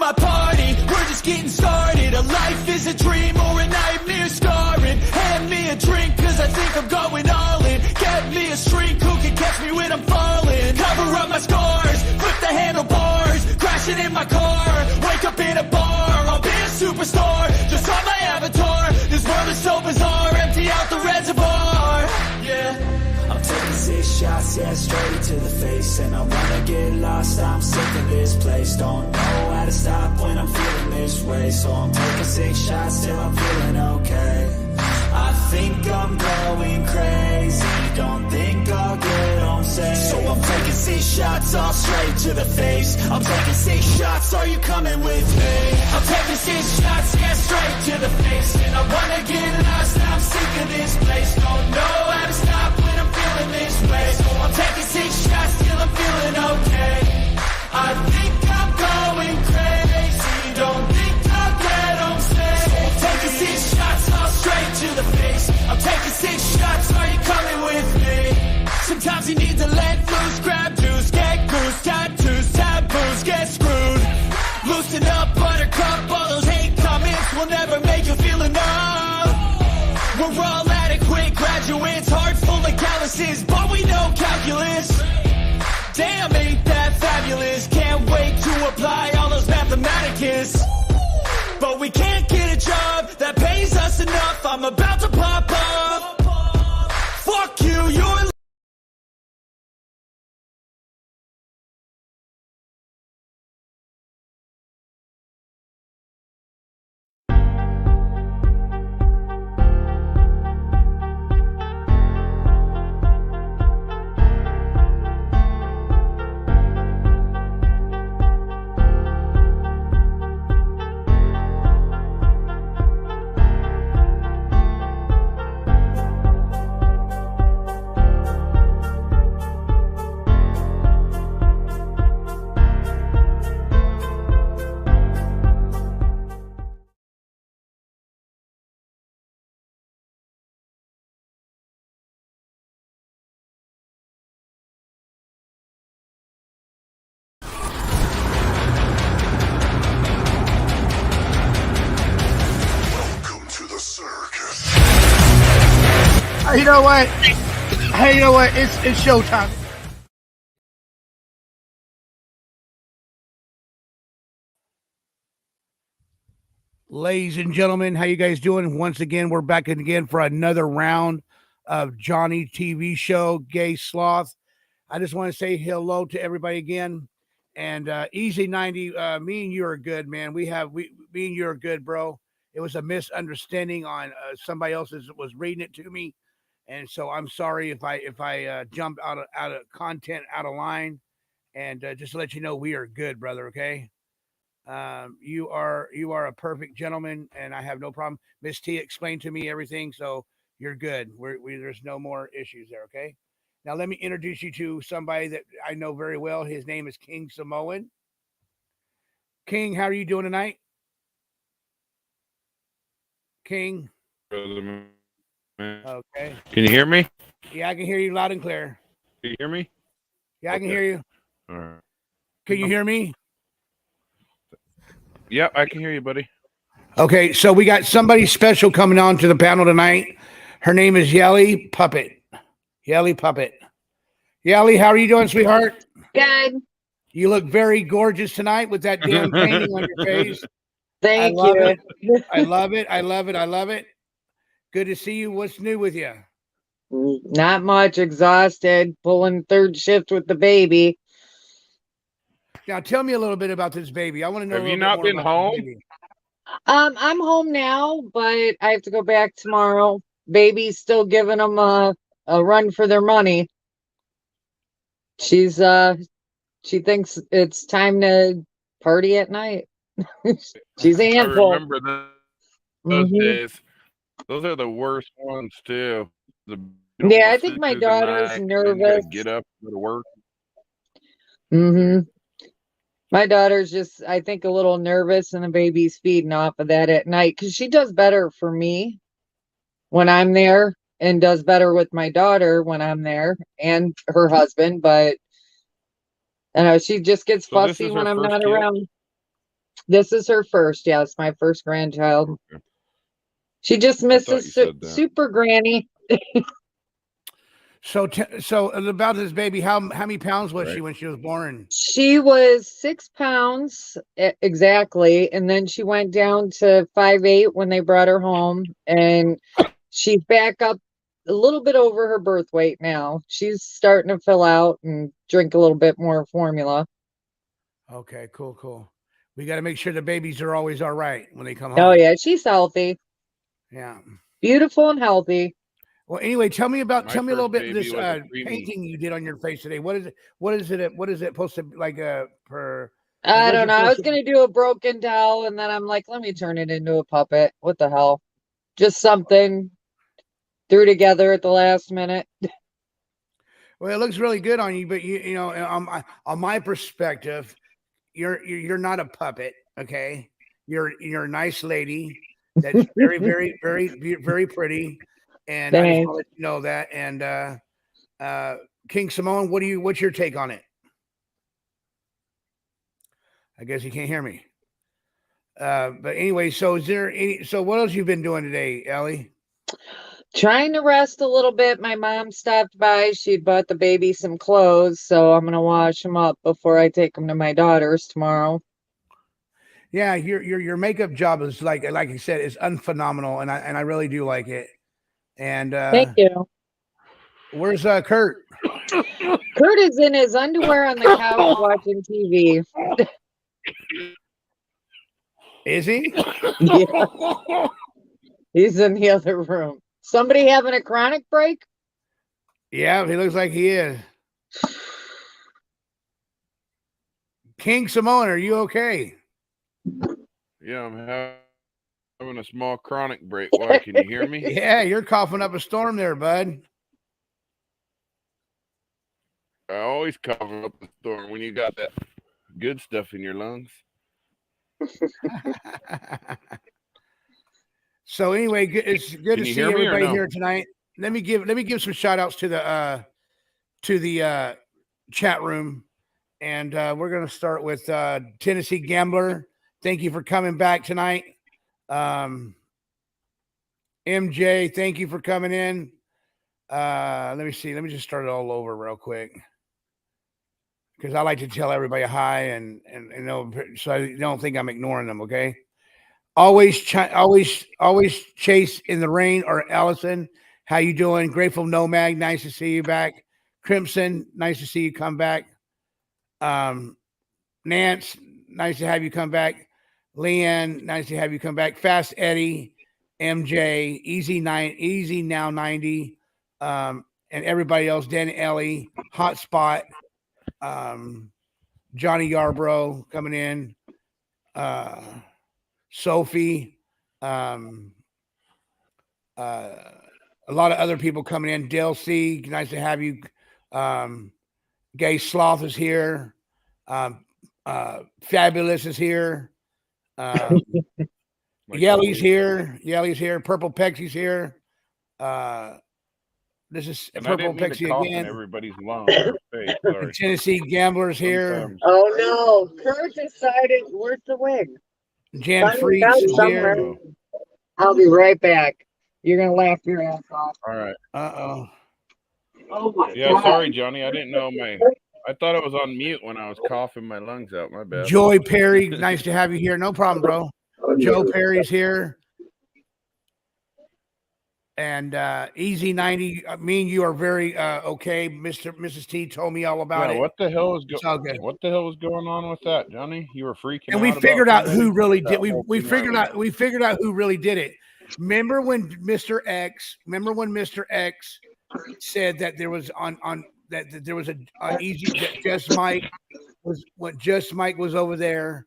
my party, we're just getting started. A life is a dream or a nightmare scarring. Hand me a drink cause I think I'm going all in. Get me a shrink who can catch me when I'm falling. Cover up my scars, flip the handlebars, crashing in my car, wake up in a bar. I'll be a superstar, just on my avatar. This world is so bizarre, empty out the reservoir. Yeah. I'm taking 6 shots, yeah, straight to the face. And I wanna get lost, I'm sick of this place. Don't know how to stop when I'm feeling this way. So I'm taking 6 shots till I'm feeling okay. I think I'm going crazy, don't think I'll get home safe. So I'm taking 6 shots, all straight to the face. I'm taking 6 shots, are you coming with me? I'm taking 6 shots, yeah, straight to the face. And I wanna get lost, I'm sick of this place. Don't know how to stop when I'm feeling this way. So I'm taking 6 shots till I'm feeling okay. I think I'm going crazy, don't think I'll get home safe. So I'm taking 6 shots, all straight to the face. I'm taking 6 shots, are you coming with me? Sometimes you need to let loose, grab juice, get goose, tattoos, taboos, get screwed. Loosen up, buttercup, all those hate comments will never make you feel enough. We're all adequate graduates, heart full of calluses, but we know calculus. Damn, ain't that fabulous? Can't wait to apply all those mathematicus. But we can't get a job that pays us enough. I'm about to pop up. Fuck you, you're You know what? Hey, you know what? It's showtime. Ladies and gentlemen, how you guys doing? Once again, we're back again for another round of Johnny TV show, Gay Sloth. I just want to say hello to everybody again. And Easy 90, me and you are good, man. Me and you are good, bro. It was a misunderstanding on somebody else's was reading it to me. And so I'm sorry if I jump out of content, out of line, and just to let you know, we are good, brother. Okay. You are a perfect gentleman, and I have no problem. Miss T explained to me everything, so you're good. There's no more issues there. Okay. Now let me introduce you to somebody that I know very well. His name is King Samoan. King, how are you doing tonight? King. Okay. Can you hear me? Yeah, I can hear you loud and clear. Can you hear me? Yeah, I can hear you. All right. Can you hear me? Yep, I can hear you, buddy. Okay, so we got somebody special coming on to the panel tonight. Her name is Yelly Puppet. Yelly Puppet. Yelly, how are you doing, sweetheart? Good. You look very gorgeous tonight with that damn painting on your face. Thank you. I love it. I love it. I love it. Good to see you. What's new with you? Not much. Exhausted. Pulling third shift with the baby. Now, tell me a little bit about this baby. I want to know. Have you not been home? I'm home now, but I have to go back tomorrow. Baby's still giving them a run for their money. She thinks it's time to party at night. She's a handful. I remember those days. Those are the worst ones too. Yeah, I think my daughter's nervous. Get up, go to work. My daughter's just, I think, a little nervous, and the baby's feeding off of that at night because she does better for me when I'm there and does better with my daughter when I'm there and her husband. But I know she just gets fussy when I'm not around. This is her first. Yes, my first grandchild. Okay. She just I thought you misses said that. super granny. So about this baby, how many pounds was Right. she when she was born? She was 6 pounds exactly, and then she went down to 5'8" when they brought her home, and she's back up a little bit over her birth weight now. She's starting to fill out and drink a little bit more formula. Okay, cool. We got to make sure the babies are always all right when they come home. Oh yeah, she's healthy, Yeah. beautiful and healthy. Well, anyway, tell me a little first bit of baby this was a preemie. painting you did on your face today. What is it? What is it supposed to be like? Per I what is don't it know. I was supposed to gonna do a broken doll, and then I'm like, let me turn it into a puppet. What the hell? Just something threw together at the last minute. Well, it looks really good on you, but you know, on my perspective, you're not a puppet, okay? You're a nice lady that's very pretty, and I just Thanks. want to let you know that. And King Simone, what's your take on it? I guess you can't hear me. But anyway, so what else you've been doing today, Ellie? Trying to rest a little bit. My mom stopped by. She'd bought the baby some clothes, so I'm gonna wash them up before I take them to my daughter's tomorrow. Yeah, your makeup job is like you said, is unphenomenal, and I really do like it. And Thank you. where's Kurt? Kurt is in his underwear on the couch watching TV. Is he? Yeah, he's in the other room. Somebody having a chronic break? Yeah, he looks like he is. King Simone, are you okay? Yeah, I'm having a small chronic break. Why? Can you hear me? Yeah, you're coughing up a storm there, bud. I always cover up the storm when you got that good stuff in your lungs. So anyway, it's good to Can you see hear me or everybody no? here tonight. Let me give some shout outs to the chat room. And we're going to start with Tennessee Gambler. Thank you for coming back tonight. MJ, thank you for coming in. Let me see. Let me just start it all over real quick, because I like to tell everybody hi and you know, so I don't think I'm ignoring them. Okay. Always Chase in the rain, or Allison. How you doing? Grateful Nomad. Nice to see you back. Crimson. Nice to see you come back. Nance, nice to have you come back. Leanne, nice to have you come back. Fast Eddie, MJ, Easy Now 90, and everybody else. Dan Ellie, Hotspot, Johnny Yarbrough coming in. Sophie, a lot of other people coming in. Dale C, nice to have you. Gay Sloth is here. Fabulous is here. Yelly's here. Purple Pexy's here. This is And Purple I didn't mean to Pexy cough again. in everybody's lungs or face. Sorry. Tennessee Gamblers here. Sometimes. Oh no, Kurt decided. Where's the wig? Jan Find it Freaks out is somewhere. here. I'll be right back. You're gonna laugh your ass off. All right. Uh-oh. Oh my Yeah, god. sorry, Johnny. I didn't know I thought I was on mute when I was coughing my lungs out. My bad. Joy Perry, nice to have you here. No problem, bro. Joe Perry's here. And Easy 90, me and you are very okay. Mrs. T told me all about it. What the hell was Okay. What the hell was going on with that, Johnny? You were freaking out. And we about figured out somebody? who really did. That We whole figured out who really did it. Remember when Mr. X said that there was that there was an easy that Just Mike was over there,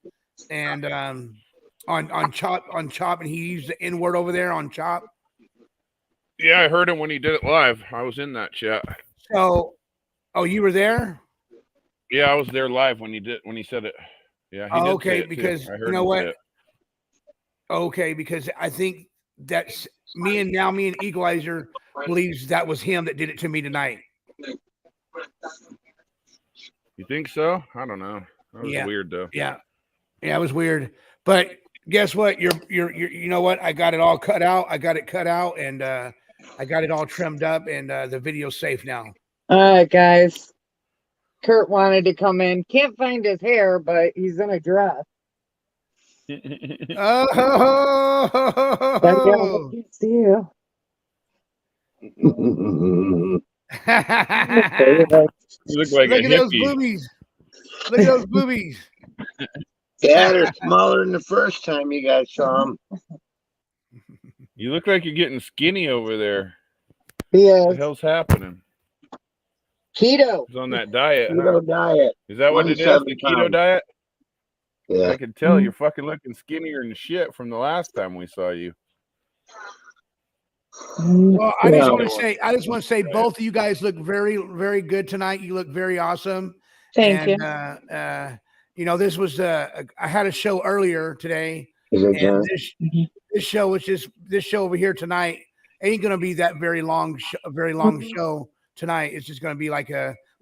and on Chop, and he used the N word over there on Chop. Yeah, I heard him when he did it live. I was in that chat. So, oh, you were there? Yeah, I was there live when he said it. Yeah. He did Okay, say it because too. I heard you know him what? say it. Okay, because I think that's me and Equalizer believes that was him that did it to me tonight. You think so? I don't know. That was weird though. Yeah, it was weird. But guess what? You know what? I got it all cut out. I got it cut out, and I got it all trimmed up, and the video's safe now. All right, guys. Kurt wanted to come in. Can't find his hair, but he's in a dress. Oh, I can see you. You look like look a at those hippie. boobies. Look at those boobies. Yeah, they're smaller than the first time you guys saw them. You look like you're getting skinny over there. Yeah. What the hell's happening? Keto. He's on that diet. Huh? Keto diet. Is that what it is? 170 The keto pounds. diet? Yeah. I can tell you're fucking looking skinnier than shit from the last time we saw you. Well, I just want to say, both of you guys look very, very good tonight. You look very awesome. Thank you. You know, this was I had a show earlier today, Is it and John? this show was just this show over here tonight ain't gonna be that very long show tonight. It's just gonna be like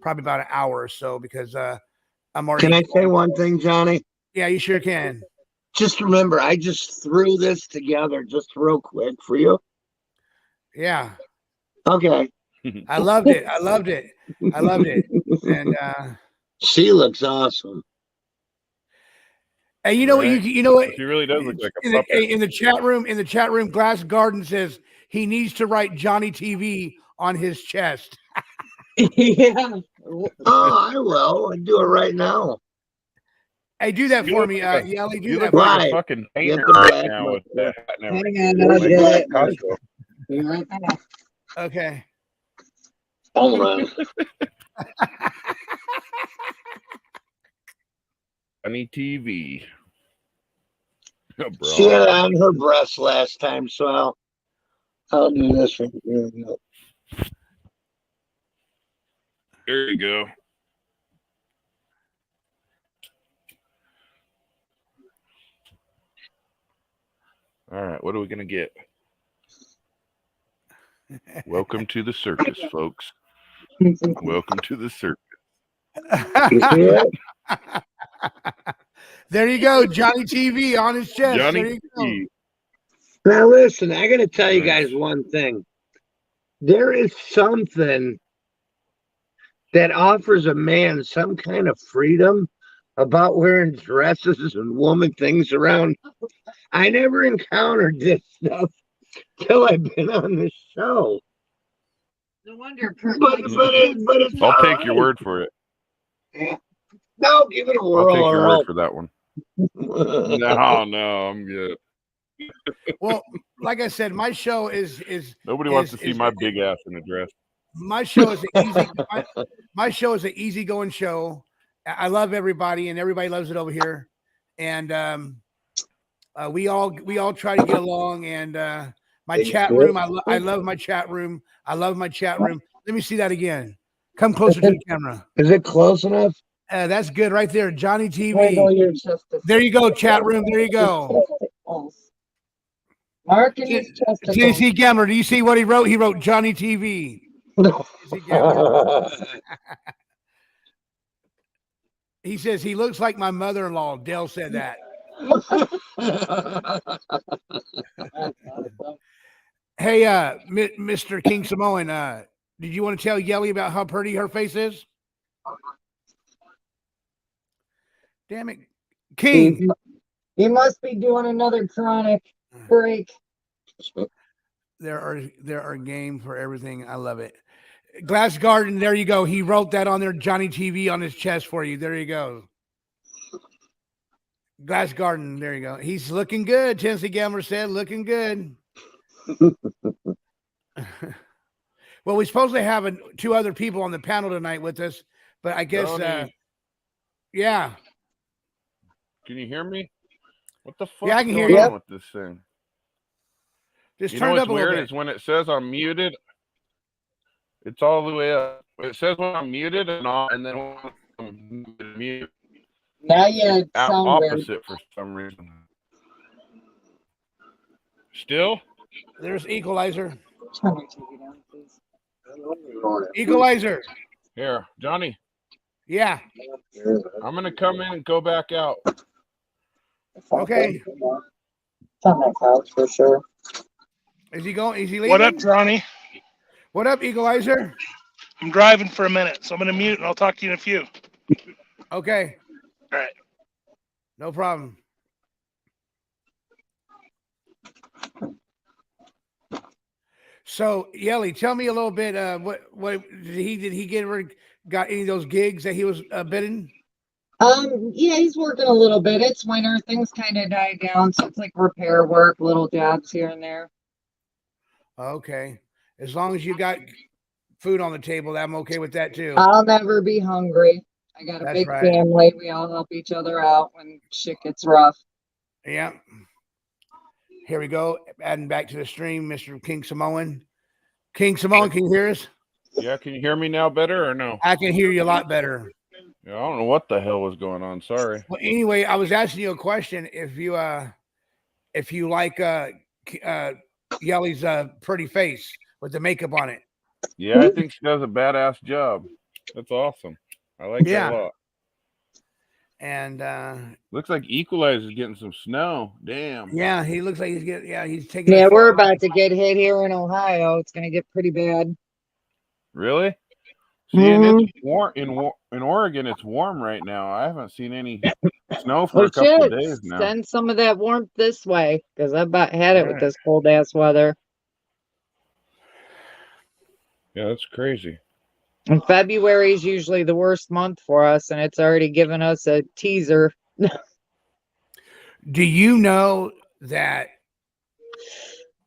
probably about an hour or so because I'm already. Can I say one thing, Johnny? Yeah, you sure can. Just remember, I just threw this together just real quick for you. Yeah, Okay. I loved it. I loved it. I loved it. And She looks awesome. and you know what? You know what? She really does look like a In puppet. the chat room, Glass Garden says he needs to write Johnny TV on his chest. Yeah. Oh, I will. I'll do it right now. Hey, do that You for look me, like Yelly. Do You that look for like me. a Right. fucking Get painter the right black now one. with that hat and everything. Hang on, Where's I'll the get black it. one? Be right back. Okay. Hold on. Johnny TV. Oh, bro. She had it on her breast last time, so I'll do this one. There you go. All right, what are we gonna get? Welcome to the circus, folks. Welcome to the circus. There you go, Johnny TV on his chest. There Johnny you go. TV. Now listen, I gotta tell you Nice. guys one thing. There is something that offers a man some kind of freedom about wearing dresses and woman things around. I never encountered this stuff till I've been on this show. No wonder Kurt But likes it's I'll all take your right. word for it. No, give it a I'll whirl. take your or word for that one. else. No, I'm good. Well, like I said, my show is Nobody wants to is- see is- my big ass in a dress. my show is an easy my show is an easygoing show. I love everybody and everybody loves it over here. And we all try to get along and my chat room, I love my chat room. I love my chat room. Let me see that again. Come closer to the camera. Is it close enough? That's good right there. Johnny Wait, no, TV. you're just a- There you go, chat room. There you go. Mark in his testicles. TC Gammer, do you see what he wrote? He wrote Johnny TV. He says he looks like my mother-in-law. Dale said that. Hey, Mr. King Samoan, did you want to tell Yelly about how pretty her face is? Damn it, King. He must be doing another chronic break. There are games for everything. I love it. Glass Garden, there you go. He wrote that on there, Johnny TV on his chest for you. There you go. Glass Garden, there you go. He's looking good. Tennessee Gambler said, looking good. Well, we're supposed to have two other people on the panel tonight with us, but I guess, Johnny. yeah. Can you hear me? What the fuck? Yeah, I can hear going you. on with this thing? Just You turn know it what's up a little weird bit. is when it says I'm muted, it's all the way up. It says when I'm muted and then when I'm mute, Now you sound weird. opposite for some reason. Still? There's Equalizer. Turn your TV down, please. Equalizer. Here, Johnny, Yeah. I'm going to come in and go back out. Okay. It's on that couch for sure. Is he going? Is he leaving? What up, Johnny? What up, Eagle-Izer? I'm driving for a minute, so I'm going to mute and I'll talk to you in a few. Okay. All right. No problem. So, Yelly, tell me a little bit. What did he got any of those gigs that he was bidding? Yeah, he's working a little bit. It's winter, things kind of died down, so it's like repair work, little jobs here and there. Okay, as long as you got food on the table, I'm okay with that too. I'll never be hungry. I got a That's big right. family. We all help each other out when shit gets rough. Yeah. Here we go. Adding back to the stream, Mr. King Samoan. King Samoan, can you hear us? Yeah, can you hear me now better or no? I can hear you a lot better. Yeah, I don't know what the hell was going on. Sorry. Well, anyway, I was asking you a question. If you like Yelly's pretty face with the makeup on it. Yeah, I think she does a badass job. That's awesome. I like that a lot. And looks like Equalizer's getting some snow. Damn. Yeah, he looks like he's getting. Yeah, he's taking. Yeah, we're about to get hit here in Ohio. It's gonna get pretty bad. Really? See, and it's warm in Oregon. It's warm right now. I haven't seen any snow for a couple of days now. Send some of that warmth this way, because I about had it with this cold ass weather. Yeah, that's crazy. And February is usually the worst month for us, and it's already given us a teaser. Do you know that?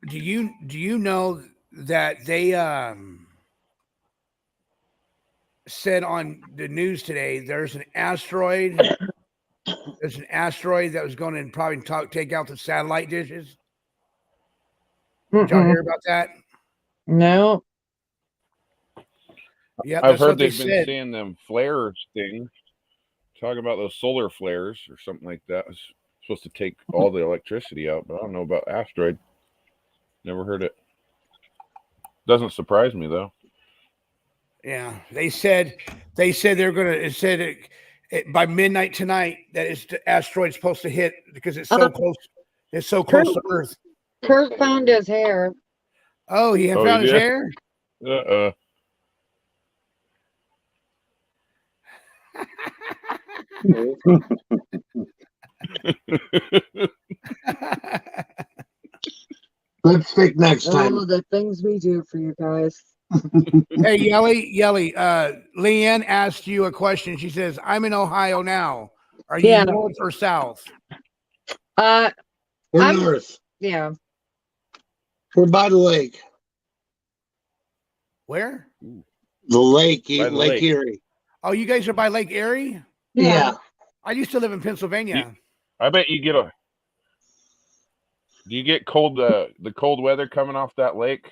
Do you know that they said on the news today there's an asteroid? There's an asteroid that was going to probably take out the satellite dishes. Did y'all hear about that? No. Yeah, I've heard they've been seeing them flares things. Talking about those solar flares or something like that. It's supposed to take all the electricity out, but I don't know about asteroid. Never heard it. Doesn't surprise me though. Yeah, they said they're gonna. It said it by midnight tonight that the asteroid's supposed to hit because it's so close. It's so close to Earth. Kurt found his hair. Oh, he found his hair. Let's think next time. Oh, the things we do for you guys. Hey, Yelly, Leanne asked you a question. She says, "I'm in Ohio now. Are you north or south?" We're north. Yeah. We're by the lake. Where? The lake, Lake Erie. Oh, you guys are by Lake Erie? Yeah. I used to live in Pennsylvania. I bet you get do you get cold the cold weather coming off that lake?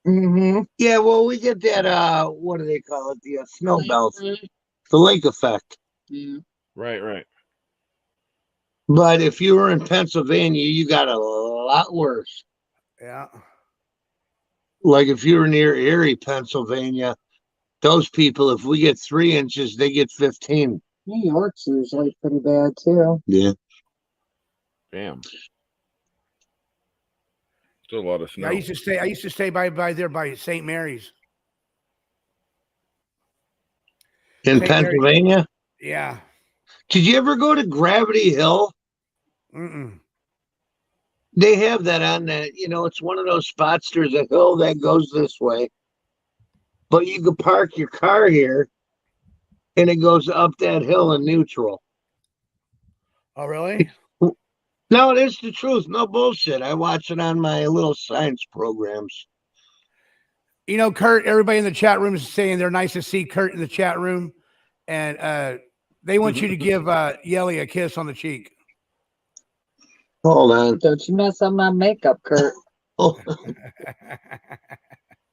Mm-hmm. Yeah, well, we get that what do they call it? The snow belt. The lake effect. Yeah. Right. But if you were in Pennsylvania, you got a lot worse. Yeah. Like if you were near Erie, Pennsylvania, those people, if we get 3 inches, they get 15. New York's usually pretty bad too. Yeah. Damn. Still a lot of snow. Yeah, I used to stay by there by St. Mary's. In Pennsylvania? Mary's. Yeah. Did you ever go to Gravity Hill? Mm-mm. They have that on that, it's one of those spots. There's a hill that goes this way, but you can park your car here and it goes up that hill in neutral. Oh, really? No, it is the truth. No bullshit. I watch it on my little science programs. Kurt, everybody in the chat room is saying they're nice to see Kurt in the chat room. And they want you to give Yelly a kiss on the cheek. Hold on. Don't you mess up my makeup, Kurt.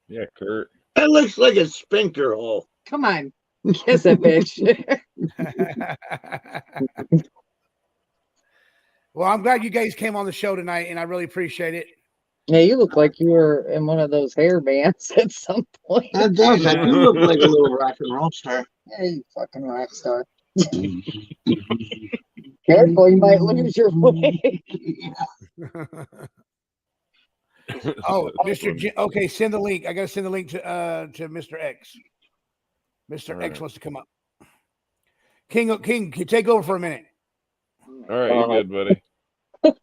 Yeah, Kurt. That looks like a sphincter hole. Come on. Kiss it, bitch. Well, I'm glad you guys came on the show tonight, and I really appreciate it. Yeah, you look like you were in one of those hair bands at some point. That does. I do look like a little rock and roll star. Yeah, you fucking rock star. Careful, you might lose your way. Oh, Mr. Okay, send the link. I gotta send the link to Mr. X. Mr. X wants to come up. King, can you take over for a minute? All right, you're good, buddy.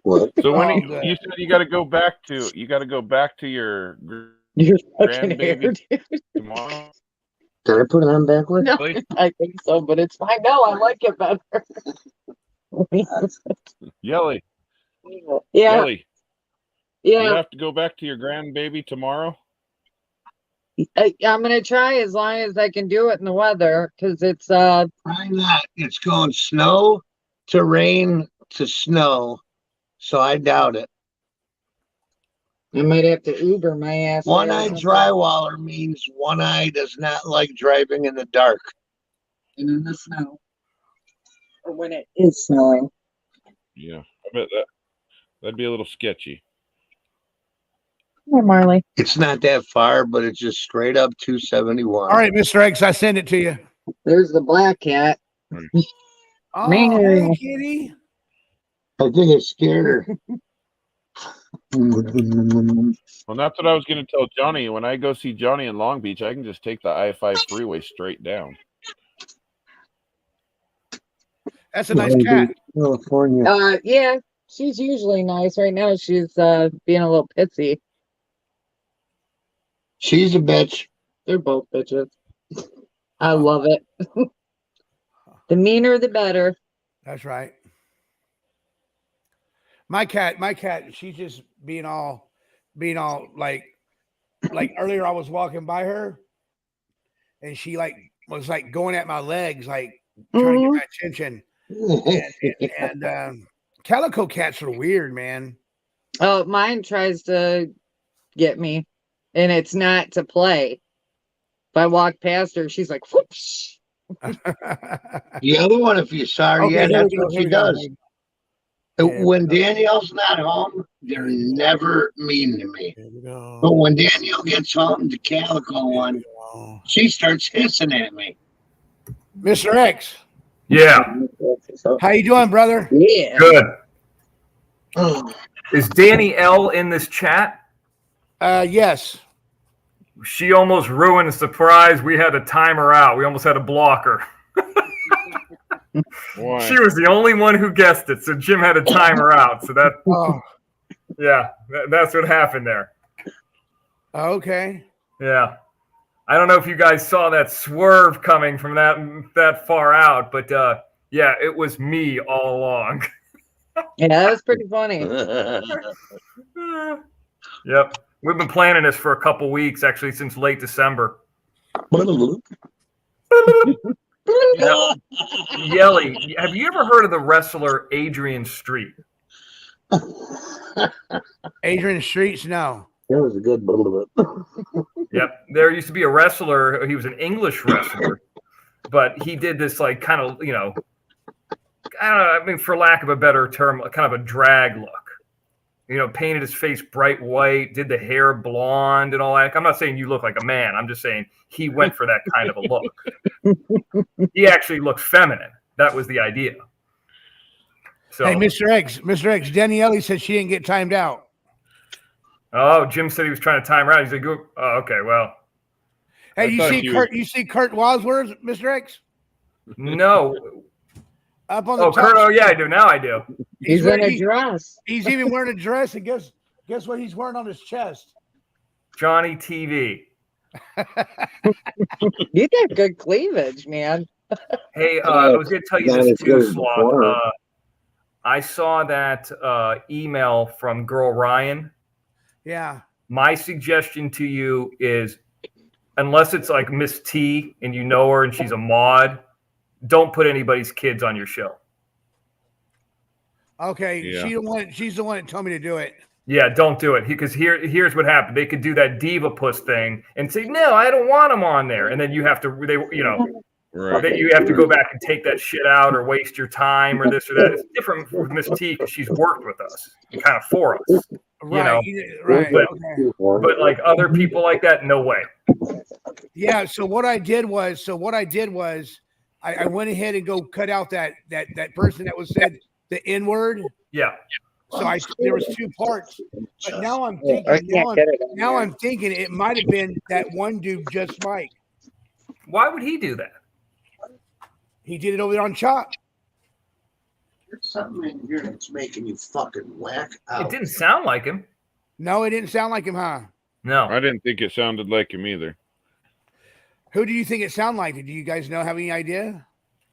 What? So when good. you said you got to go back to your Your fucking grandbaby hair, dude. tomorrow. Did I put it on backwards? No, I think so, but it's fine. No, I like it better. Yelly, Yeah, Yelly, you yeah. have to go back to your grandbaby tomorrow. I'm gonna try as long as I can do it in the weather because it's Why not? It's going snow to rain to snow, so I doubt it. I might have to Uber my ass. there or One-eyed something. drywaller means one eye does not like driving in the dark. And in the snow, or when it is snowing. Yeah, I bet that'd be a little sketchy. Hi, Marley. It's not that far, but it's just straight up 271. All right, Mr. X, I send it to you. There's the black cat. Oh, Man. hey, kitty. I think I scared her. Well, that's what I was going to tell Johnny. When I go see Johnny in Long Beach, I can just take the I-5 freeway straight down. That's a nice cat. California. Yeah, she's usually nice. Right now, she's being a little pitsy. She's a bitch. They're both bitches. I love it. The meaner, the better. That's right. My cat, she's just being all like earlier I was walking by her and she was going at my legs, like trying to get my attention. And calico cats are weird, man. Oh, mine tries to get me, and it's not to play. If I walk past her, she's like, whoops. The other one, if you saw her, yeah, that's what she does. When Danielle's not home, they're never mean to me. But when Danielle gets home, the calico one, she starts hissing at me. Mr. X, Yeah, how you doing, brother? Yeah. good. Is Danny L in this chat? Yes. She almost ruined the surprise. We had to time her out. We almost had to block her. Why? She was the only one who guessed it, so Jim had to time her out. So that's what happened there. Okay. Yeah. I don't know if you guys saw that swerve coming from that far out, but yeah, it was me all along. Yeah, that was pretty funny. Yep. We've been planning this for a couple weeks, actually, since late December. Yelly, have you ever heard of the wrestler Adrian Street? Adrian Streets, no. That was a good bullet. Yep. There used to be a wrestler. He was an English wrestler, but he did this kind of, I don't know. I mean, for lack of a better term, kind of a drag look. Painted his face bright white, did the hair blonde and all that. I'm not saying you look like a man. I'm just saying he went for that kind of a look. He actually looked feminine. That was the idea. So, Hey, Mr. X, Danielle said she didn't get timed out. Oh, Jim said he was trying to time her out. He's like, oh, okay, well. Hey, I you see Kurt Wadsworth, Mr. X? No. Up on the top. Kurt, oh, yeah, I do. Now I do. He's in a dress. He's even wearing a dress, and guess what he's wearing on his chest? Johnny TV. You got good cleavage, man. Hey, I was going to tell you this too, Sloth. I saw that email from Girl Ryan. Yeah. My suggestion to you is, unless it's like Miss T and you know her and she's a mod, don't put anybody's kids on your show. Okay. Yeah. She's the one that told me to do it. Yeah, don't do it. Because here's what happened. They could do that diva puss thing and say, no, I don't want them on there. And then you have to, Right. you have to go back and take that shit out or waste your time or this or that. It's different with Miss T because she's worked with us and kind of for us. Right. Right. But, Okay. but like other people like that, no way. Yeah. So what I did was I went ahead and go cut out that person that was said the N word. Yeah. So there was 2 parts. But now I'm I thinking can't get it on now here. I'm thinking it might have been that one dude, Just Mike. Why would he do that? He did it over there on Chop. There's something in here that's making you fucking whack out. It didn't sound like him. No, it didn't sound like him, huh? No. I didn't think it sounded like him either. Who do you think it sounded like? Do you guys have any idea?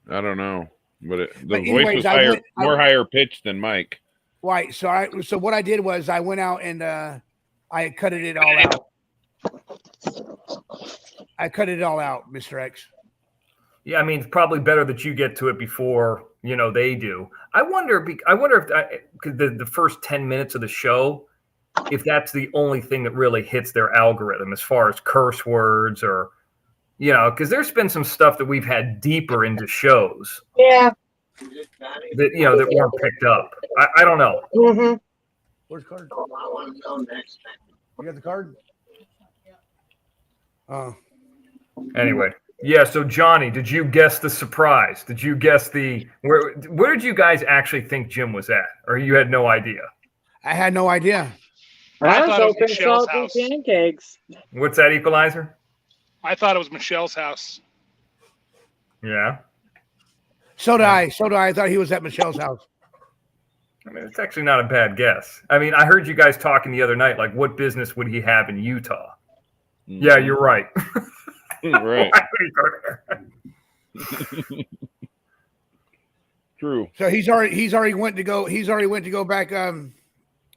I don't know, but the But voice anyways, was I more went- higher pitched than Mike. Right. So what I did was I went out and I cut it all out. I cut it all out, Mr. X. Yeah, I mean, it's probably better that you get to it before they do. I wonder if because the first 10 minutes of the show, if that's the only thing that really hits their algorithm as far as curse words or because there's been some stuff that we've had deeper into shows Yeah. that weren't picked up. I don't know. Mm-hmm. Where's the card? I want to know next time. You got the card? Oh. Anyway, yeah. So Johnny, did you guess the surprise? Did you guess where did you guys actually think Jim was at, or you had no idea? I had no idea. I was thought it was hoping Michelle's salty house. pancakes. What's that, Equalizer? I thought it was Michelle's house. Yeah. So did I. I thought he was at Michelle's house. I mean, it's actually not a bad guess. I mean, I heard you guys talking the other night, like, what business would he have in Utah? Yeah, you're right. Right. Why would he go there? True. So he's already went to go back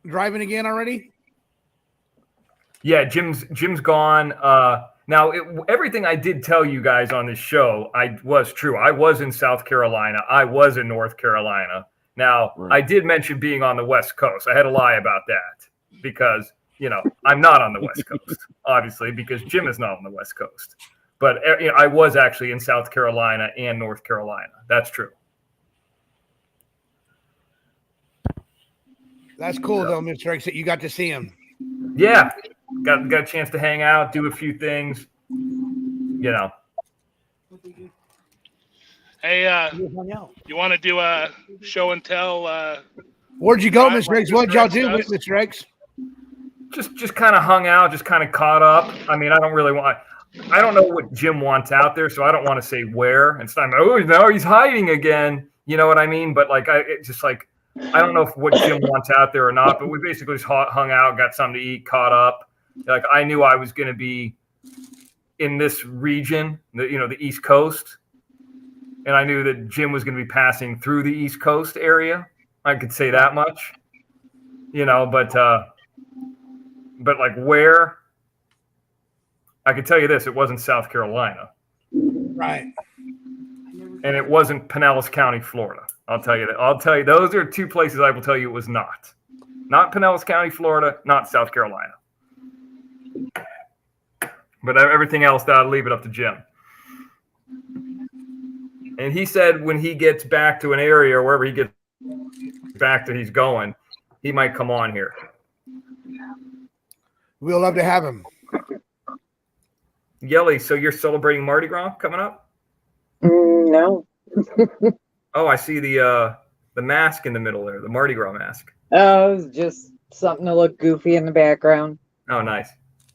driving again already? Yeah, Jim's gone. Now, everything I did tell you guys on this show, was true. I was in South Carolina. I was in North Carolina. Now, Right. I did mention being on the West Coast. I had to lie about that because, I'm not on the West Coast, obviously, because Jim is not on the West Coast. But I was actually in South Carolina and North Carolina. That's true. That's cool though, Mr. X, that you got to see him. Yeah, got a chance to hang out, do a few things. Hey, you want to do a show and tell? Where'd you go, Right, Mr. X? like What'd y'all Mr. do, X does. Mr. X? Just kind of hung out, just kind of caught up. I mean, I don't know what Jim wants out there, so I don't want to say where. It's not, no, he's hiding again. You know what I mean? But I don't know what Jim wants out there or not. But we basically just hung out, got something to eat, caught up. Like, I knew I was going to be in this region, the East Coast, and I knew that Jim was going to be passing through the East Coast area. I could say that much, but like where, I can tell you this: it wasn't South Carolina, Right. and it wasn't Pinellas County, Florida. I'll tell you that. I'll tell you those are 2 places I will tell you it was not. Not Pinellas County, Florida, not South Carolina. But everything else, I'll leave it up to Jim. And he said when he gets back to an area or wherever he gets back to, he's going, he might come on here. We'll love to have him. Yelly, so you're celebrating Mardi Gras coming up? No. Oh, I see the mask in the middle there, the Mardi Gras mask. Oh, it was just something to look goofy in the background. Oh, nice.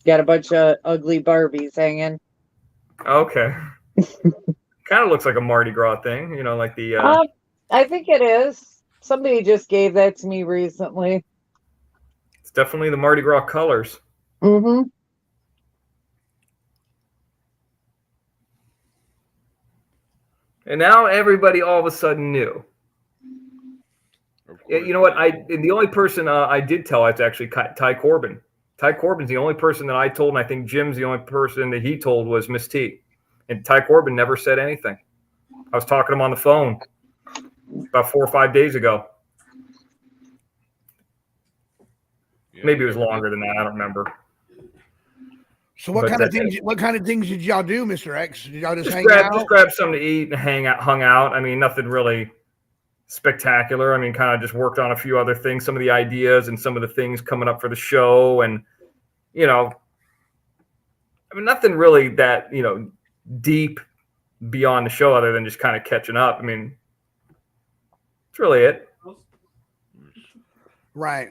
Got a bunch of ugly Barbies hanging. Okay. Kind of looks like a Mardi Gras thing, like the. I think it is. Somebody just gave that to me recently. It's definitely the Mardi Gras colors. Mm-hmm. And now everybody all of a sudden knew. You know what? The only person I did tell is actually Ty Corbin. Ty Corbin's the only person that I told, and I think Jim's the only person that he told was Miss T. And Ty Corbin never said anything. I was talking to him on the phone about 4 or 5 days ago. Maybe it was longer than that. I don't remember. So what kind of things did y'all do, Mr. X? Did y'all just hang out? Just grab something to eat and hung out. I mean, nothing really spectacular. I mean, kind of just worked on a few other things, some of the ideas and some of the things coming up for the show. And, I mean, nothing really that, deep be on the show other than just kind of catching up. I mean, that's really it. Right.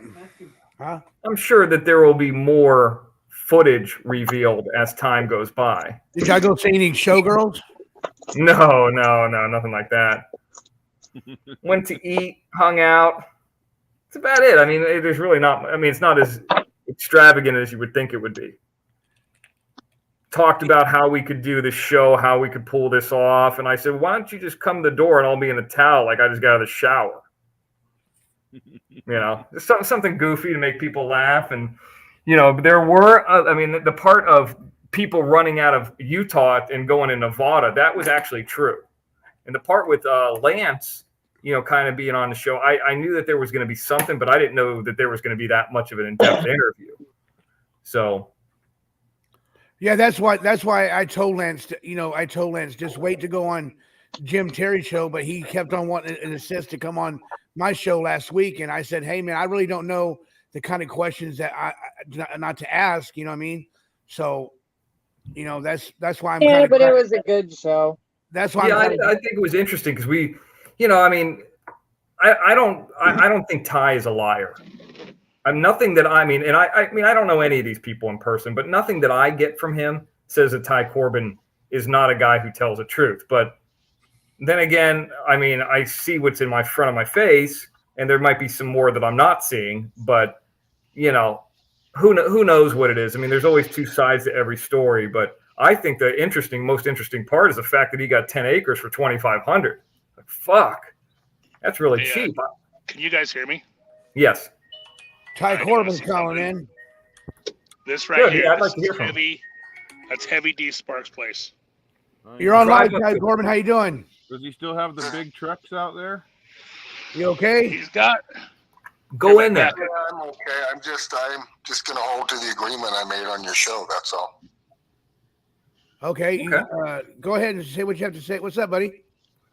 Huh? I'm sure that there will be more footage revealed as time goes by. Did y'all go see any showgirls? No, nothing like that. Went to eat, hung out. That's about it. I mean, there's really not. I mean, it's not as extravagant as you would think it would be. Talked about how we could do this show, how we could pull this off, and I said, "Why don't you just come to the door and I'll be in a towel like I just got out of the shower?" Just something goofy to make people laugh. And there were. I mean, the part of people running out of Utah and going to Nevada, that was actually true. And the part with Lance, kind of being on the show, I knew that there was going to be something, but I didn't know that there was going to be that much of an in-depth interview. So, yeah, that's why I told Lance, just wait to go on Jim Terry's show, but he kept on wanting an assist to come on my show last week, and I said, hey man, I really don't know the kind of questions that I not to ask. You know what I mean? So, that's why I'm. Yeah, but it was a good show. That's why. Yeah, I think it was interesting because we, I mean, I don't think Ty is a liar. I'm nothing that I mean, and I mean, I don't know any of these people in person, but nothing that I get from him says that Ty Corbin is not a guy who tells the truth. But then again, I mean, I see what's in my front of my face, and there might be some more that I'm not seeing. But who knows what it is? I mean, there's always two sides to every story, but I think the most interesting part is the fact that he got 10 acres for $2,500. Like, fuck, that's really cheap. Can you guys hear me? Yes. Ty Corbin's calling in. This right here, I'd like to hear from heavy. That's Heavy D Sparks' place. You're on live, Ty Corbin. How you doing? Does he still have the big trucks out there? You okay? He's got. Go in there. Yeah, I'm okay. I'm just going to hold to the agreement I made on your show. That's all. Okay. Go ahead and say what you have to say. What's up, buddy?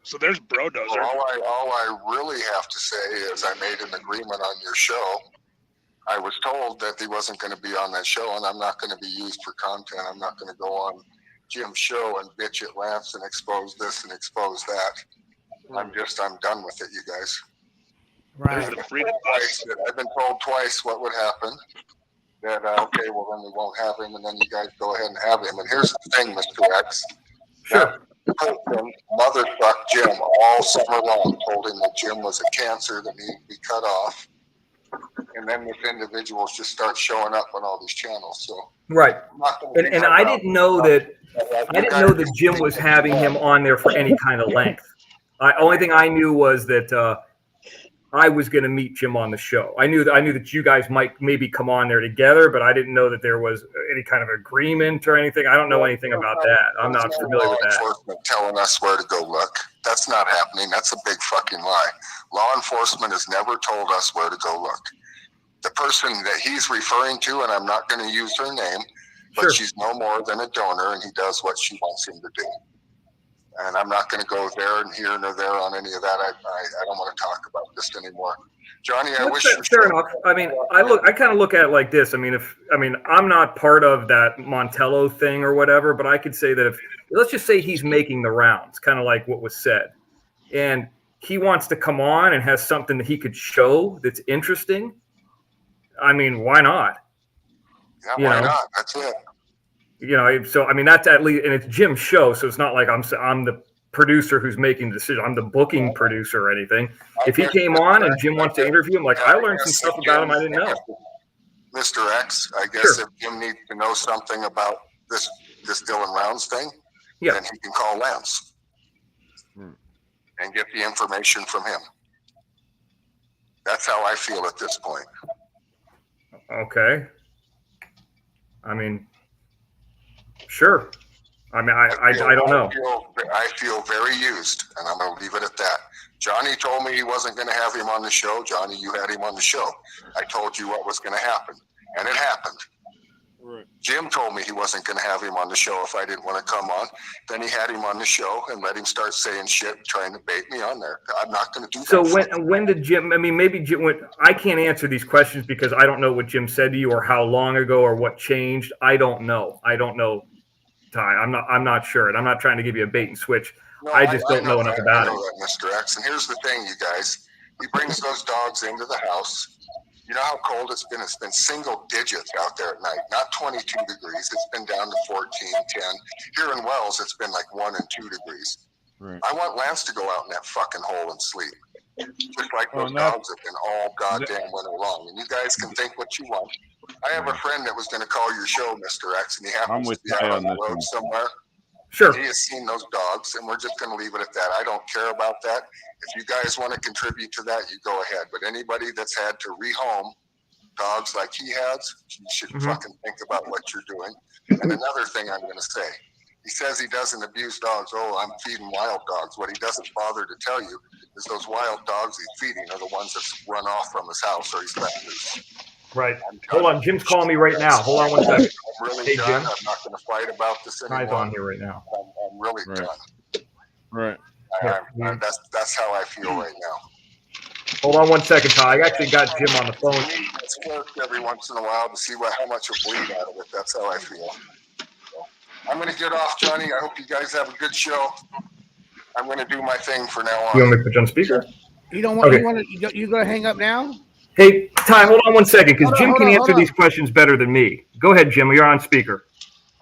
So there's Brodozer. All I really have to say is I made an agreement on your show. I was told that he wasn't going to be on that show, and I'm not going to be used for content. I'm not going to go on Jim's show and bitch at Lance and expose this and expose that. I'm done with it, you guys. Right. I've been told twice what would happen. That, okay, well, then we won't have him, and then you guys go ahead and have him. And here's the thing, Mr. X. Sure. Motherfuck Jim all summer long, told him that Jim was a cancer that needed to be cut off. And then this individuals just start showing up on all these channels. So right. And I didn't know that Jim was having him on there for any kind of length. Only thing I knew was that I was going to meet Jim on the show. I knew that you guys might maybe come on there together, but I didn't know that there was any kind of agreement or anything. I don't know anything about that. I'm not familiar with that. Law enforcement telling us where to go look. That's not happening. That's a big fucking lie. Law enforcement has never told us where to go look. The person that he's referring to, and I'm not going to use her name, but she's no more than a donor, and he does what she wants him to do. And I'm not going to go there and here nor there on any of that. I don't want to talk about this anymore. Johnny, I wish. Fair enough. I mean, I kind of look at it like this. I mean, I'm not part of that Montello thing or whatever, but I could say that let's just say he's making the rounds, kind of like what was said, and he wants to come on and has something that he could show that's interesting. I mean, why not? Yeah, why not? That's it. So I mean, that's at least, and it's Jim's show, so it's not like I'm the producer who's making the decision. I'm the booking producer or anything. If he came on and Jim wants to interview him, like I learned some stuff about him I didn't know. Mr. X, I guess if Jim needs to know something about this Dylan Rounds thing, then he can call Lance and get the information from him. That's how I feel at this point. Okay. I mean, sure. I mean, I don't know. I feel very used, and I'm going to leave it at that. Johnny told me he wasn't going to have him on the show. Johnny, you had him on the show. I told you what was going to happen, and it happened. Right. Jim told me he wasn't going to have him on the show if I didn't want to come on. Then he had him on the show and let him start saying shit, trying to bait me on there. I'm not going to do that. So when did Jim? I mean, maybe Jim. I can't answer these questions because I don't know what Jim said to you or how long ago or what changed. I don't know. Ty. I'm not sure, and I'm not trying to give you a bait and switch. No, I just don't know enough about I know it. that, Mr. X. And here's the thing, you guys. He brings those dogs into the house. You know how cold it's been? It's been single digits out there at night, not 22 degrees. It's been down to 14, 10. Here in Wells, it's been like 1 and 2 degrees. Right. I want Lance to go out in that fucking hole and sleep. Just like Oh, those dogs have been all goddamn winter long. And you guys can think what you want. I have a friend that was going to call your show, Mr. X, and he happens to be out on the road somewhere. Sure. He has seen those dogs, and we're just going to leave it at that. I don't care about that. If you guys want to contribute to that, you go ahead. But anybody that's had to rehome dogs like he has, you should fucking think about what you're doing. And another thing I'm going to say, he says he doesn't abuse dogs. Oh, I'm feeding wild dogs. What he doesn't bother to tell you is those wild dogs he's feeding are the ones that's run off from his house or he's let loose. Right. Hold on. Jim's calling me right now. Hold on one second. I'm really Hey, done. Jim. I'm not going to fight about this anymore. Ty's on here right now. I'm really done. Right. That's how I feel right now. Hold on one second, Ty. I actually got Jim on the phone. It's worked every once in a while to see how much will bleed out of it. That's how I feel. So, I'm going to get off, Johnny. I hope you guys have a good show. I'm going to do my thing for now on. You want me to put you on speaker? You don't want Okay. you gonna hang up now? Hey, Ty, hold on one second, because Jim can answer hold on. these questions better than me. Go ahead, Jim. You're on speaker.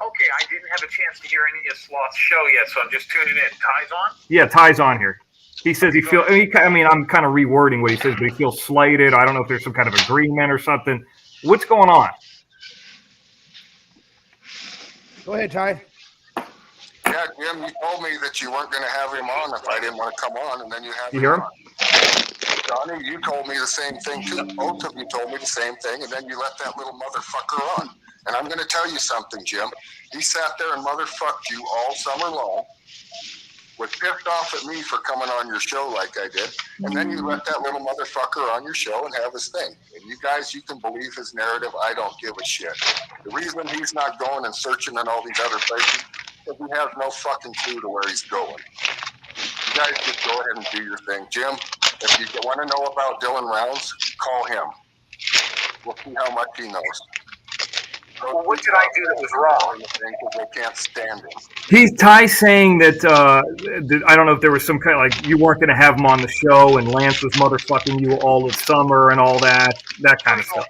Okay, I didn't have a chance to hear any of Sloth's show yet, so I'm just tuning in. Ty's on? Yeah, Ty's on here. He says he feels. I mean, I'm kind of rewording what he says, but he feels slighted. I don't know if there's some kind of agreement or something. What's going on? Go ahead, Ty. Yeah, Jim, you told me that you weren't going to have him on if I didn't want to come on, and then you had You hear him? Johnny, you told me the same thing too. Both of you told me the same thing, and then you let that little motherfucker on. And I'm going to tell you something, Jim. He sat there and motherfucked you all summer long, was pissed off at me for coming on your show like I did, and then you let that little motherfucker on your show and have his thing. And you guys, you can believe his narrative. I don't give a shit. The reason he's not going and searching in all these other places is he has no fucking clue to where he's going. You guys just go ahead and do your thing. Jim, if you want to know about Dylan Rounds, call him. We'll see how much he knows. Well, what did I do that was wrong? Because they can't stand him. He's Ty saying that I don't know if there was some kind of like you weren't going to have him on the show, and Lance was motherfucking you all of summer and all that kind of stuff.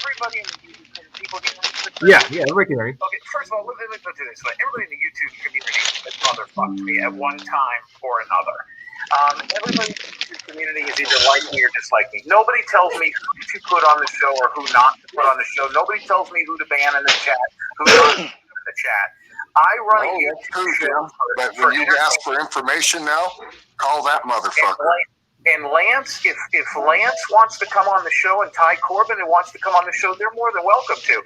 Everybody in the people Yeah, everybody can hear you. Okay, first of all, let me put it this way. Everybody in the YouTube community has motherfucked me at one time or another. Everybody in the YouTube community is either like me or dislike me. Nobody tells me who to put on the show or who not to put on the show. Nobody tells me who to ban in the chat, who not to ban in the chat. I run a YouTube show. But when you ask for information now, call that motherfucker. And Lance, if Lance wants to come on the show and Ty Corbin wants to come on the show, they're more than welcome to.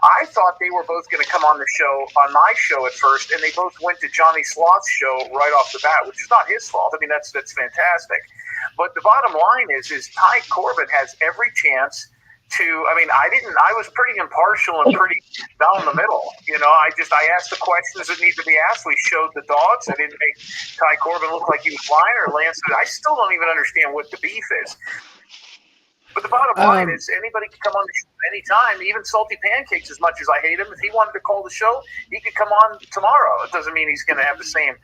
I thought they were both going to come on the show, on my show at first, and they both went to Johnny Sloth's show right off the bat, which is not his fault. I mean, that's fantastic. But the bottom line is Ty Corbin has every chance to, I was pretty impartial and pretty down the middle. You know, I asked the questions that need to be asked. We showed the dogs. I didn't make Ty Corbin look like he was lying or Lance. I still don't even understand what the beef is. But the bottom line is anybody can come on the show anytime, even Salty Pancakes, as much as I hate him. If he wanted to call the show, he could come on tomorrow. It doesn't mean he's going to have the same,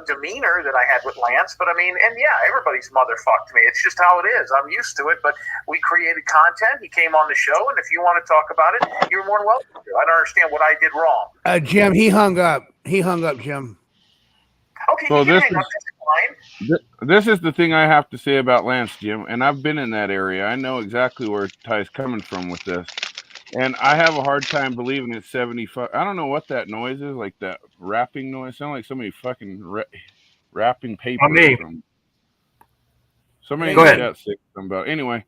demeanor that I had with Lance. But everybody's motherfucked me. It's just how it is. I'm used to it. But we created content. He came on the show. And if you want to talk about it, you're more than welcome to. I don't understand what I did wrong. Jim, he hung up. Jim. Okay, So you can hang up. That's fine. This is the thing I have to say about Lance, Jim, and I've been in that area. I know exactly where Ty's coming from with this, and I have a hard time believing it's 75. I don't know what that noise is, like that rapping noise. Sound like somebody fucking wrapping paper. On me. Somebody Go ahead. got sick. About anyway.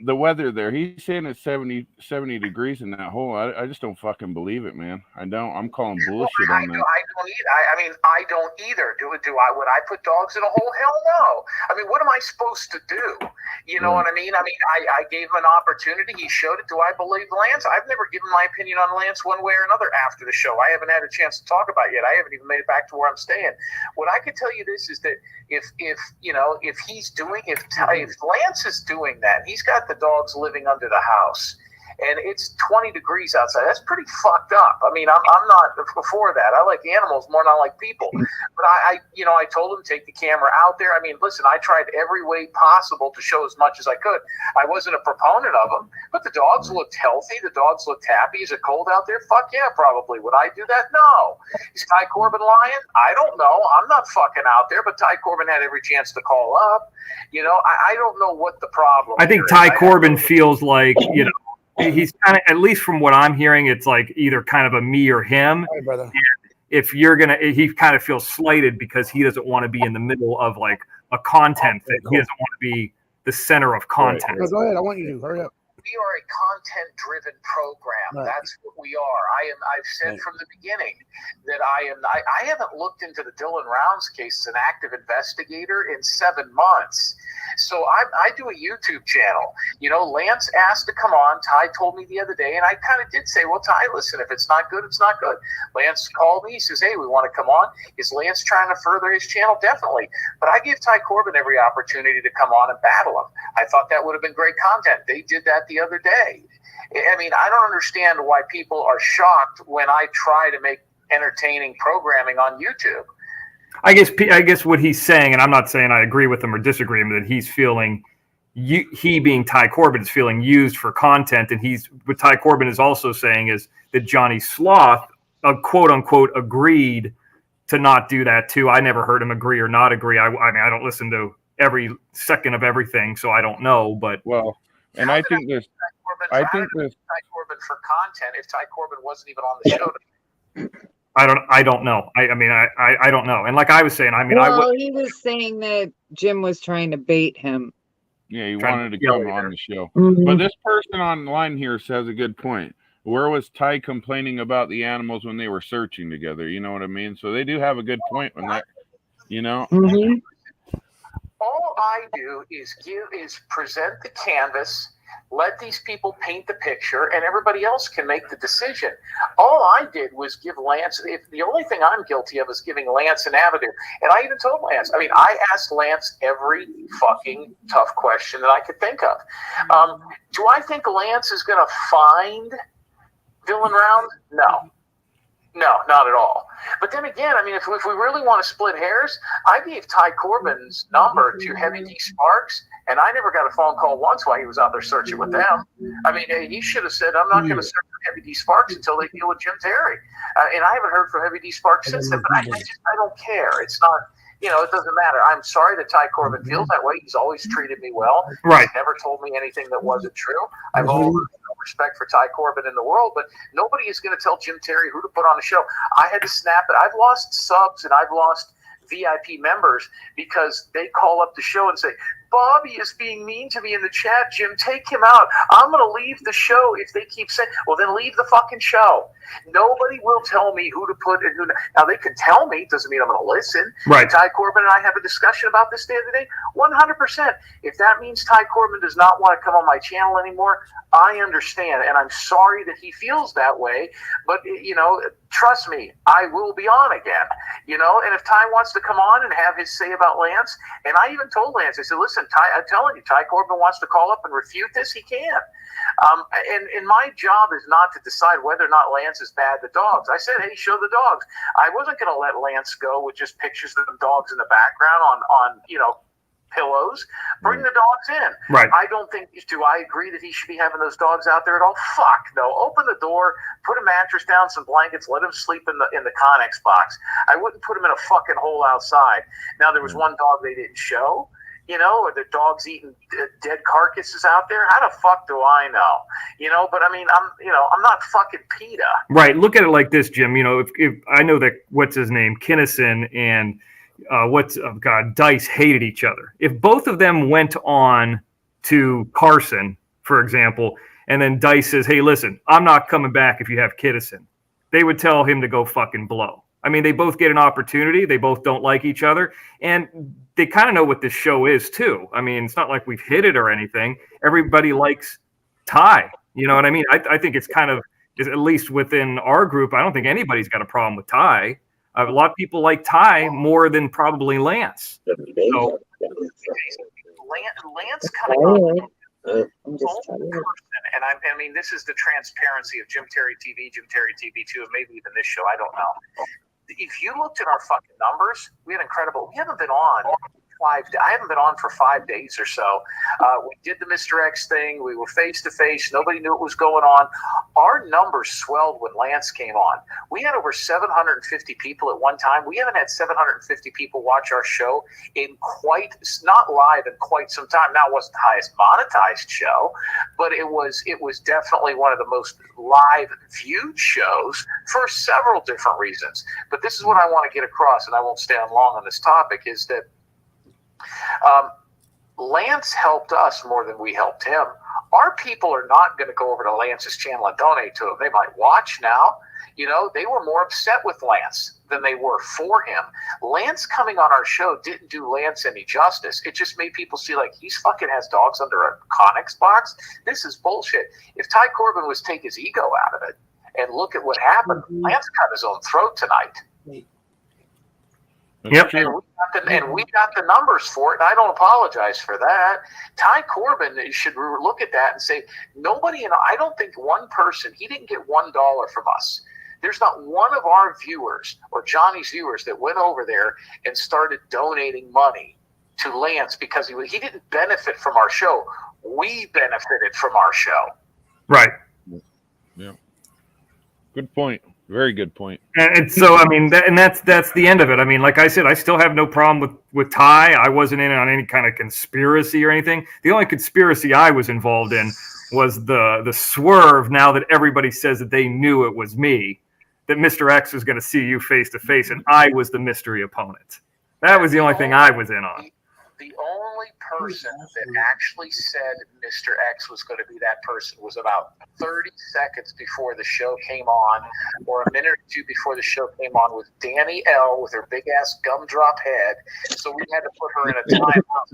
The weather there, he's saying it's 70 degrees in that hole. I just don't fucking believe it, man. I don't. I'm calling bullshit on that. I don't either. Would I put dogs in a hole? Hell no. I mean, what am I supposed to do? You know what I mean? I gave him an opportunity. He showed it. Do I believe Lance? I've never given my opinion on Lance one way or another after the show. I haven't had a chance to talk about it yet. I haven't even made it back to where I'm staying. What I can tell you this is that if Lance is doing that, he's got the dogs living under the house, and it's 20 degrees outside. That's pretty fucked up. I mean, I'm not before that. I like animals more than I like people. But I told him, take the camera out there. I mean, listen, I tried every way possible to show as much as I could. I wasn't a proponent of them, but the dogs looked healthy. The dogs looked happy. Is it cold out there? Fuck yeah, probably. Would I do that? No. Is Ty Corbin lying? I don't know. I'm not fucking out there, but Ty Corbin had every chance to call up. You know, I don't know what the problem I think is. Ty Corbin feels like, you know, he's kind of, at least from what I'm hearing, it's like either kind of a me or him. Hey, brother. And if you're going to, he kind of feels slighted because he doesn't want to be in the middle of like a content thing. He doesn't want to be the center of content. No, go ahead. I want you to hurry up. We are a content-driven program. Right. That's what we are. I've said from the beginning that I haven't looked into the Dylan Rounds case as an active investigator in 7 months. So I do a YouTube channel. You know, Lance asked to come on. Ty told me the other day, and I kind of did say, well, Ty, listen, if it's not good, it's not good. Lance called me. He says, hey, we want to come on. Is Lance trying to further his channel? Definitely. But I give Ty Corbin every opportunity to come on and battle him. I thought that would have been great content. They did that the other day. I mean, I don't understand why people are shocked when I try to make entertaining programming on YouTube. I guess what he's saying, and I'm not saying I agree with him or disagree with him, that he's feeling, he being Ty Corbin is feeling used for content, and what Ty Corbin is also saying is that Johnny Sloth, quote unquote, agreed to not do that too. I never heard him agree or not agree. I mean, I don't listen to every second of everything, so I don't know. But and I think this. Ty Corbin for content if Ty Corbin wasn't even on the show. I don't know. I mean, I don't know. And like I was saying, I mean, he was saying that Jim was trying to bait him. Yeah, he wanted to come on the show. Mm-hmm. But this person online here says a good point. Where was Ty complaining about the animals when they were searching together? You know what I mean? So they do have a good point when that, you know. Mm-hmm. All I do is present the canvas, let these people paint the picture, and everybody else can make the decision. All I did was give Lance, the only thing I'm guilty of is giving Lance an avenue. And I even told Lance, I mean, I asked Lance every fucking tough question that I could think of. Do I think Lance is going to find Dylan Round? No, not at all. But then again, I mean, if we really want to split hairs, I gave Ty Corbin's number to Heavy D Sparks, and I never got a phone call once while he was out there searching with them. I mean, he should have said, I'm not going to search for Heavy D Sparks until they deal with Jim Terry. And I haven't heard from Heavy D Sparks since then, but I don't care. It's not, you know, it doesn't matter. I'm sorry that Ty Corbin feels that way. He's always treated me well. Right. He's never told me anything that wasn't true. I've always respect for Ty Corbin in the world, but nobody is going to tell Jim Terry who to put on the show. I had to snap it. I've lost subs and I've lost VIP members because they call up the show and say, Bobby is being mean to me in the chat, Jim, take him out. I'm going to leave the show if they keep saying, well, then leave the fucking show. Nobody will tell me who to put and who not. Now, they can tell me, doesn't mean I'm going to listen. Right. Ty Corbin and I have a discussion about this the other day, 100%. If that means Ty Corbin does not want to come on my channel anymore, I understand, and I'm sorry that he feels that way, but, you know, trust me, I will be on again, you know, and if Ty wants to come on and have his say about Lance, and I even told Lance, I said, listen, Ty, I'm telling you, Ty Corbin wants to call up and refute this, he can. And my job is not to decide whether or not Lance is bad to dogs. I said, hey, show the dogs. I wasn't going to let Lance go with just pictures of the dogs in the background on you know, pillows. Bring the dogs in. Right. I don't think, do I agree that he should be having those dogs out there at all? Fuck no. Open the door, put a mattress down, some blankets, let him sleep in the Connex box. I wouldn't put him in a fucking hole outside. Now, there was one dog they didn't show, you know, or the dog's eating dead carcasses out there. How the fuck do I know? You know, but I mean, I'm not fucking PETA. Right. Look at it like this, Jim. You know, if I know that, what's his name, Kinnison and Dice hated each other. If both of them went on to Carson, for example, and then Dice says, hey, listen, I'm not coming back if you have Kinnison, they would tell him to go fucking blow. I mean, they both get an opportunity. They both don't like each other. And they kind of know what this show is, too. I mean, it's not like we've hit it or anything. Everybody likes Ty. You know what I mean? I think it's kind of, at least within our group, I don't think anybody's got a problem with Ty. A lot of people like Ty more than probably Lance. So, Lance kind of goes person and I mean, this is the transparency of Jim Terry TV, Jim Terry TV 2, and maybe even this show. I don't know. If you looked at our fucking numbers, we had incredible. We haven't been on I haven't been on for 5 days or so. We did the Mr. X thing. We were face to face. Nobody knew what was going on. Our numbers swelled when Lance came on. We had over 750 people at one time. We haven't had 750 people watch our show in not live in quite some time. Now, it wasn't the highest monetized show, but it was definitely one of the most live viewed shows for several different reasons. But this is what I want to get across, and I won't stay on long on this topic, is that Lance helped us more than we helped him. Our people are not going to go over to Lance's channel and donate to him. They might watch now. You know, they were more upset with Lance than they were for him. Lance coming on our show didn't do Lance any justice. It just made people see like he's fucking has dogs under a Connex box. This is bullshit. If Ty Corbin was take his ego out of it and look at what happened, Lance cut his own throat tonight. Yep. And we got the numbers for it, and I don't apologize for that. Ty Corbin should look at that and say, I don't think one person, he didn't get $1 from us. There's not one of our viewers or Johnny's viewers that went over there and started donating money to Lance because he didn't benefit from our show. We benefited from our show. Right. Yeah. Good point. Very good point. And so, I mean, that's the end of it. I mean, like I said, I still have no problem with Ty. I wasn't in on any kind of conspiracy or anything. The only conspiracy I was involved in was the swerve now that everybody says that they knew it was me, that Mr. X was going to see you face to face, and I was the mystery opponent. That was the only thing I was in on. The only person that actually said Mr. X was going to be that person was about 30 seconds before the show came on, or a minute or two before the show came on, with Danny L with her big ass gumdrop head. So we had to put her in a timeout.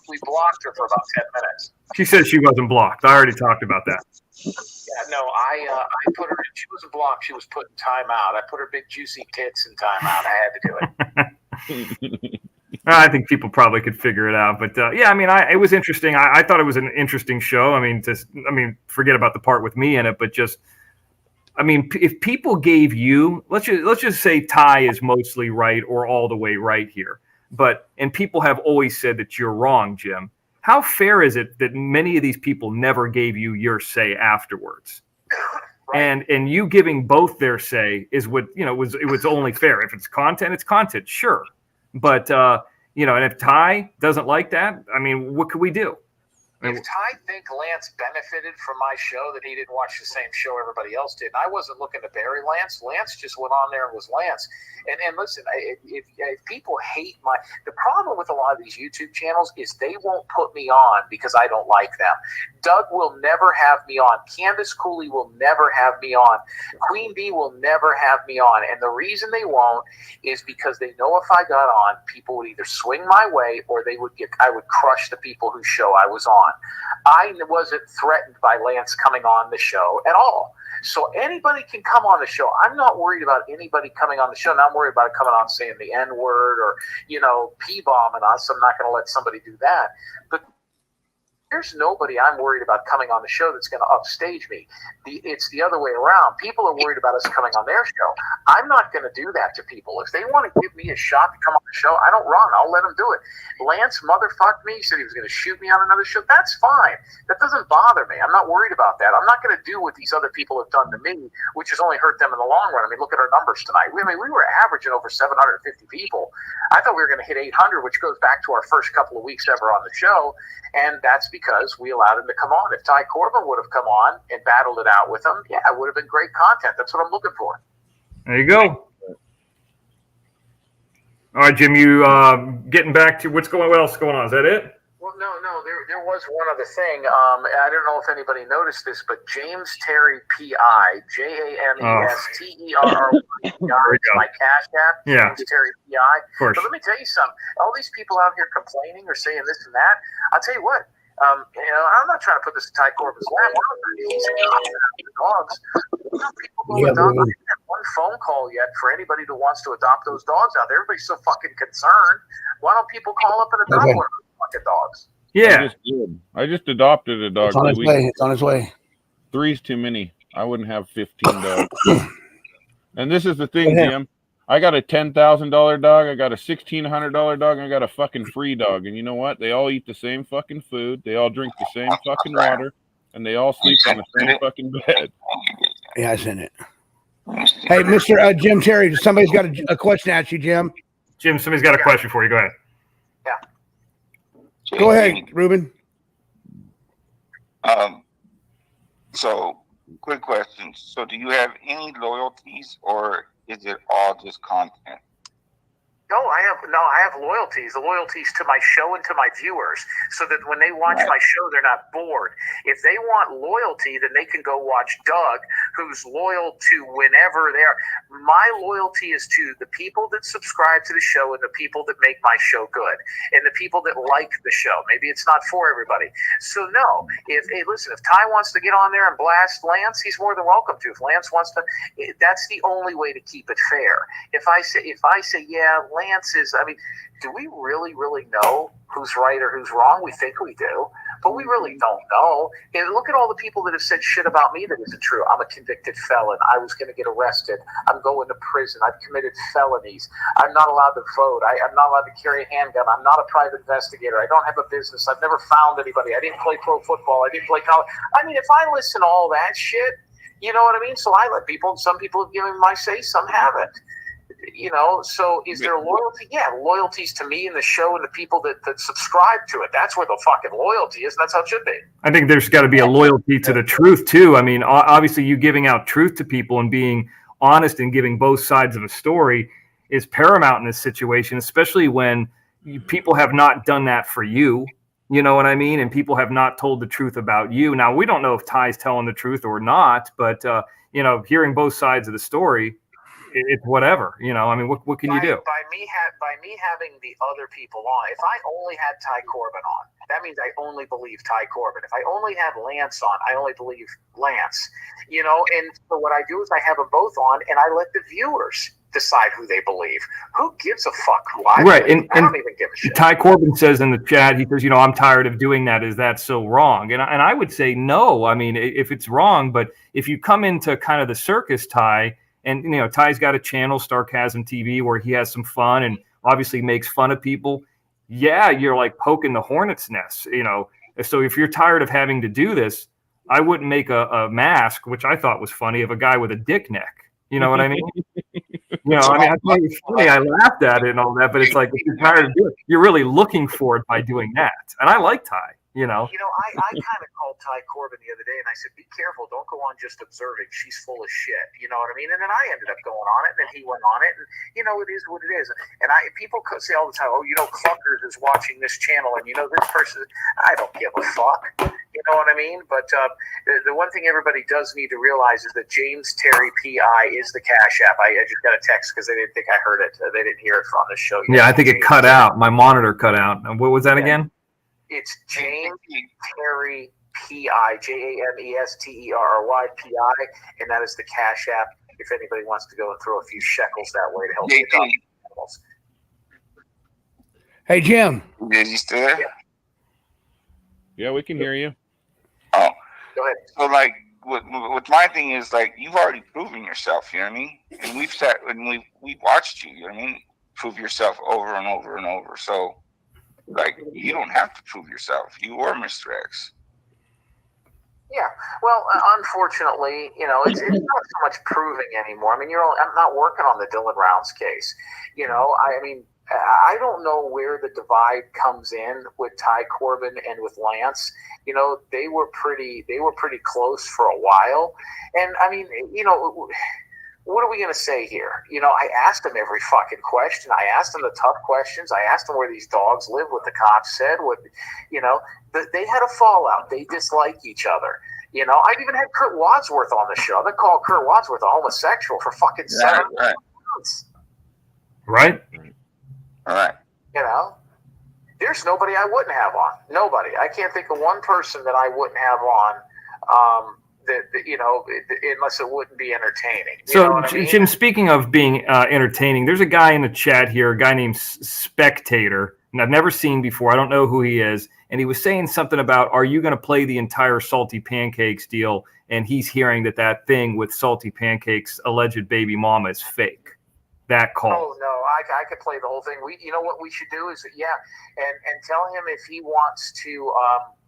We blocked her for about 10 minutes. She said she wasn't blocked. I already talked about that. Yeah, no, I put her. She wasn't blocked. She was put in timeout. I put her big juicy tits in timeout. I had to do it. I think people probably could figure it out, but yeah, I mean, it was interesting. I thought it was an interesting show. I mean, forget about the part with me in it, but just, I mean, if people gave you, let's just say Ty is mostly right or all the way right here, and people have always said that you're wrong, Jim. How fair is it that many of these people never gave you your say afterwards? Right. And you giving both their say is what, it was only fair. If it's content, sure. But, and if Ty doesn't like that, I mean, what could we do? If Ty think Lance benefited from my show, that he didn't watch the same show everybody else did, and I wasn't looking to bury Lance. Lance just went on there and was Lance. And listen, if people hate the problem with a lot of these YouTube channels is they won't put me on because I don't like them. Doug will never have me on. Candace Cooley will never have me on. Queen Bee will never have me on. And the reason they won't is because they know if I got on, people would either swing my way or I would crush the people whose show I was on. I wasn't threatened by Lance coming on the show at all. So anybody can come on the show. I'm not worried about anybody coming on the show. And I'm worried about coming on saying the N-word or, P-bombing us. I'm not going to let somebody do that. But there's nobody I'm worried about coming on the show that's going to upstage me. It's the other way around. People are worried about us coming on their show. I'm not going to do that to people. If they want to give me a shot to come on the show, I don't run. I'll let them do it. Lance motherfucked me. He said he was going to shoot me on another show. That's fine. That doesn't bother me. I'm not worried about that. I'm not going to do what these other people have done to me, which has only hurt them in the long run. I mean, look at our numbers tonight. We were averaging over 750 people. I thought we were going to hit 800, which goes back to our first couple of weeks ever on the show. And that's because we allowed him to come on. If Ty Corbin would have come on and battled it out with him, yeah, it would have been great content. That's what I'm looking for. There you go. All right, Jim, you getting back to what else is going on? Is that it? Well, no. There was one other thing. I don't know if anybody noticed this, but James Terry P.I., JAMESTERRY, my Cash App, yeah. James Terry P.I. Of course. But let me tell you something. All these people out here complaining or saying this and that, I'll tell you what. I'm not trying to put this in Ty Corbin's lap. Dogs. People go adopt. I haven't had one phone call yet for anybody that wants to adopt those dogs out there. Everybody's so fucking concerned. Why don't people call up and adopt one of those fucking dogs? Yeah. I just adopted a dog. It's on its way. It's on its way. 3's too many. I wouldn't have 15 dogs. And this is the thing, Jim. I got a $10,000 dog. I got a $1,600 dog. And I got a fucking free dog. And you know what? They all eat the same fucking food. They all drink the same fucking water. And they all sleep on the same fucking bed. Yeah, I sent it. Hey, Mr. Jim Terry, somebody's got a question at you, Jim. Jim, somebody's got a question for you. Go ahead. Yeah. Go ahead, Ruben. So, quick question. So, do you have any loyalties, or is it all just content? No, I have loyalties. The loyalties to my show and to my viewers, so that when they watch my show, they're not bored. If they want loyalty, then they can go watch Doug, who's loyal to whenever they are. My loyalty is to the people that subscribe to the show and the people that make my show good and the people that like the show. Maybe it's not for everybody. So no, listen, if Ty wants to get on there and blast Lance, he's more than welcome to. If Lance wants to, that's the only way to keep it fair. If I say, yeah, Lance is, I mean, do we really know who's right or who's wrong? We think we do, but we really don't know. And look at all the people that have said shit about me that isn't true. I'm a convicted felon. I was going to get arrested. I'm going to prison. I've committed felonies. I'm not allowed to vote. I'm not allowed to carry a handgun. I'm not a private investigator. I don't have a business. I've never found anybody. I didn't play pro football. I didn't play college. I mean, if I listen to all that shit, you know what I mean? So I let people, and some people have given me my say, some haven't. You know, so is there loyalty? Yeah, loyalties to me and the show and the people that subscribe to it. That's where the fucking loyalty is, and that's how it should be. I think there's got to be a loyalty to the truth, too. I mean, obviously, you giving out truth to people and being honest and giving both sides of a story is paramount in this situation, especially when people have not done that for you. You know what I mean? And people have not told the truth about you. Now, we don't know if Ty's telling the truth or not, but, you know, hearing both sides of the story, it's whatever, you know. I mean, what can you do? By me having the other people on, if I only had Ty Corbin on, that means I only believe Ty Corbin. If I only had Lance on, I only believe Lance. You know, and so what I do is I have them both on, and I let the viewers decide who they believe. Who gives a fuck who I believe? I don't even give a shit. Ty Corbin says in the chat, he says, you know, I'm tired of doing that. Is that so wrong? And I would say no. I mean, if it's wrong, but if you come into kind of the circus, Ty. And, you know, Ty's got a channel, Starcasm TV, where he has some fun and obviously makes fun of people. Yeah, you're like poking the hornet's nest, you know. So if you're tired of having to do this, I wouldn't make a mask, which I thought was funny, of a guy with a dick neck. You know what I mean? You know, I mean, I thought it was funny. I laughed at it and all that, but it's like, if you're tired of doing it, you're really looking for it by doing that. And I like Ty. You know, I kind of called Ty Corbin the other day, and I said, "Be careful! Don't go on just observing. She's full of shit." You know what I mean? And then I ended up going on it, and then he went on it, and you know, it is what it is. And people say all the time, "Oh, you know, Clunkers is watching this channel, and you know, this person." I don't give a fuck. You know what I mean? But the one thing everybody does need to realize is that James Terry PI is the Cash App. I just got a text because they didn't think I heard it. They didn't hear it from the show yet. Yeah, I think it cut out. My monitor cut out. What was that again? It's James Terry P.I. JAMESTERRY P.I. And that is the Cash App if anybody wants to go and throw a few shekels that way to help me adopt animals. Hey, Jim. Is he still there? Yeah, we can hear you. Oh. Go ahead. So, like, with my thing is, like, you've already proven yourself, you know what I mean? And we've sat and we've watched you, you know what I mean? Prove yourself over and over and over. So, like, you don't have to prove yourself. You were Mr. X. Yeah. Well, unfortunately, you know, it's not so much proving anymore. I mean, I'm not working on the Dylan Rounds case. You know, I mean, I don't know where the divide comes in with Ty Corbin and with Lance. You know, they were pretty close for a while. And I mean, you know, what are we going to say here? You know, I asked him every fucking question. I asked him the tough questions. I asked him where these dogs live, what the cops said, you know, they had a fallout. They dislike each other. You know, I've even had Kurt Wadsworth on the show. They called Kurt Wadsworth a homosexual for fucking 7 months. Right. All right. You know, there's nobody I wouldn't have on. Nobody. I can't think of one person that I wouldn't have on unless it wouldn't be entertaining. You know So, what I mean? Jim, speaking of being entertaining, there's a guy in the chat here, a guy named Spectator, and I've never seen before. I don't know who he is. And he was saying something about, are you going to play the entire Salty Pancakes deal? And he's hearing that thing with Salty Pancakes' alleged baby mama is fake. That call. Oh no, I could play the whole thing. You know what we should do is and tell him if he wants to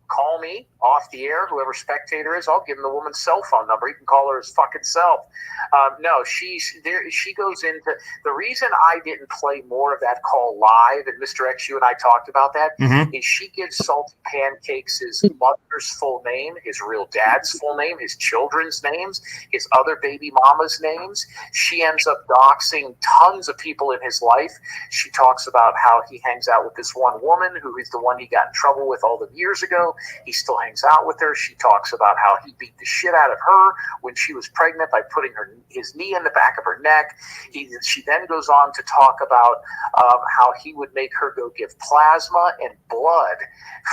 call me off the air, whoever Spectator is, I'll give him the woman's cell phone number. He can call her his fucking self. No, she goes into the reason I didn't play more of that call live, and Mr. X, you and I talked about that, is she gives Salty Pancakes his mother's full name, his real dad's full name, his children's names, his other baby mama's names. She ends up doxing tons of people in his life. She talks about how he hangs out with this one woman who is the one he got in trouble with all the years ago. He still hangs out with her. She talks about how he beat the shit out of her when she was pregnant by putting his knee in the back of her neck. She then goes on to talk about how he would make her go give plasma and blood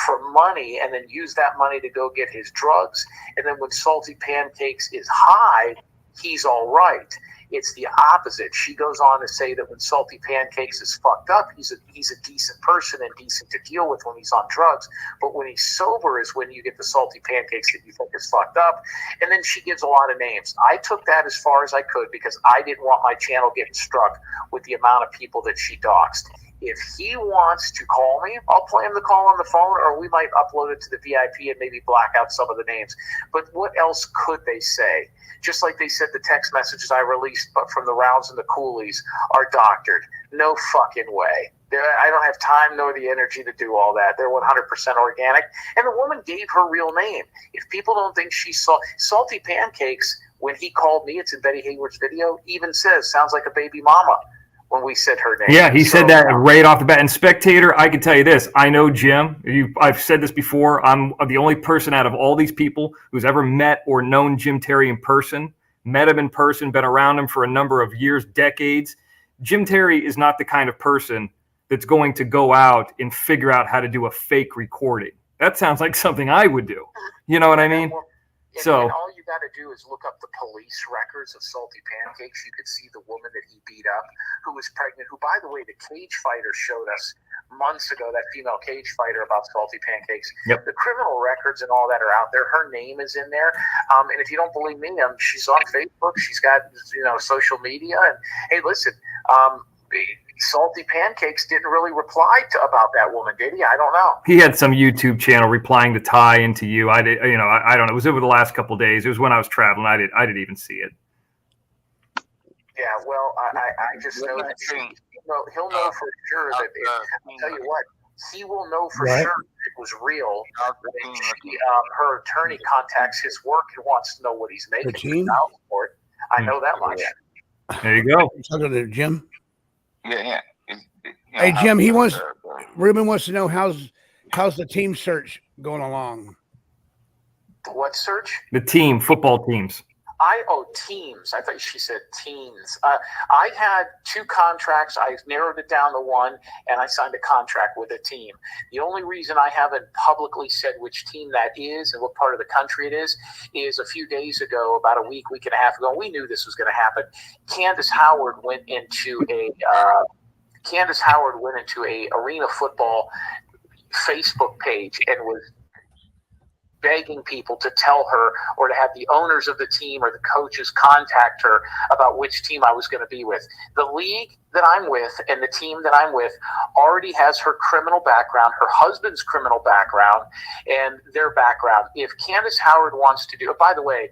for money and then use that money to go get his drugs. And then when Salty Pancakes is high, he's all right. It's the opposite. She goes on to say that when Salty Pancakes is fucked up, he's a decent person and decent to deal with when he's on drugs. But when he's sober is when you get the Salty Pancakes that you think is fucked up. And then she gives a lot of names. I took that as far as I could because I didn't want my channel getting struck with the amount of people that she doxed. If he wants to call me, I'll play him the call on the phone, or we might upload it to the VIP and maybe black out some of the names. But what else could they say? Just like they said the text messages I released from the rounds and the coolies are doctored. No fucking way. I don't have time nor the energy to do all that. They're 100% organic. And the woman gave her real name. If people don't think she saw Salty Pancakes, when he called me, it's in Betty Hayward's video, even says, sounds like a baby mama. When we said her name. Yeah, he said that right off the bat. And Spectator, I can tell you this. I know Jim. I've said this before. I'm the only person out of all these people who's ever met or known Jim Terry in person, met him in person, been around him for a number of years, decades. Jim Terry is not the kind of person that's going to go out and figure out how to do a fake recording. That sounds like something I would do. You know what I mean? And all you got to do is look up the police records of Salty Pancakes. You could see the woman that he beat up who was pregnant, who, by the way, the cage fighter showed us months ago, that female cage fighter about Salty Pancakes. Yep. The criminal records and all that are out there. Her name is in there. And if you don't believe me, she's on Facebook. She's got social media. And, hey, listen, Salty Pancakes didn't really reply about that woman, did he? I don't know. He had some YouTube channel replying to Ty and to you. I did, I don't know. It was over the last couple of days. It was when I was traveling. I didn't even see it. Yeah, well, I just know that he'll know for sure that I'll tell you what, he will know for sure it was real. Her attorney contacts his work and wants to know what he's making for it. I know that much. There you go. Talking to Jim. Yeah. Hey, Jim, Ruben wants to know how's the team search going along? What search? The team, football teams. Teams. I thought she said teens. I had 2 contracts. I narrowed it down to 1, and I signed a contract with a team. The only reason I haven't publicly said which team that is and what part of the country it is a few days ago, about a week and a half ago, we knew this was going to happen. Candace Howard went into a arena football Facebook page and was begging people to tell her or to have the owners of the team or the coaches contact her about which team I was going to be with. The league that I'm with and the team that I'm with already has her criminal background, her husband's criminal background, and their background. If Candace Howard wants to do it, by the way,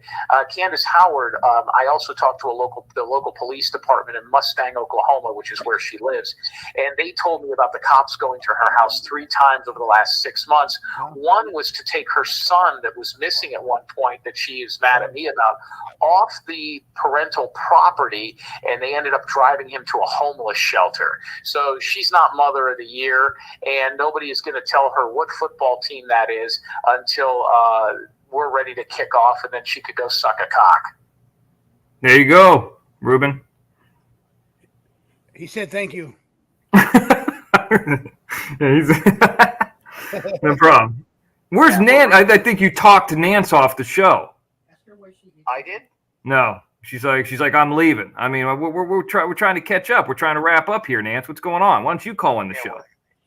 Candace Howard, I also talked to the local police department in Mustang, Oklahoma, which is where she lives, and they told me about the cops going to her house 3 times over the last 6 months. One was to take her son that was missing at one point that she is mad at me about off the parental property, and they ended up driving him to a homeless shelter. So she's not Mother of the Year, and nobody is going to tell her what football team that is until we're ready to kick off, and then she could go suck a cock. There you go, Ruben. He said thank you. No problem. Where's Nance? I think you talked to Nance off the show. Ask her where I did? No. She's like, I'm leaving. I mean, we're trying to catch up. We're trying to wrap up here, Nance. What's going on? Why don't you call in the show?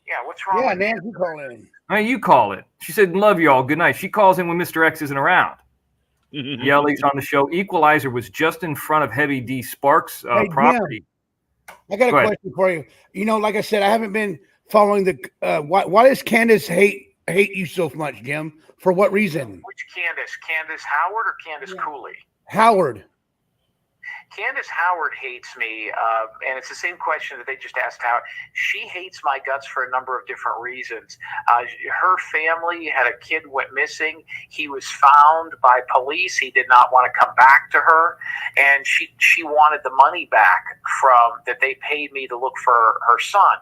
Yeah, what's wrong? Yeah, with Nance, you call in. I mean, you call it. She said, love you all. Good night. She calls in when Mr. X isn't around. Yelly's on the show. Equalizer was just in front of Heavy D Sparks' property. I got a question for you. You know, like I said, I haven't been following the. Why does Candace hate you so much, Jim? For what reason? Which Candace? Candace Howard or Candace Cooley? Howard. Candace Howard hates me, and it's the same question that they just asked Howard. She hates my guts for a number of different reasons. Her family had a kid went missing. He was found by police. He did not want to come back to her, and she wanted the money back from that they paid me to look for her son.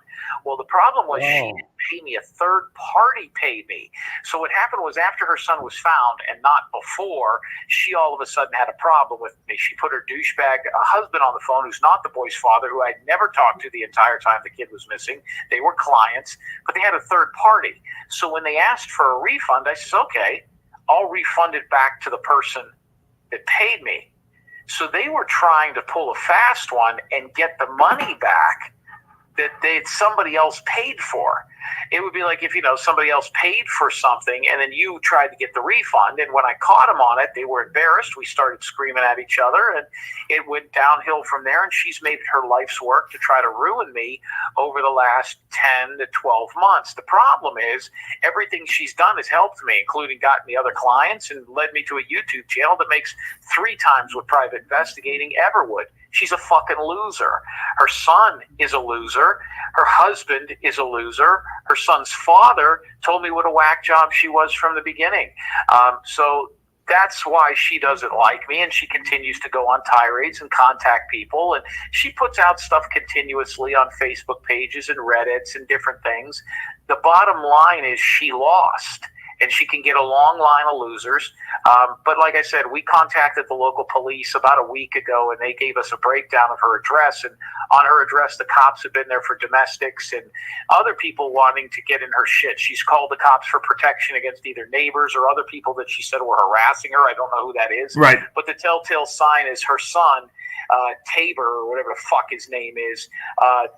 Well, the problem was she didn't pay me. A third party paid me. So what happened was after her son was found and not before, she all of a sudden had a problem with me. She put her douchebag husband on the phone, who's not the boy's father, who I'd never talked to the entire time the kid was missing. They were clients, but they had a third party. So when they asked for a refund, I said, okay, I'll refund it back to the person that paid me. So they were trying to pull a fast one and get the money back that somebody else paid for. It would be like if, somebody else paid for something and then you tried to get the refund. And when I caught them on it, they were embarrassed. We started screaming at each other and it went downhill from there. And she's made her life's work to try to ruin me over the last 10 to 12 months. The problem is everything she's done has helped me, including gotten me other clients and led me to a YouTube channel that makes 3 times what private investigating ever would. She's a fucking loser. Her son is a loser. Her husband is a loser. Her son's father told me what a whack job she was from the beginning. So that's why she doesn't like me, and she continues to go on tirades and contact people, and she puts out stuff continuously on Facebook pages and Reddits and different things. The bottom line is she lost. And she can get a long line of losers. But like I said, we contacted the local police about a week ago, and they gave us a breakdown of her address. And on her address, the cops have been there for domestics and other people wanting to get in her shit. She's called the cops for protection against either neighbors or other people that she said were harassing her. I don't know who that is. Right. But the telltale sign is her son, Tabor, or whatever the fuck his name is.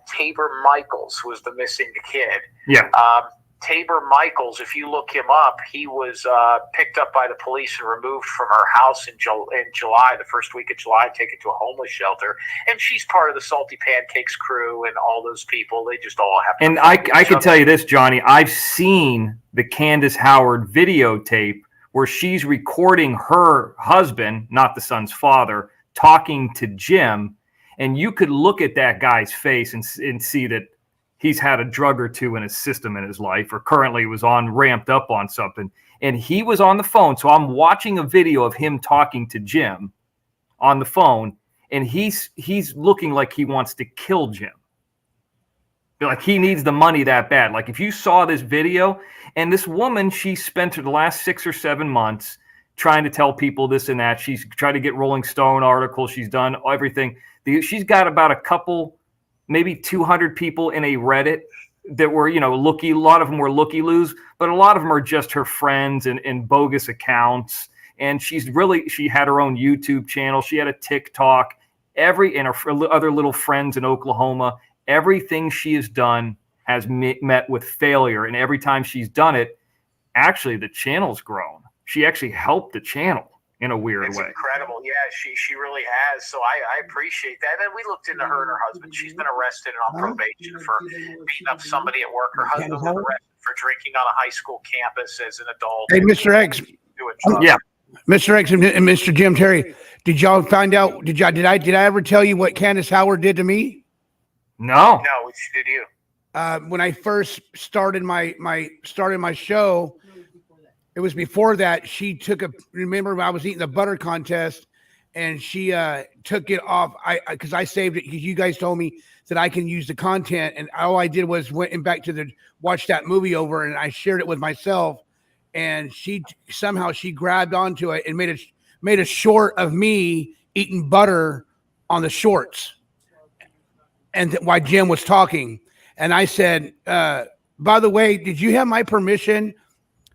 Tabor Michaels was the missing kid. Yeah. Tabor Michaels, if you look him up, he was picked up by the police and removed from her house in July, the first week of July, taken to a homeless shelter. And she's part of the Salty Pancakes crew and all those people. They just all have to. And I can tell you this, Johnny. I've seen the Candace Howard videotape where she's recording her husband, not the son's father, talking to Jim. And you could look at that guy's face and see that he's had a drug or two in his system in his life, or currently was ramped up on something. And he was on the phone. So I'm watching a video of him talking to Jim on the phone, and he's looking like he wants to kill Jim. Like he needs the money that bad. Like if you saw this video, and this woman, she spent the last 6 or 7 months trying to tell people this and that. She's tried to get Rolling Stone articles. She's done everything. She's got about a couple, maybe 200 people in a Reddit that were, a lot of them were looky-loos, but a lot of them are just her friends and bogus accounts. And she had her own YouTube channel. She had a TikTok, and her other little friends in Oklahoma. Everything she has done has met with failure. And every time she's done it, actually the channel's grown. She actually helped the channel in a weird way. It's incredible. Yeah, she really has. So I appreciate that. And we looked into her and her husband. She's been arrested and on probation for beating up somebody at work. Her husband was arrested for drinking on a high school campus as an adult. Hey, Mr. X. Yeah. Mr. X and Mr. Jim Terry, did y'all find out? Did I ever tell you what Candace Howard did to me? No. No, what did you? When I first started my show, it was before that. She remember I was eating the butter contest, and she took it off. Because I saved it, because you guys told me that I can use the content, and all I did was went back to watch that movie over, and I shared it with myself. And she somehow grabbed onto it and made a short of me eating butter on the shorts, and while Jim was talking, and I said, by the way, did you have my permission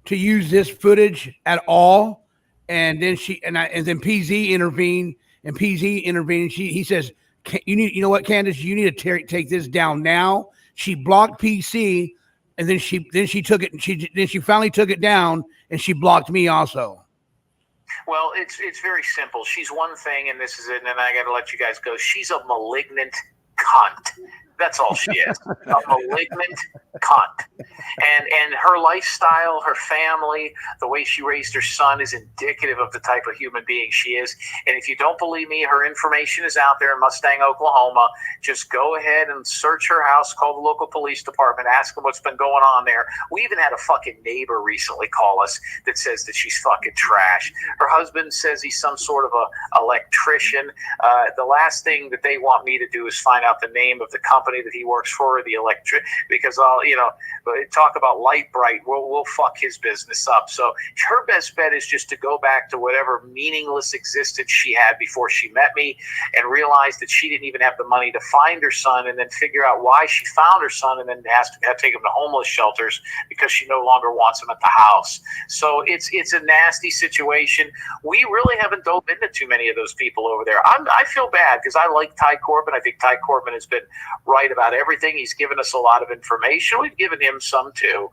to use this footage at all? and then and then PZ intervened, and he says, you know what, Candace, you need to take this down now. She blocked PC, and then she took it, and she finally took it down, and she blocked me also. Well, it's very simple. She's one thing, and this is it, and then I got to let you guys go. She's a malignant cunt. That's all she is. A malignant cunt. And her lifestyle, her family, the way she raised her son is indicative of the type of human being she is. And if you don't believe me, her information is out there in Mustang, Oklahoma. Just go ahead and search her house, call the local police department, ask them what's been going on there. We even had a fucking neighbor recently call us that says that she's fucking trash. Her husband says he's some sort of a electrician. The last thing that they want me to do is find out the name of the company that he works for, the electric, because talk about Light Bright, we'll fuck his business up. So her best bet is just to go back to whatever meaningless existence she had before she met me, and realize that she didn't even have the money to find her son, and then figure out why she found her son, and then have to take him to homeless shelters because she no longer wants him at the house. So it's a nasty situation. We really haven't dove into too many of those people over there. I feel bad because I like Ty Corbin. I think Ty Corbin has been right about everything. He's given us a lot of information. We've given him some too,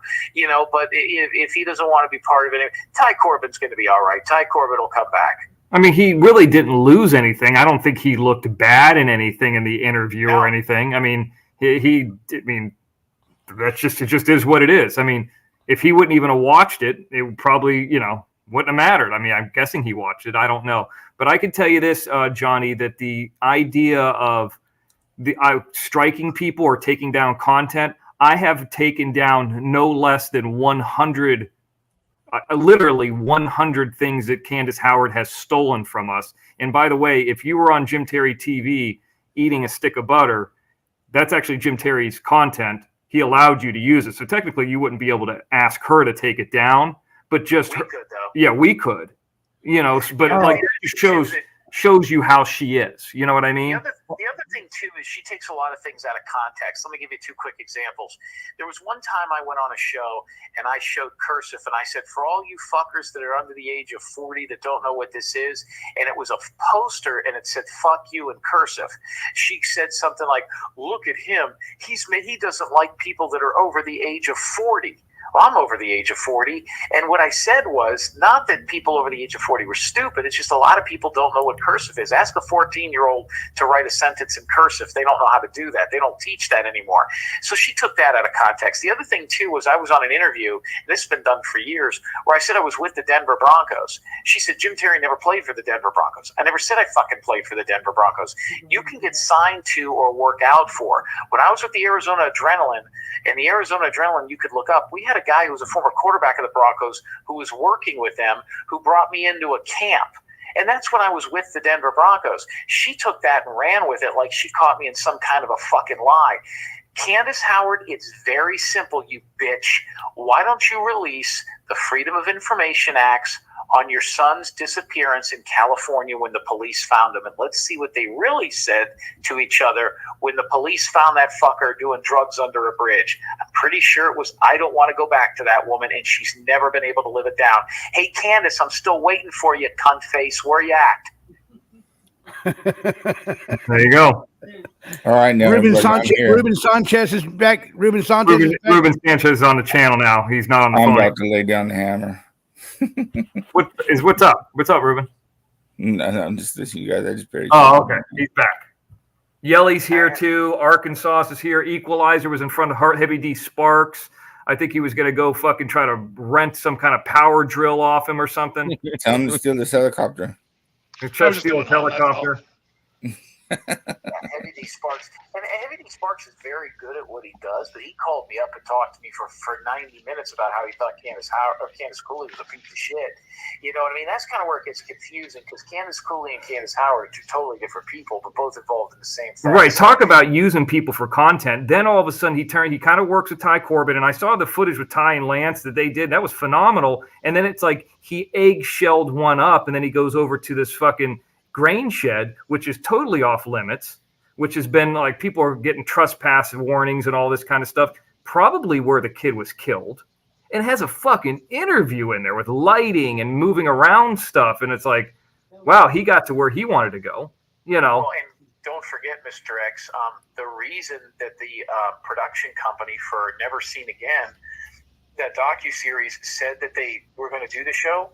but if he doesn't want to be part of it, Ty Corbin's going to be all right. Ty Corbin will come back. I mean, he really didn't lose anything. I don't think he looked bad in anything in the interview or anything. I mean, it just is what it is. I mean, if he wouldn't even have watched it, it would probably, wouldn't have mattered. I mean, I'm guessing he watched it. I don't know. But I can tell you this, Johnny, that the idea of striking people or taking down content, I have taken down no less than 100, literally 100 things that Candace Howard has stolen from us. And by the way, if you were on Jim Terry TV eating a stick of butter, that's actually Jim Terry's content. He allowed you to use it. So technically you wouldn't be able to ask her to take it down, but just, we could, though. Yeah, we could, but like it just shows you how she is. You know what I mean? The other thing too is she takes a lot of things out of context. Let me give you two quick examples. There was one time I went on a show and I showed cursive, and I said, for all you fuckers that are under the age of 40 that don't know what this is, and it was a poster and it said fuck you in cursive. She said something like, look at him, he doesn't like people that are over the age of 40. Well, I'm over the age of 40. And what I said was not that people over the age of 40 were stupid. It's just a lot of people don't know what cursive is. Ask a 14-year-old to write a sentence in cursive. They don't know how to do that. They don't teach that anymore. So she took that out of context. The other thing, too, was I was on an interview, and this has been done for years, where I said I was with the Denver Broncos. She said, Jim Terry never played for the Denver Broncos. I never said I fucking played for the Denver Broncos. You can get signed to or work out for. When I was with the Arizona Adrenaline, and the Arizona Adrenaline, you could look up, we had a guy who was a former quarterback of the Broncos who was working with them, who brought me into a camp. And that's when I was with the Denver Broncos. She took that and ran with it like she caught me in some kind of a fucking lie. Candace Howard, it's very simple, you bitch. Why don't you release the Freedom of Information Acts on your son's disappearance in California when the police found him? And let's see what they really said to each other when the police found that fucker doing drugs under a bridge. I'm pretty sure it was, I don't want to go back to that woman, and she's never been able to live it down. Hey, Candace, I'm still waiting for you, cunt face. Where you at? There you go. All right, now Ruben Sanchez is back. Ruben Sanchez is on the channel now. He's not on the phone. I'm about yet. to lay down the hammer. What's up? What's up, Ruben? No, I'm just listening to you guys. I just barely. Oh, okay. He's back. Yelly's here too. Arkansas is here. Equalizer was in front of Heavy D Sparks. I think he was going to go fucking try to rent some kind of power drill off him or something. Tell him to steal this helicopter. Try to steal a helicopter. Heavy D Sparks. And Heavy D Sparks is very good at what he does, but he called me up and talked to me for 90 minutes about how he thought Candace Cooley was a piece of shit. You know what I mean? That's kind of where it gets confusing, because Candace Cooley and Candace Howard are two totally different people, but both involved in the same thing. Right. Talk about using people for content. Then all of a sudden he kind of works with Ty Corbin, and I saw the footage with Ty and Lance that they did. That was phenomenal. And then it's like he egg-shelled one up, and then he goes over to this fucking grain shed, which is totally off limits, which has been like people are getting trespass warnings and all this kind of stuff, probably where the kid was killed. and has a fucking interview in there with lighting and moving around stuff. And it's like, wow, he got to where he wanted to go, you know. Well, and don't forget, Mr. X, the reason that the production company for Never Seen Again, that docuseries, said that they were going to do the show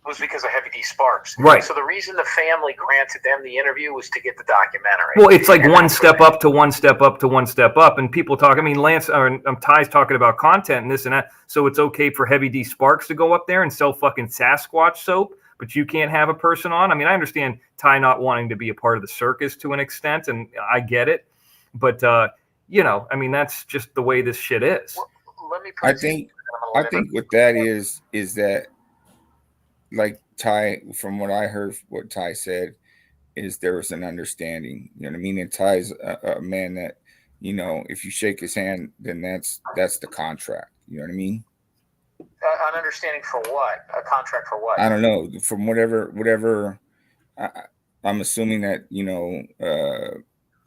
was because of Heavy D Sparks. Right. So the reason the family granted them the interview was to get the documentary. Well, it's like one step up to one step up to one step up. And people talk, I mean, Lance or Ty's talking about content and this and that. So it's okay for Heavy D Sparks to go up there and sell fucking Sasquatch soap, but you can't have a person on. I mean, I understand Ty not wanting to be a part of the circus to an extent, and I get it. But, you know, I mean, that's just the way this shit is. Well, let me I think what that is that, like Ty, from what I heard, what Ty said is there was an understanding. You know what I mean? And Ty's a man that, you know, if you shake his hand, then that's the contract. You know what I mean? An understanding for what? A contract for what? I don't know. From whatever. I'm assuming that, you know,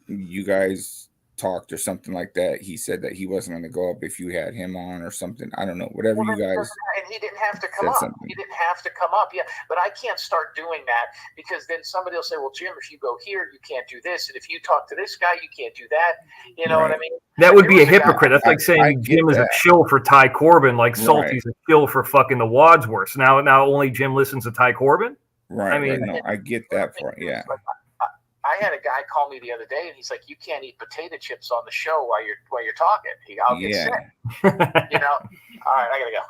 you guys talked or something like that. He said that he wasn't going to go up if you had him on or something. I don't know. Whatever you guys. And he didn't have to come up. Something. He didn't have to come up. Yeah, but I can't start doing that because then somebody will say, "Well, Jim, if you go here, you can't do this, and if you talk to this guy, you can't do that." You know what I mean? That would be a hypocrite. That's like saying Jim is a shill for Ty Corbin, like Salty's a shill for fucking the Wadsworths. Now only Jim listens to Ty Corbin. Right. I mean, no, I get that part. Yeah. I had a guy call me the other day, and he's like, "You can't eat potato chips on the show while you're talking. I'll get sick." You know. All right, I gotta go.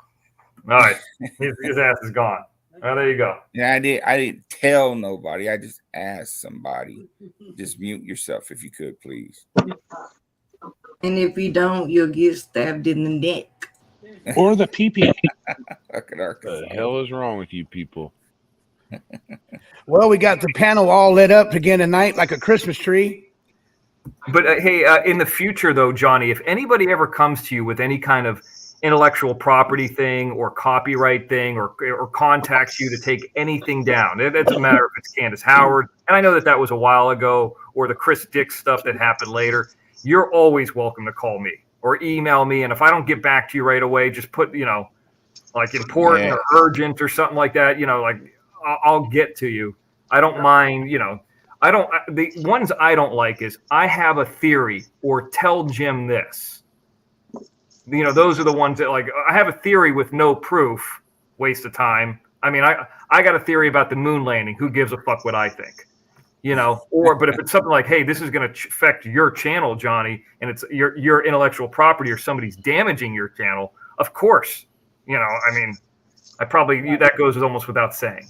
All right, his ass is gone. Oh, there you go. Yeah, I didn't tell nobody. I just asked somebody. Just mute yourself if you could, please. And if you don't, you'll get stabbed in the neck. Or the pee-pee. What the hell is wrong with you people? Well, we got the panel all lit up again tonight like a Christmas tree. But hey, in the future, though, Johnny, if anybody ever comes to you with any kind of intellectual property thing or copyright thing or contacts you to take anything down, it doesn't matter if it's Candace Howard, and I know that was a while ago, or the Chris Dix stuff that happened later, you're always welcome to call me or email me. And if I don't get back to you right away, just put, you know, like important or urgent or something like that, you know, like I'll get to you. I don't mind, you know. The ones I don't like is I have a theory or tell Jim this. You know, those are the ones that, like, I have a theory with no proof, waste of time. I mean, I got a theory about the moon landing. Who gives a fuck what I think? You know, but if it's something like, hey, this is going to affect your channel, Johnny, and it's your intellectual property or somebody's damaging your channel, of course, you know, I mean, that goes almost without saying.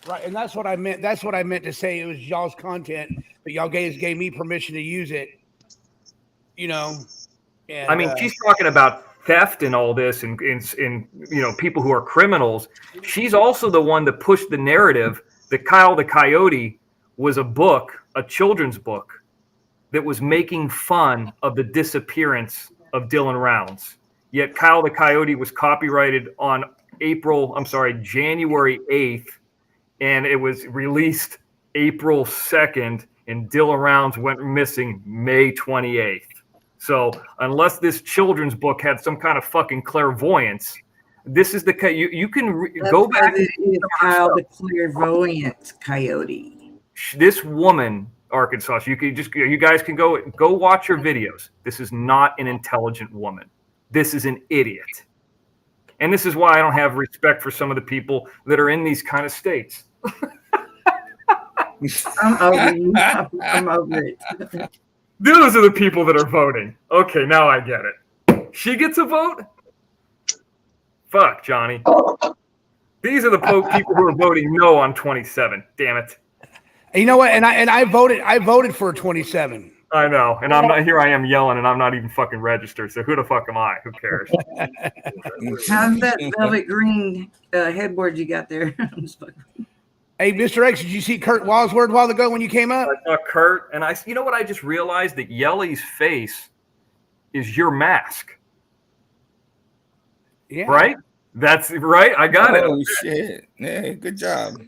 Right, and that's what I meant. That's what I meant to say. It was y'all's content, but y'all gave me permission to use it. You know, and, I mean, she's talking about theft and all this, and you know, people who are criminals. She's also the one that pushed the narrative that Kyle the Coyote was a children's book that was making fun of the disappearance of Dylan Rounds. Yet Kyle the Coyote was copyrighted on January 8th. And it was released April 2nd, and Dylan Rounds went missing May 28th. So unless this children's book had some kind of fucking clairvoyance, this is the you can go back. Kyle the clairvoyant coyote. This woman, Arkansas, you guys can go watch her videos. This is not an intelligent woman. This is an idiot. And this is why I don't have respect for some of the people that are in these kind of states. I'm over it. Those are the people that are voting. Okay, now I get it. She gets a vote? Fuck, Johnny. These are the people who are voting no on 27. Damn it. You know what? And I voted for 27. I know, and I'm not here. I am yelling, and I'm not even fucking registered. So who the fuck am I? Who cares? How's that velvet green headboard you got there? Hey, Mr. X, did you see Kurt Wadsworth a while ago when you came up? I saw Kurt, and you know what? I just realized that Yelly's face is your mask. Yeah. Right? That's right. I got it. Oh shit! Yeah, good job.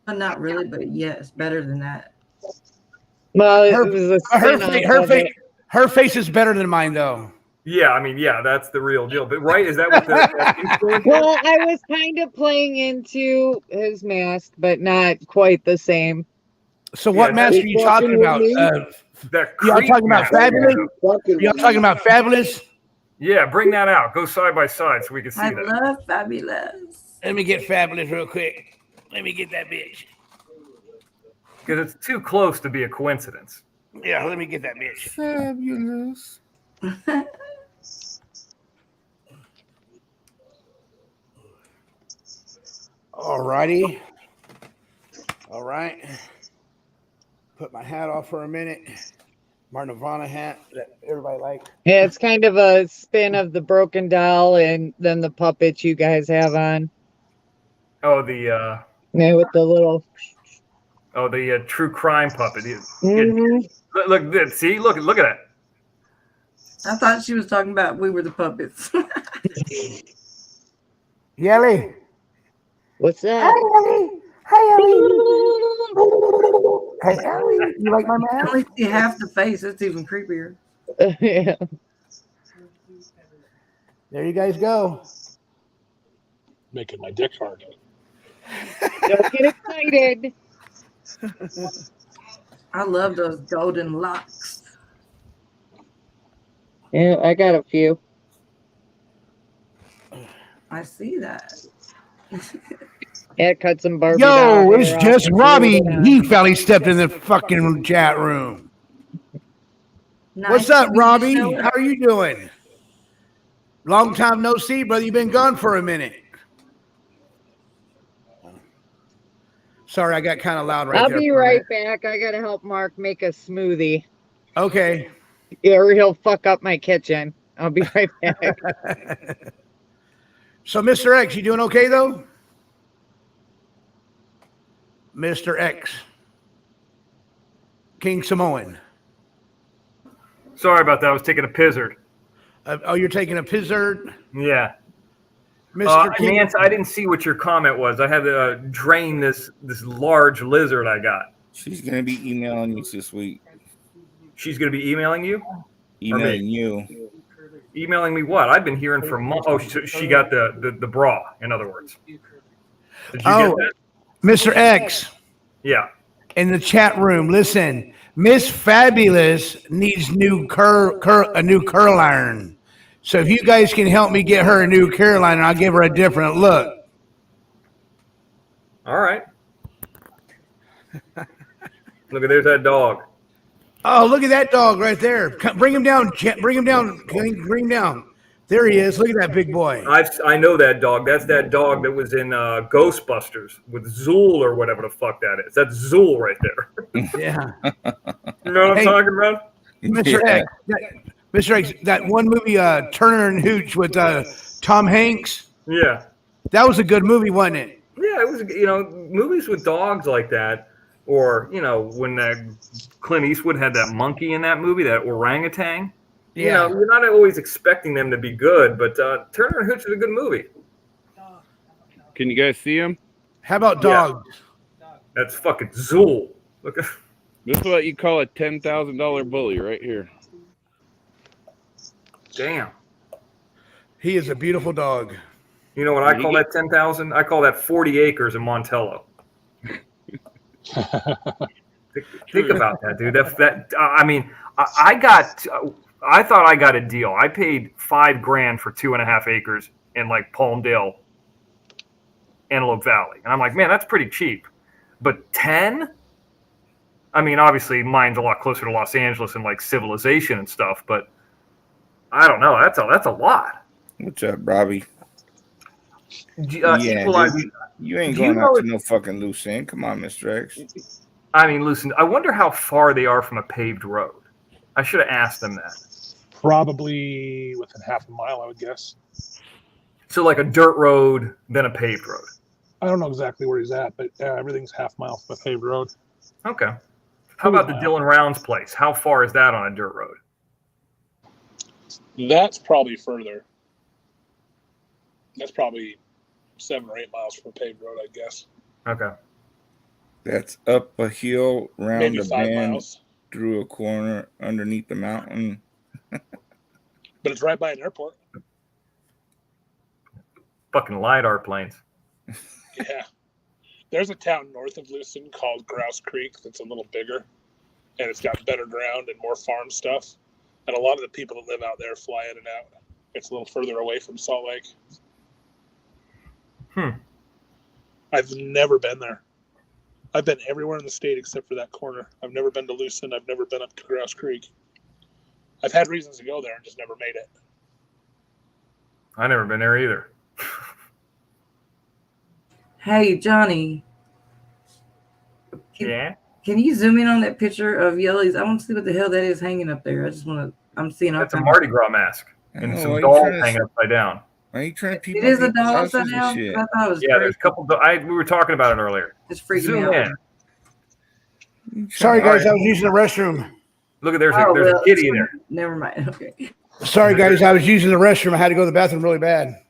Not really, but yes, better than that. Well, her face is better than mine, though. Yeah, I mean, yeah, that's the real deal. But right, is that what the influence is? Well, I was kind of playing into his mask, but not quite the same. So what Yeah, mask that- are you talking about? That Y'all creep talking about mask. Fabulous? Y'all talking about Fabulous? Yeah, bring that out. Go side by side so we can see I that. love Fabulous. Let me get Fabulous real quick. Let me get that bitch. Because it's too close to be a coincidence. Yeah, let me get that bitch. Fabulous. Alrighty. All right. Put my hat off for a minute. My Nirvana hat that everybody likes. Yeah, it's kind of a spin of the broken doll and then the puppet you guys have on. Oh, the Yeah, with the little. true crime puppet. Mhm. Look, see, look at that. I thought she was talking about we were the puppets. Yelly. What's that? Hey, Ellie. Hey, Ellie. Hey, Ellie. You like my I mask? only see half the face. That's even creepier. Yeah. There you guys go. Making my dick hard. Don't get excited. I love those golden locks. Yeah, I got a few. I see that. Yeah, cut some Barbie Yo, doll it's hair off just and Robbie. glued it on. He finally stepped in the fucking chat room. What's up, Robbie? How are you doing? Long time no see, brother. You've been gone for a minute. Sorry, I got kind of loud right I'll there. be for a right minute. back. I gotta help Mark make a smoothie. Okay. Yeah, or he'll fuck up my kitchen. I'll be right back. So, Mr. X, you doing okay though? Mr. X, King Samoan. Sorry about that. I was taking a pizzard. Oh, you're taking a pizzard? Yeah. Mr. King. Nance, I didn't see what your comment was. I had to drain this large lizard I got. She's gonna be emailing you this week. She's going to be emailing you? Emailing you. Emailing me what? I've been hearing for months. Oh, she got the bra, in other words. Did you get that? Mr. X. Yeah. In the chat room, listen. Miss Fabulous needs a new curl iron. So if you guys can help me get her a new curl iron, I'll give her a different look. All right. Look at there's that dog. Oh, look at that dog right there. Bring him down. Bring him down. Bring him down. There he is. Look at that big boy. I know that dog. That's that dog that was in Ghostbusters with Zool or whatever the fuck that is. That's Zool right there. Yeah. You know what I'm talking about? Mr. X. Mr. X, that one movie, Turner and Hooch with Tom Hanks. Yeah. That was a good movie, wasn't it? Yeah, it was, movies with dogs like that, or, when Clint Eastwood had that monkey in that movie, that orangutan. Yeah. You're not always expecting them to be good, but Turner and Hooch is a good movie. Can you guys see him? How about dogs? Yeah. That's fucking Zool. Look at this is what you call a $10,000 bully right here. Damn. He is a beautiful dog. You know what I call that 10,000? I call that 40 acres in Montello. Think about that, dude. I thought I got a deal. I paid $5,000 for 2.5 acres in like Palmdale, Antelope Valley, and I'm like, man, that's pretty cheap. But 10? I mean, obviously, mine's a lot closer to Los Angeles and like civilization and stuff, but I don't know. That's a lot. What's up, Robbie? Yeah, dude, you ain't going out to no fucking loose end. Come on, Mr. X. I mean, listen, I wonder how far they are from a paved road. I should have asked them that. Probably within half a mile, I would guess. So like a dirt road, then a paved road. I don't know exactly where he's at, but everything's half mile from a paved road. Okay. How about the Dylan Rounds place? How far is that on a dirt road? That's probably further. That's probably 7 or 8 miles from a paved road, I guess. Okay. That's up a hill, round Maybe a 5 bend, miles. through a corner, underneath the mountain. But it's right by an airport. Fucking LiDAR planes. Yeah. There's a town north of Lewiston called Grouse Creek that's a little bigger, and it's got better ground and more farm stuff. And a lot of the people that live out there fly in and out. It's a little further away from Salt Lake. I've never been there. I've been everywhere in the state except for that corner. I've never been to Lewiston. I've never been up to Grouse Creek. I've had reasons to go there and just never made it. I never been there either. Hey, Johnny. Can you zoom in on that picture of Yelly's? I want to see what the hell that is hanging up there. I just want to. I'm seeing. That's a Mardi Gras mask and some dolls hanging upside down. Why are you trying to peep? It is a doll upside down. I thought it was Yeah, there's a couple. We were talking about it earlier. It's freaking Zoom me out. in. Sorry, guys, I was using the restroom. Look at there's a kitty in there. Never mind. Okay. Sorry, guys, I was using the restroom. I had to go to the bathroom really bad.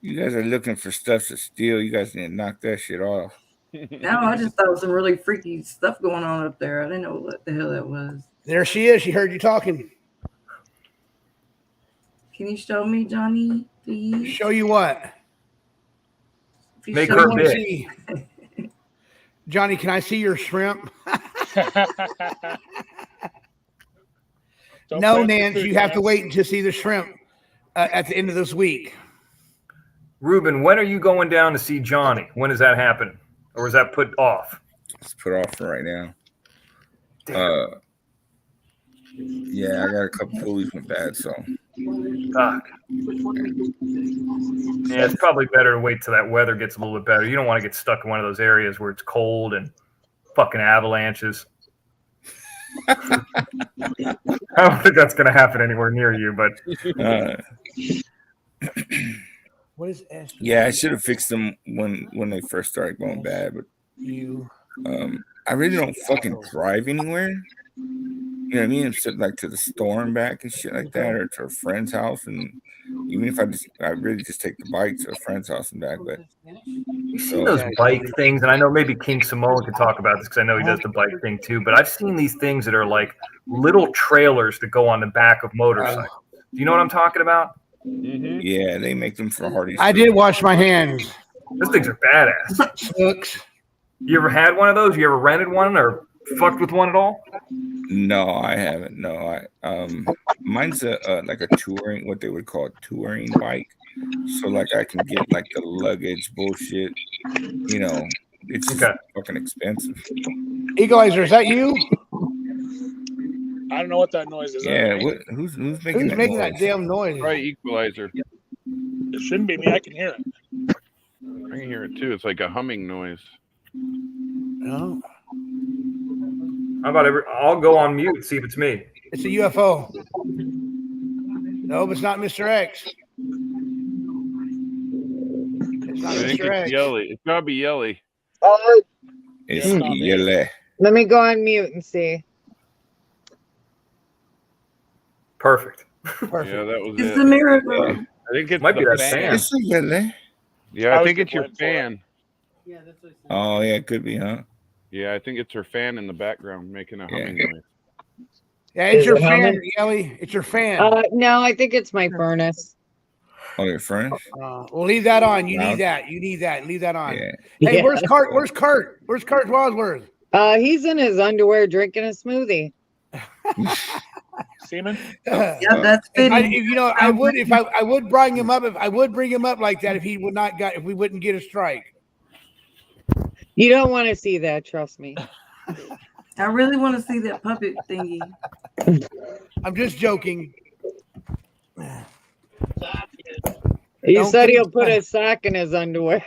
You guys are looking for stuff to steal. You guys need to knock that shit off. No, I just thought it was some really freaky stuff going on up there. I didn't know what the hell that was. There she is. She heard you talking. Can you show me, Johnny? Please? Show you what? Make her big. Johnny, can I see your shrimp? No, Nance, you have to wait to see the shrimp at the end of this week. Ruben, when are you going down to see Johnny? When does that happen? Or is that put off? It's put off for right now. Yeah, I got a couple pulleys went bad, so. Fuck. Yeah, it's probably better to wait till that weather gets a little bit better. You don't want to get stuck in one of those areas where it's cold and fucking avalanches. I don't think that's going to happen anywhere near you, but. What is S? Yeah, I should have fixed them when they first started going bad, but I really don't fucking drive anywhere. You know what I mean? Except like to the store and back and shit like that, or to a friend's house. And even if I really just take the bike to a friend's house and back. But you've seen those bike things, and I know maybe King Samoa can talk about this because I know he does the bike thing too. But I've seen these things that are like little trailers that go on the back of motorcycles. Do you know what I'm talking about? Mm-hmm. Yeah, they make them for Hardy. I did wash my hands. Those things are badass. Looks. You ever had one of those? You ever rented one or fucked with one at all? No, I haven't. No, mine's like a touring, what they would call a touring bike. So like I can get like the luggage bullshit. You know, it's fucking expensive. Equalizer, is that you? I don't know what that noise is. Yeah, who's making that damn noise? Right, equalizer. It shouldn't be me. I can hear it. I can hear it too. It's like a humming noise. No. How about I'll go on mute, see if it's me. It's a UFO. No, it's not Mr. X. It's not I think Mr. X. it's Yelly. It's gotta be Yelly. It's Yelly. Let me go on mute and see. Perfect. Yeah, that was It's it. a miracle. I think it Might be that fan. fan. It's a Yelly. Yeah, I think it's your fan. Oh yeah, it could be, huh? Yeah, I think it's her fan in the background making a humming noise. Yeah, it's your fan, Yelly. It's your fan. No, I think it's my furnace. Oh, your furnace? Well, leave that on. You need that. You need that. Leave that on. Yeah. Hey, Yeah. where's Kurt? Where's Kurt? Where's Kurt Wadsworth? He's in his underwear drinking a smoothie. Seaman? Yeah, that's fitting. I would bring him up like that if he would not if we wouldn't get a strike. You don't want to see that, trust me. I really want to see that puppet thingy. I'm just joking. He said he'll put a sock in his underwear.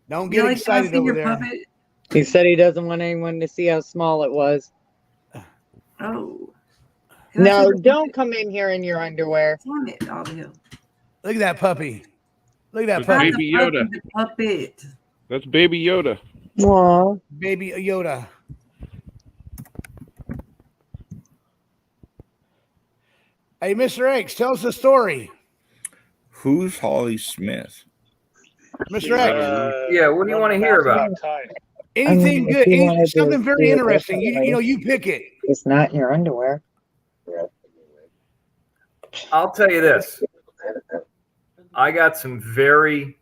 Don't get excited over there. Puppet? He said he doesn't want anyone to see how small it was. Oh. No, don't come in here in your underwear. Damn it, all the hell. Look at that puppy. Look at that That's puppy. Baby Yoda. The puppet. That's Baby Yoda. Aww. Baby Yoda. Hey, Mr. X, tell us the story. Who's Holly Smith? Mr. X. Yeah, what do you want to hear about? Anything good, something very interesting. You pick it. It's not in your underwear. I'll tell you this. I got some very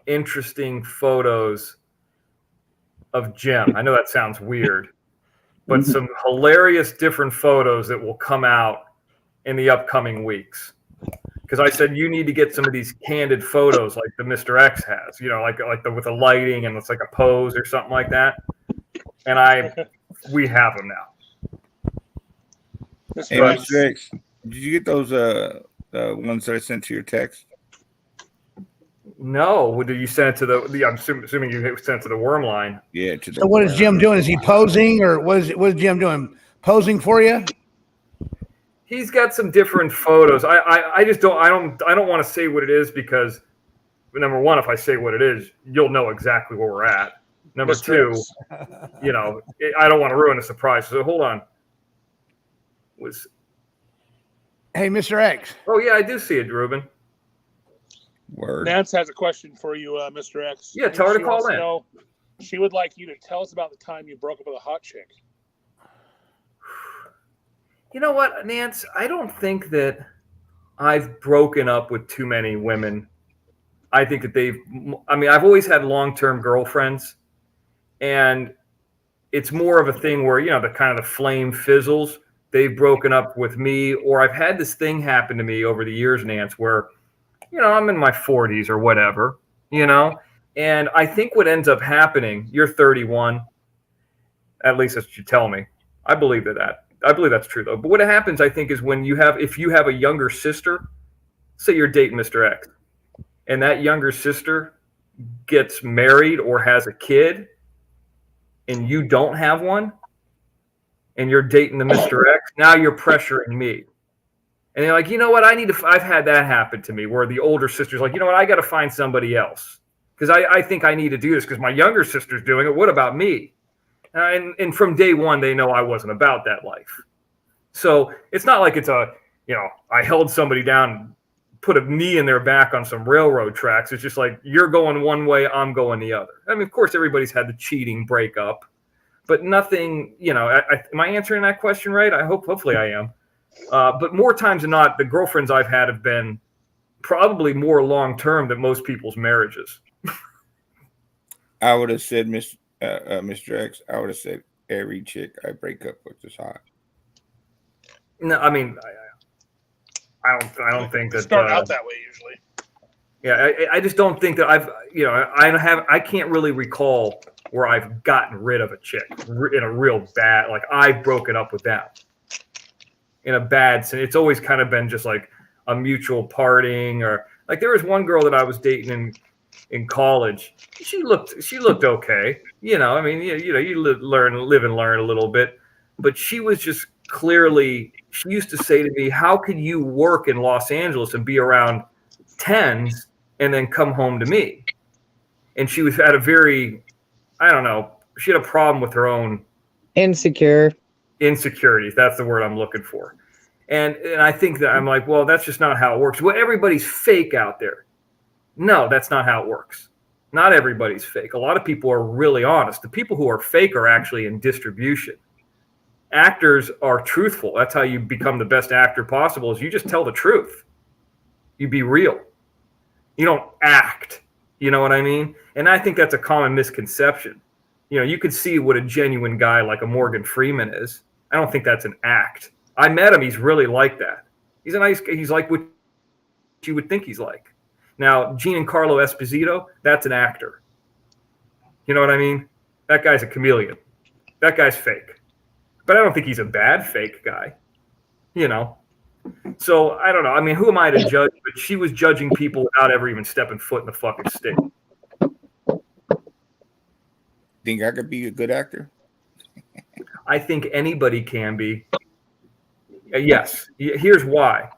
interesting photos of Jim. I know that sounds weird, but some hilarious different photos that will come out in the upcoming weeks. Because I said you need to get some of these candid photos like the Mr. X has, you know, like with the lighting and it's like a pose or something like that. And we have them now. Hey, Mr. X, did you get those ones that I sent to your text? No, did you send it to the? I'm assuming you sent it to the worm line. Yeah. To the So what is Jim doing? Is he posing, or what is Jim doing? Posing for you? He's got some different photos. I just don't want to say what it is because number one, if I say what it is, you'll know exactly where we're at. Number two, you know, I don't want to ruin the surprise. So hold on. Hey, Mr. X. Oh yeah, I do see it, Ruben. Word. Nance has a question for you, Mr. X. Yeah, tell her to call in. Know, she would like you to tell us about the time you broke up with a hot chick. You know what, Nance? I don't think that I've broken up with too many women. I think that I've always had long-term girlfriends, and it's more of a thing where, you know, the kind of the flame fizzles. They've broken up with me, or I've had this thing happen to me over the years, Nance, where, you know, I'm in my 40s or whatever, you know, and I think what ends up happening, you're 31, at least that's what you tell me. I believe that. I believe that's true, though. But what happens, I think, is if you have a younger sister, say you're dating Mr. X, and that younger sister gets married or has a kid, and you don't have one, and you're dating the Mr. X, now you're pressuring me. And you're like, you know what? I've had that happen to me where the older sister's like, you know what? I got to find somebody else because I think I need to do this because my younger sister's doing it. What about me? And from day one, they know I wasn't about that life. So it's not like it's I held somebody down and put a knee in their back on some railroad tracks. It's just like, you're going one way, I'm going the other. I mean, of course, everybody's had the cheating breakup, but nothing, you know, am I answering that question right? Hopefully I am. But more times than not, the girlfriends I've had have been probably more long-term than most people's marriages. I would have said, Mr. X, I would have said every chick I break up with is hot. No, I mean, I don't think that start out that way usually. Yeah, I just don't think that I can't really recall where I've gotten rid of a chick in a real bad, like I've broken up with them in a bad sense. It's always kind of been just like a mutual parting, or like there was one girl that I was dating in college. She looked okay. You know, I mean, you live and learn a little bit, but she was just clearly, she used to say to me, how can you work in Los Angeles and be around 10s and then come home to me? And she had a very, I don't know, she had a problem with her own insecurities. That's the word I'm looking for. And I think that I'm like, well, that's just not how it works. Well, everybody's fake out there. No, that's not how it works. Not everybody's fake. A lot of people are really honest. The people who are fake are actually in distribution. Actors are truthful. That's how you become the best actor possible, is you just tell the truth. You be real. You don't act. You know what I mean? And I think that's a common misconception. You know, you could see what a genuine guy like a Morgan Freeman is. I don't think that's an act. I met him. He's really like that. He's a nice guy. He's like what you would think he's like. Now, Giancarlo Esposito, that's an actor. You know what I mean? That guy's a chameleon. That guy's fake. But I don't think he's a bad fake guy. You know? So, I don't know. I mean, who am I to judge? But she was judging people without ever even stepping foot in the fucking state. Think I could be a good actor? I think anybody can be. Yes. Here's why.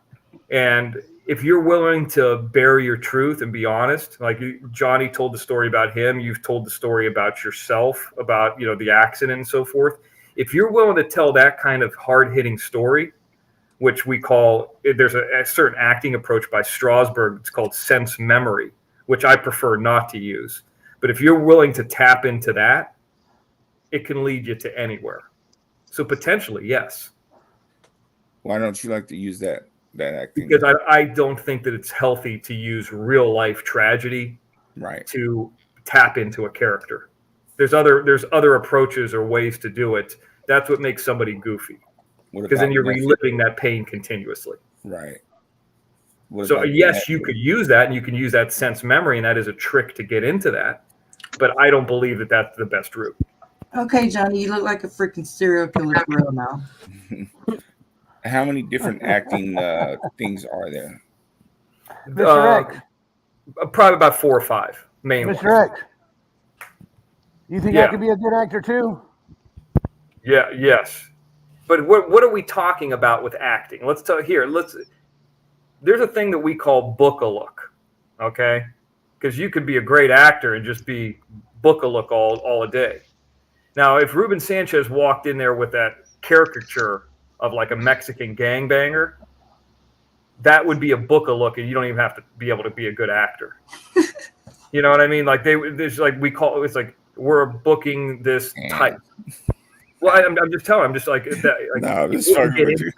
And if you're willing to bear your truth and be honest, like Johnny told the story about him, you've told the story about yourself, about, you know, the accident and so forth. If you're willing to tell that kind of hard-hitting story, which we call, there's a certain acting approach by Strasberg, it's called sense memory, which I prefer not to use. But if you're willing to tap into that, it can lead you to anywhere. So potentially, yes. Why don't you like to use that acting? Because I don't think that it's healthy to use real life tragedy to tap into a character. There's other approaches or ways to do it. That's what makes somebody goofy. Because then you're reliving that pain continuously. Right. So yes, you could use that, and you can use that sense memory, and that is a trick to get into that. But I don't believe that that's the best route. Okay, Johnny, you look like a freaking serial killer for real now. How many different acting things are there? Mr. X. Probably about 4 or 5 main ones. Mr. X. You think I could be a good actor too? Yeah. Yes. But what are we talking about with acting? Let's talk here. There's a thing that we call book-a-look, okay? Because you could be a great actor and just be book-a-look all a day. Now, if Ruben Sanchez walked in there with that caricature of like a Mexican gangbanger, that would be a book-a-look, and you don't even have to be able to be a good actor. You know what I mean? Like it's like we're booking this type. Well, I'm just telling. I'm just like that. Like, no, this fucking with you.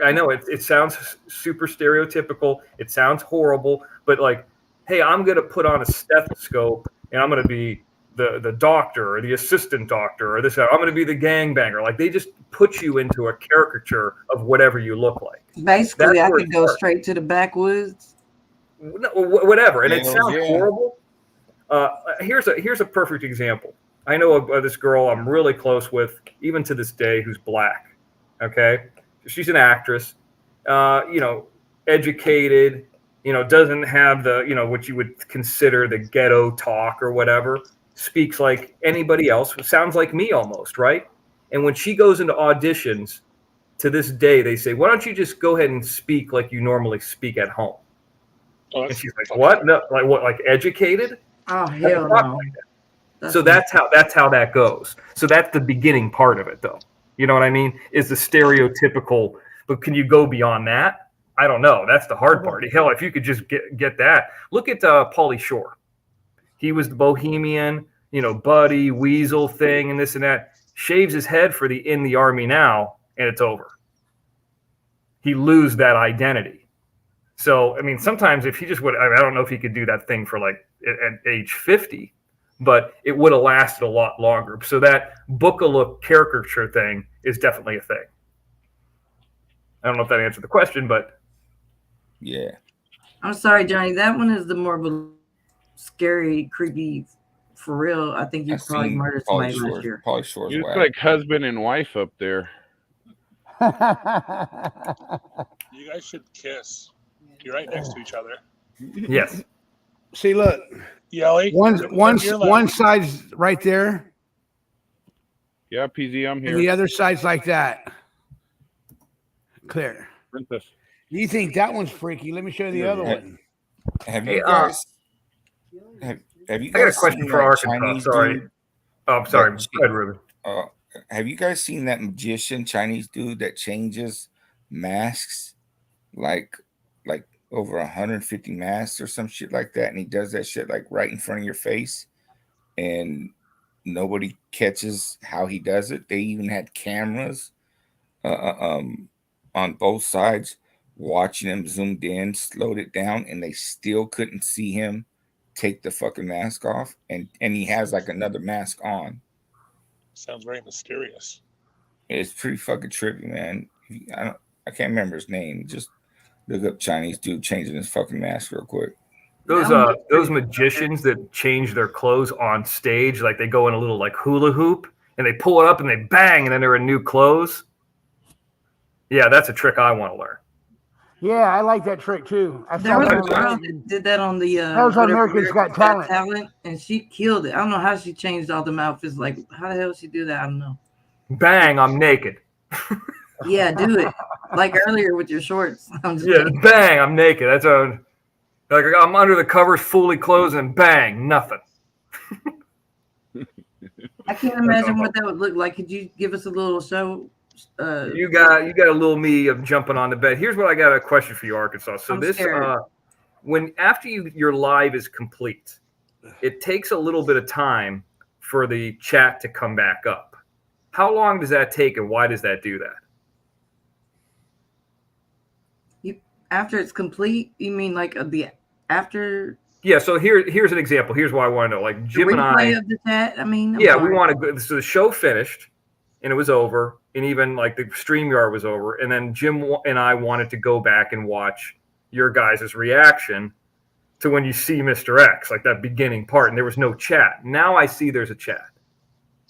I know it sounds super stereotypical. It sounds horrible, but like, hey, I'm gonna put on a stethoscope and I'm gonna be the doctor or the assistant doctor or this. I'm gonna be the gangbanger. Like they just put you into a caricature of whatever you look like. Basically, I could go straight to the backwoods. No, whatever, and it sounds horrible. Here's a perfect example. I know of this girl I'm really close with, even to this day, who's black. Okay, she's an actress. Educated. Doesn't have the what you would consider the ghetto talk or whatever. Speaks like anybody else. Sounds like me almost, right? And when she goes into auditions, to this day, they say, "Why don't you just go ahead and speak like you normally speak at home?" And she's like, "What? No, like what? Like educated?" Oh hell no. So that's how that goes. So that's the beginning part of it, though. You know what I mean? Is the stereotypical, but can you go beyond that? I don't know. That's the hard part. Hell, if you could just get that. Look at Pauly Shore. He was the bohemian, buddy, weasel thing and this and that. Shaves his head for the in the army now, and it's over. He lose that identity. So, I mean, sometimes if he just would, I don't know if he could do that thing for like at age 50, but it would have lasted a lot longer. So that book-a-look caricature thing is definitely a thing. I don't know if that answered the question, but yeah. I'm sorry, Johnny. That one is the more scary, creepy, for real. I think you probably murdered somebody last year. Pauly Shore's you look like husband and wife up there. You guys should kiss. You're right next to each other. Yes. See, look. Yelly. One side's right there. Yeah, PZ, I'm here. And the other side's like that. Clear. Princess. You think that one's freaky? Let me show you the other one. Have you guys? Have you guys? I got a question for Arkansas. Chinese sorry. Dude? Oh, I'm sorry. Go ahead, Ruben. Have you guys seen that magician Chinese dude that changes masks, like over 150 masks or some shit like that, and he does that shit like right in front of your face, and nobody catches how he does it. They even had cameras on both sides watching him, zoomed in, slowed it down, and they still couldn't see him take the fucking mask off, and he has like another mask on. Sounds very mysterious. It's pretty fucking trippy, man. I can't remember his name. Just look up Chinese dude changing his fucking mask real quick. Those magicians that change their clothes on stage, like they go in a little like hula hoop and they pull it up and they bang and then they're in new clothes. Yeah, that's a trick I want to learn. Yeah, I like that trick too. There was a girl that did that on the that was on America's Got Talent, and she killed it. I don't know how she changed all the outfits. Like, how the hell did she do that? I don't know. Bang! I'm naked. Yeah, do it like earlier with your shorts. Kidding. Bang! I'm naked. That's like I'm under the covers, fully clothed, and bang, nothing. I can't imagine what that would look like. Could you give us a little show? You got a little me of jumping on the bed. Here's what I got a question for you, Arkansas. So when after your live is complete, it takes a little bit of time for the chat to come back up. How long does that take, and why does that do that? After it's complete, you mean like the after? Yeah. So here's an example. Here's why I want to know. Like Jim and I. Of the chat. I mean, we want to go. So the show finished, and it was over, and even like the StreamYard was over, and then Jim and I wanted to go back and watch your guys' reaction to when you see Mr. X, like that beginning part, and there was no chat. Now I see there's a chat.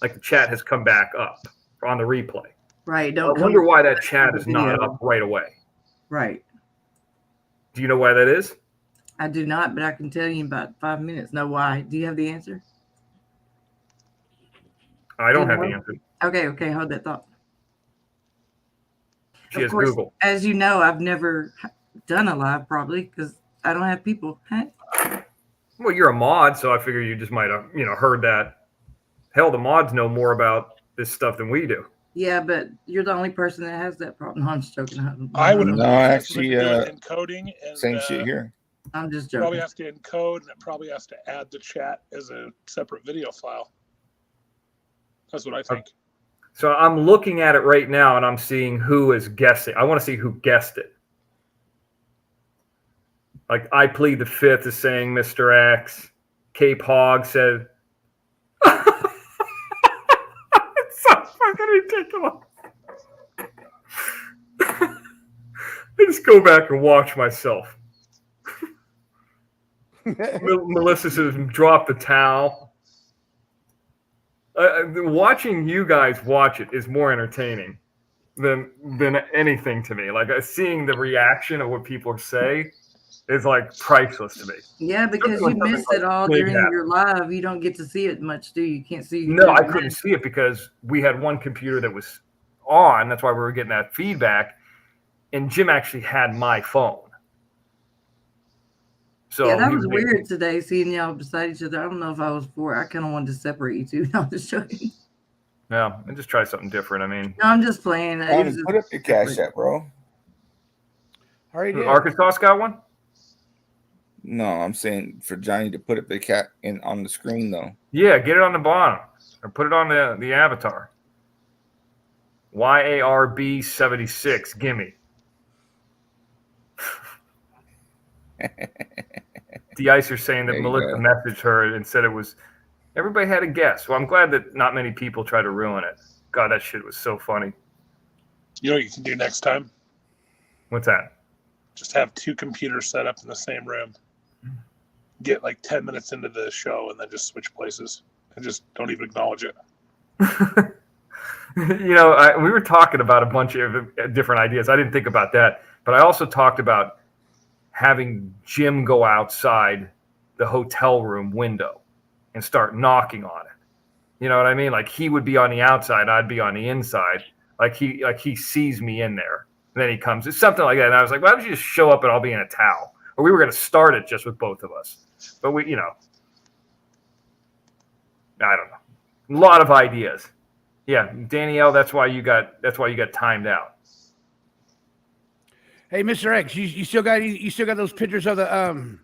Like the chat has come back up on the replay. Right. I wonder why that chat is not up right away. Right. Do you know why that is? I do not, but I can tell you in about 5 minutes. No, why? Do you have the answer? I don't have the answer. Okay. Hold that thought. She has Google. As you know, I've never done a live probably because I don't have people. Huh? Well, you're a mod, so I figure you just might have, heard that. Hell, the mods know more about this stuff than we do. Yeah, but you're the only person that has that problem. I'm just joking. I would actually encoding and same shit here. I'm just joking. Probably has to encode and it probably has to add the chat as a separate video file. That's what I think. So I'm looking at it right now and I'm seeing who is guessing. I want to see who guessed it. Like I Plead the Fifth is saying Mr. X. Cape Hog said it's so fucking ridiculous. I just go back and watch myself. Melissa says, drop the towel. Watching you guys watch it is more entertaining than anything to me. Like seeing the reaction of what people say is like priceless to me. Yeah, because you missed it all during your live. You don't get to see it much, do you? You can't see. No, I couldn't see it because we had one computer that was on. That's why we were getting that feedback. And Jim actually had my phone. So yeah, that was weird today, seeing y'all beside each other. I don't know if I was for it. I kind of wanted to separate you two. I'm just joking. Yeah, and just try something different. I mean, no, I'm just playing. Put up your Cash App, bro. Arkansas got one? No, I'm saying for Johnny to put up the cat on the screen though. Yeah, get it on the bottom or put it on the avatar. YARB76, gimme. De-Icer saying that Melissa messaged her and said it was everybody had a guess. Well, I'm glad that not many people try to ruin it. God, that shit was so funny. You know what you can do next time? What's that? Just have two computers set up in the same room. Get like 10 minutes into the show and then just switch places and just don't even acknowledge it. We were talking about a bunch of different ideas. I didn't think about that, but I also talked about having Jim go outside the hotel room window and start knocking on it. You know what I mean? Like he would be on the outside, I'd be on the inside. Like he sees me in there. And then he comes. It's something like that. And I was like, why don't you just show up and I'll be in a towel? Or we were going to start it just with both of us. But I don't know. A lot of ideas. Yeah, Danielle, that's why you got timed out. Hey, Mr. X, you still got those pictures of the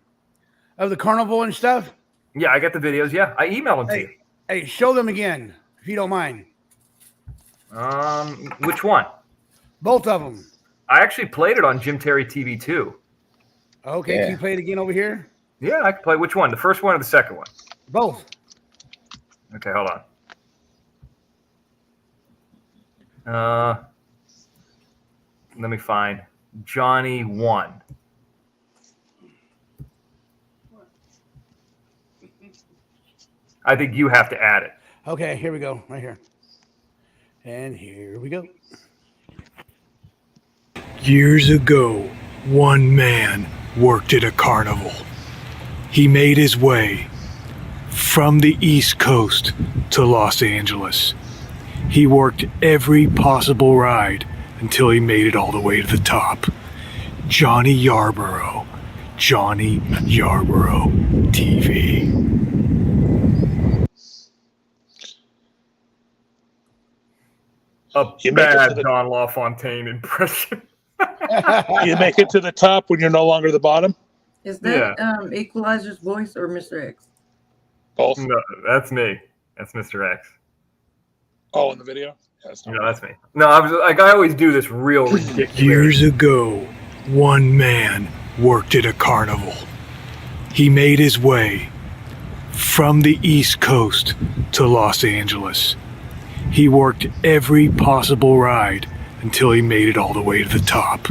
carnival and stuff? Yeah, I got the videos. Yeah, I emailed them to you. Hey, show them again if you don't mind. Which one? Both of them. I actually played it on Jim Terry TV too. Okay, Can you play it again over here? Yeah, I can play. Which one? The first one or the second one? Both. Okay, hold on. Let me find Johnny 1. I think you have to add it. Okay, here we go. Right here. And here we go. Years ago, one man worked at a carnival. He made his way from the East Coast to Los Angeles. He worked every possible ride until he made it all the way to the top. Johnny Yarborough. Johnny Yarborough TV. A bad Don LaFontaine impression. You make it to the top when you're no longer the bottom? Is that Equalizer's voice or Mr. X? Both. No, that's me. That's Mr. X. Oh, in the video? That's me. No, I was like, I always do this real ridiculous. Years ago, one man worked at a carnival. He made his way from the East Coast to Los Angeles. He worked every possible ride until he made it all the way to the top.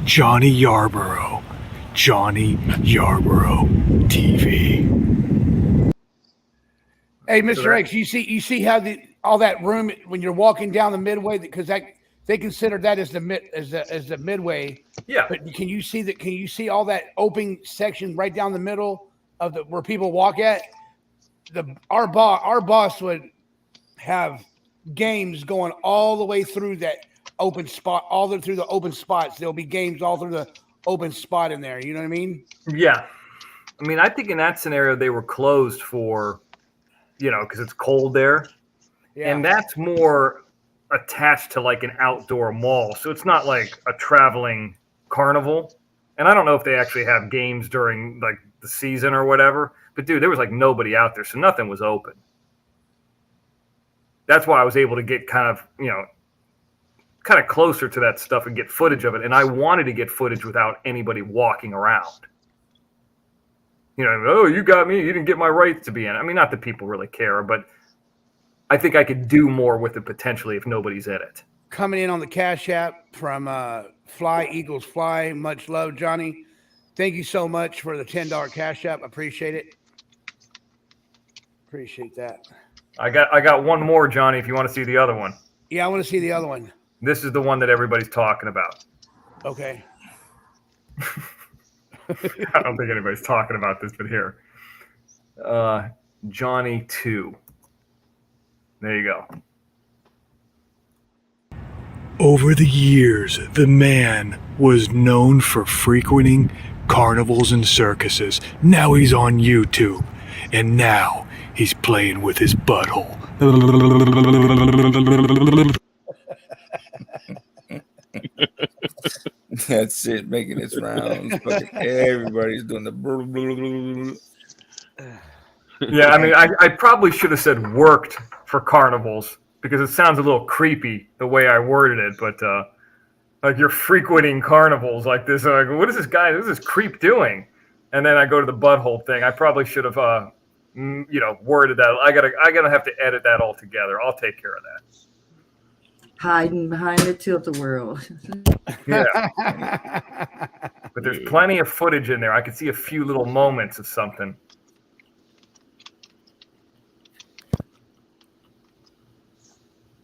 Johnny Yarborough. Johnny Yarborough TV. Hey, Mr. X, you see how all that room when you're walking down the midway, because they consider that as the midway. Yeah. But can you see that? Can you see all that open section right down the middle of where people walk at? Our boss would have games going all the way through that open spot, through the open spots. There'll be games all through the open spot in there. You know what I mean? Yeah. I mean, I think in that scenario they were closed for, because it's cold there. Yeah. And that's more attached to like an outdoor mall. So it's not like a traveling carnival. And I don't know if they actually have games during like the season or whatever. But dude, there was like nobody out there. So nothing was open. That's why I was able to get kind of closer to that stuff and get footage of it. And I wanted to get footage without anybody walking around. Oh, you got me. You didn't get my rights to be in it. I mean, not that people really care, but I think I could do more with it potentially if nobody's in it. Coming in on the Cash App from Fly Eagles Fly. Much love, Johnny. Thank you so much for the $10 Cash App. Appreciate it. Appreciate that. I got one more, Johnny, if you want to see the other one. Yeah, I want to see the other one. This is the one that everybody's talking about. Okay. I don't think anybody's talking about this, but here. Johnny 2. There you go. Over the years, the man was known for frequenting carnivals and circuses. Now he's on YouTube, and now he's playing with his butthole. That's it, making its rounds. Everybody's doing the. Yeah, I mean, I probably should have said worked for carnivals because it sounds a little creepy the way I worded it. But like you're frequenting carnivals like this. Like, what is this guy? What is this creep doing? And then I go to the butthole thing. I probably should have, worded that. I gotta have to edit that all together. I'll take care of that. Hiding behind the tilt-a-whirl. Yeah. But there's plenty of footage in there. I could see a few little moments of something.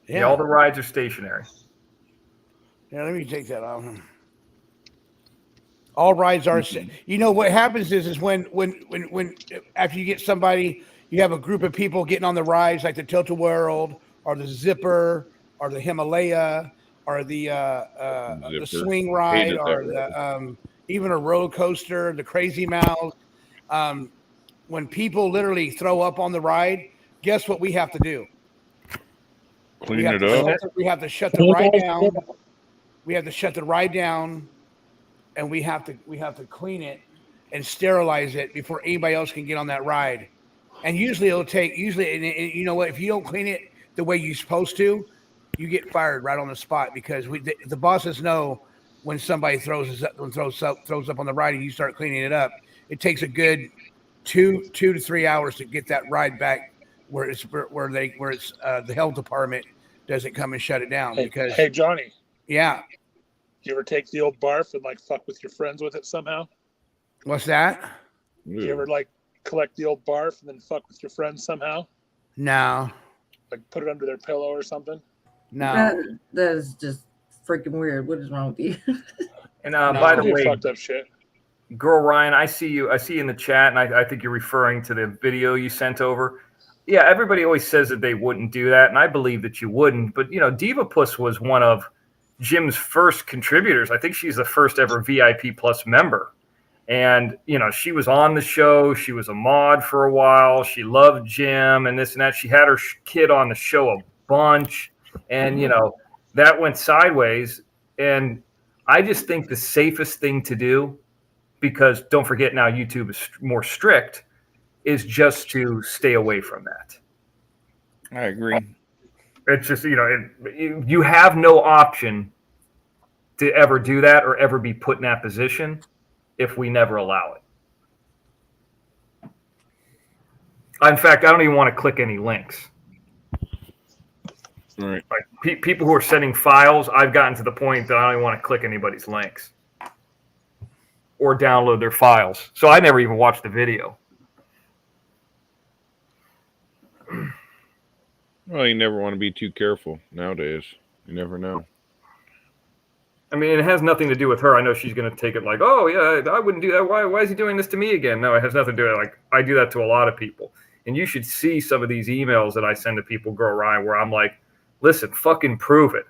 Yeah, all the rides are stationary. Yeah, let me take that off. All rides are. What happens is when after you get somebody, you have a group of people getting on the rides like the Tilt-A-Whirl or the Zipper or the Himalaya or the swing ride or the even a roller coaster, the Crazy Mouse. When people literally throw up on the ride, guess what we have to do? Clean it up. We have to shut the ride down. We have to shut the ride down, and we have to clean it and sterilize it before anybody else can get on that ride. And usually it'll take and you know what? If you don't clean it the way you're supposed to, you get fired right on the spot because the bosses know when somebody throws up on the ride and you start cleaning it up. It takes a good 2 to 3 hours to get that ride back where the health department doesn't come and shut it down. Hey Johnny. Yeah. You ever take the old barf and like fuck with your friends with it somehow? What's that? You ever like collect the old barf and then fuck with your friends somehow? No. Like put it under their pillow or something? No. That is just freaking weird. What is wrong with you? And by the way, fucked up shit. Girl Ryan, I see you in the chat, and I think you're referring to the video you sent over. Yeah, everybody always says that they wouldn't do that, and I believe that you wouldn't. But Diva Puss was one of Jim's first contributors. I think she's the first ever VIP Plus member. And, she was on the show. She was a mod for a while. She loved Jim and this and that. She had her kid on the show a bunch. And, that went sideways. And I just think the safest thing to do, because don't forget now YouTube is more strict, is just to stay away from that. I agree. It's just, you have no option to ever do that or ever be put in that position if we never allow it. In fact, I don't even want to click any links. Right. Like people who are sending files, I've gotten to the point that I don't even want to click anybody's links or download their files. So I never even watched the video. Well, you never want to be too careful nowadays. You never know. I mean, it has nothing to do with her. I know she's going to take it like, oh, yeah, I wouldn't do that. Why is he doing this to me again? No, it has nothing to do with it. Like, I do that to a lot of people. And you should see some of these emails that I send to people go around where I'm like, listen, fucking prove it.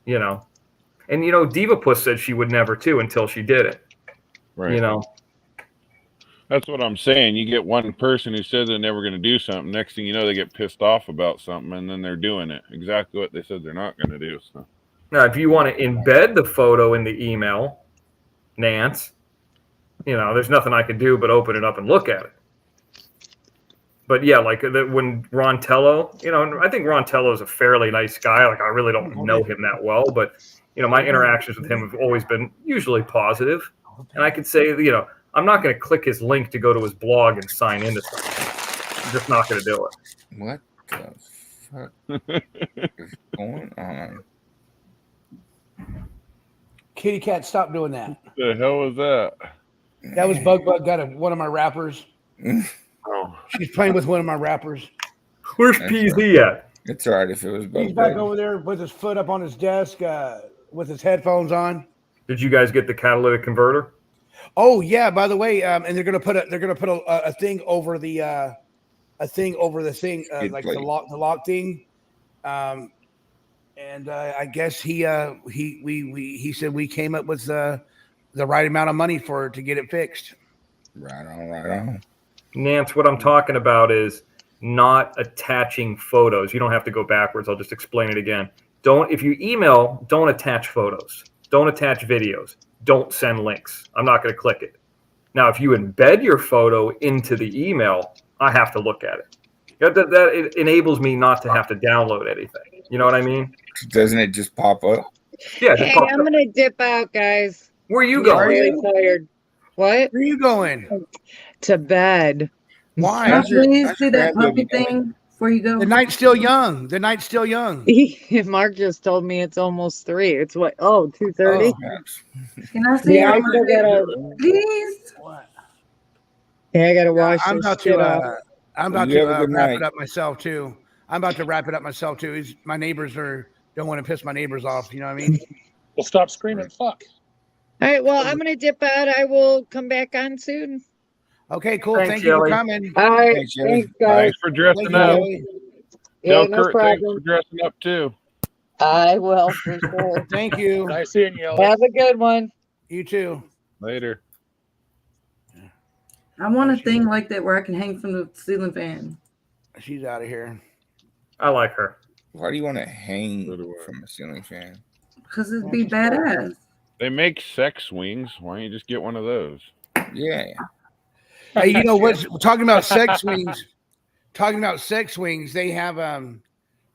You know? And, Divapuss said she would never, too, until she did it. Right. That's what I'm saying. You get one person who says they're never going to do something. Next thing you know, they get pissed off about something, and then they're doing it. Exactly what they said they're not going to do. So. Now, if you want to embed the photo in the email, Nance, there's nothing I can do but open it up and look at it. But yeah, like when Ron Tello, I think Ron Tello is a fairly nice guy. Like I really don't know him that well, but my interactions with him have always been usually positive. And I could say, I'm not going to click his link to go to his blog and sign into something. I'm just not going to do it. What the fuck is going on? Kitty cat, stop doing that. What the hell was that? That was Bug got one of my rappers. Oh, she's playing with one of my rappers. Where's PZ at? It's all right if it was Bug. He's back over there with his foot up on his desk, with his headphones on. Did you guys get the catalytic converter? Oh yeah. By the way, and they're gonna put a thing over the thing, like the lock thing. And I guess he said we came up with the right amount of money to get it fixed. Right on. Nance, what I'm talking about is not attaching photos. You don't have to go backwards. I'll just explain it again. If you email, don't attach photos. Don't attach videos. Don't send links. I'm not going to click it. Now, if you embed your photo into the email, I have to look at it. That enables me not to have to download anything. You know what I mean? Doesn't it just pop up? Yeah. Hey, I'm going to dip out, guys. Where are you I'm going? really tired. What? Where are you going? To bed. Why? Can you see that puppy thing before you go? The night's still young. The night's still young. Mark just told me it's almost 3. It's what? 2:30. Can I see? Yeah, I still gotta. Please. What? Yeah, I gotta wash I'm this about shit to. up. I'm about to wrap it up myself too. My neighbors don't want to piss my neighbors off. You know what I mean? Well, stop screaming. Fuck. All right. Well, I'm gonna dip out. I will come back on soon. Okay, cool. Thanks, Thank you for Shelly. coming. All right. Thanks, Shelly. Thanks, guys. thanks for dressing Thank you, up. Shelly. Yeah, Tell no Kurt thanks problem. for dressing up too. I will for sure. Thank you. Nice seeing you. Have a good one. You too. Later. I want a thing like that where I can hang from the ceiling fan. She's out of here. I like her. Why do you want to hang from a ceiling fan? Because it'd be badass. They make sex swings. Why don't you just get one of those? Yeah. Hey, you know what's talking about sex swings? Talking about sex swings, they have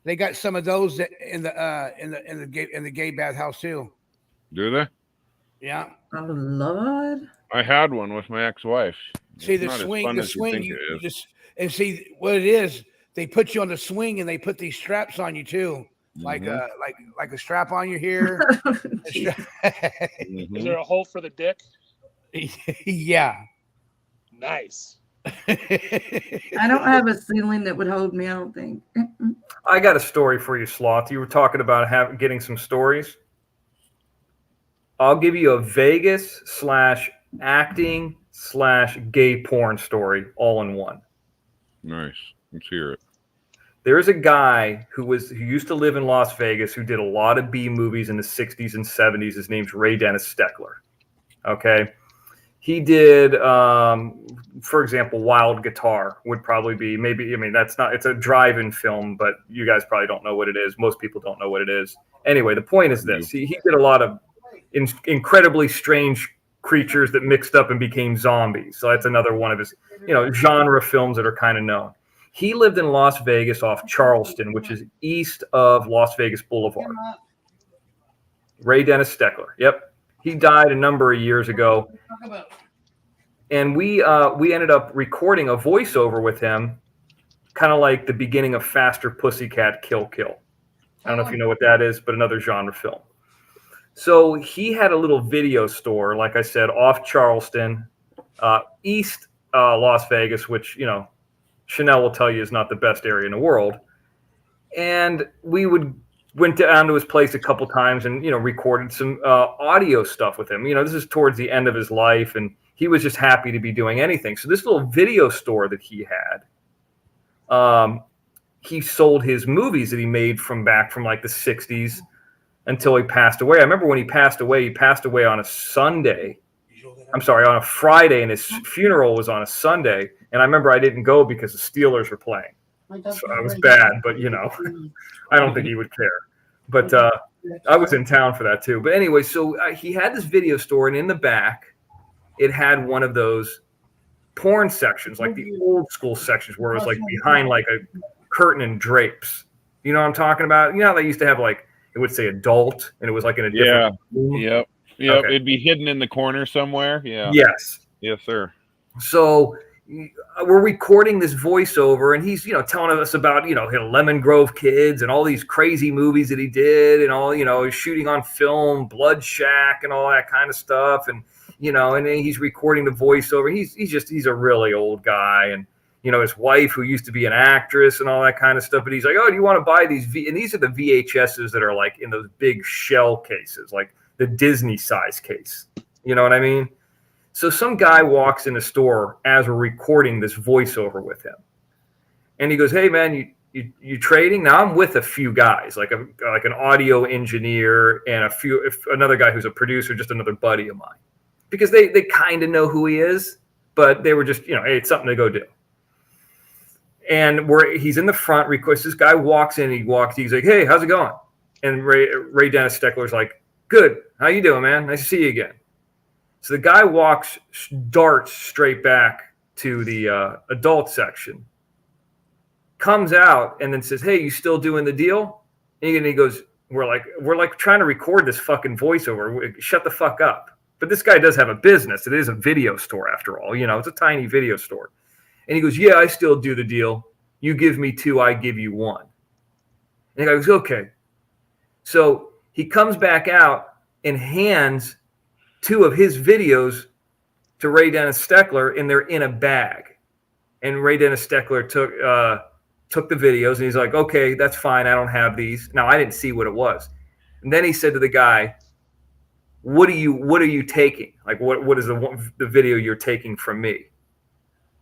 they got some of those in the gay bathhouse too. Do they? Yeah. Oh Lord. I had one with my ex-wife. See It's the not as swing, fun the as you swing. think You it is. just and see what it is. They put you on the swing and they put these straps on you too, like a strap on you here. Is there a hole for the dick? Yeah. Nice. I don't have a ceiling that would hold me, I don't think. I got a story for you, Sloth. You were talking about getting some stories. I'll give you a Vegas / acting / gay porn story all in one. Nice. Let's hear it. There is a guy who used to live in Las Vegas who did a lot of B movies in the 60s and 70s. His name's Ray Dennis Steckler. Okay. He did, for example, Wild Guitar would probably be it's a drive-in film, but you guys probably don't know what it is. Most people don't know what it is. Anyway, the point is this. He did a lot of incredibly strange creatures that mixed up and became zombies. So that's another one of his, genre films that are kind of known. He lived in Las Vegas off Charleston, which is east of Las Vegas Boulevard. Ray Dennis Steckler. Yep. He died a number of years ago. And we ended up recording a voiceover with him, kind of like the beginning of Faster Pussycat Kill Kill. I don't know if you know what that is, but another genre film. So he had a little video store, like I said, off Charleston, east Las Vegas, which, you know, Chanel will tell you is not the best area in the world. And we went down to his place a couple times and, you know, recorded some audio stuff with him. You know, this is towards the end of his life, and he was just happy to be doing anything. So this little video store that he had, he sold his movies that he made from like the 60s until he passed away. I remember when he passed away on a Sunday. I'm sorry, on a Friday, and his funeral was on a Sunday. And I remember I didn't go because the Steelers were playing. So it was bad, but, you know, I don't think he would care. But I was in town for that too. But anyway, so he had this video store, and in the back, it had one of those porn sections, like the old school sections where it was like behind like a curtain and drapes. You know what I'm talking about? You know how they used to have like, it would say adult, and it was like in a different room? Yep. Okay. It'd be hidden in the corner somewhere. Yeah. Yes. Yes, sir. So we're recording this voiceover, and he's, you know, telling us about, you know, Lemon Grove Kids and all these crazy movies that he did, and all, you know, shooting on film, Blood Shack, and all that kind of stuff, and, you know, and then he's recording the voiceover. He's a really old guy, and, you know, his wife, who used to be an actress and all that kind of stuff. But he's like, oh, do you want to buy these? And these are the VHSs that are like in those big shell cases, like the Disney size case. You know what I mean? So some guy walks in the store as we're recording this voiceover with him. And he goes, hey, man, you trading? Now I'm with a few guys, like an audio engineer and another guy who's a producer, just another buddy of mine. Because they kind of know who he is, but they were just, you know, hey, it's something to go do. And he's in the front, requests. This guy walks in, he's like, hey, how's it going? And Ray Dennis Steckler's like, good. How you doing, man? Nice to see you again. So the guy darts straight back to the adult section, comes out, and then says, hey, you still doing the deal? And he goes, we're like trying to record this fucking voiceover. Shut the fuck up. But this guy does have a business. It is a video store after all. You know, it's a tiny video store. And he goes, yeah, I still do the deal. You give me 2, I give you 1. And the guy goes, okay. So he comes back out and hands 2 of his videos to Ray Dennis Steckler, and they're in a bag. And Ray Dennis Steckler took the videos, and he's like, okay, that's fine. I don't have these. Now, I didn't see what it was. And then he said to the guy, what are you taking? Like, what is the video you're taking from me?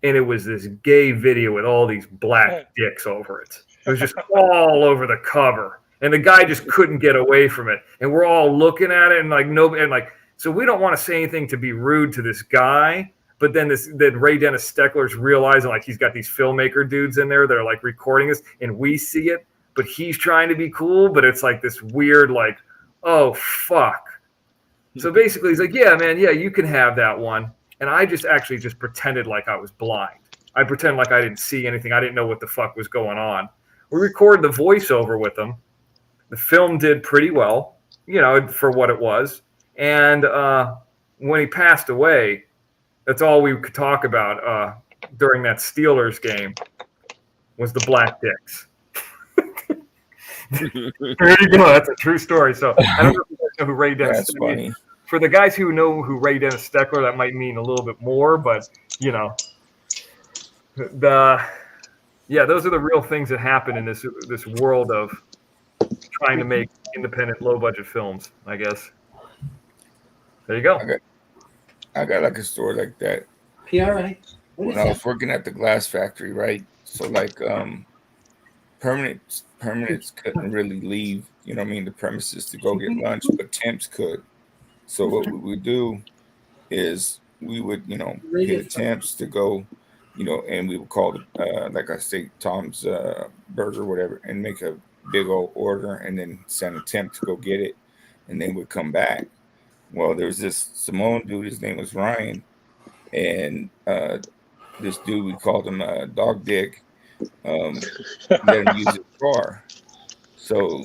And it was this gay video with all these black dicks over it. It was just all over the cover. And the guy just couldn't get away from it. And we're all looking at it, and like nobody, and like, so we don't want to say anything to be rude to this guy. But then Ray Dennis Steckler's realizing like he's got these filmmaker dudes in there that are like recording this, and we see it, but he's trying to be cool, but it's like this weird, like, oh fuck. So basically he's like, yeah, man, yeah, you can have that one. And I just pretended like I was blind. I pretended like I didn't see anything. I didn't know what the fuck was going on. We recorded the voiceover with him. The film did pretty well, you know, for what it was. And when he passed away, that's all we could talk about during that Steelers game was the black dicks. There you go. That's a true story. So I don't know if you guys know who Ray Dennis is. Funny. For the guys who know who Ray Dennis Steckler, that might mean a little bit more, but you know, those are the real things that happen in this world of trying to make independent, low budget films, I guess. There you go. I got like a story like that. PRA. When I was working at the glass factory, right? So like permanents couldn't really leave, you know what I mean, the premises to go get lunch, but temps could. So what we would do is we would, you know, get temps to go, you know, and we would call the like I say, Tom's Burger, whatever, and make a big old order, and then send a temp to go get it, and then we'd come back. Well, there's this Samoan dude, his name was Ryan, and this dude, we called him Dog Dick. let him use his car. So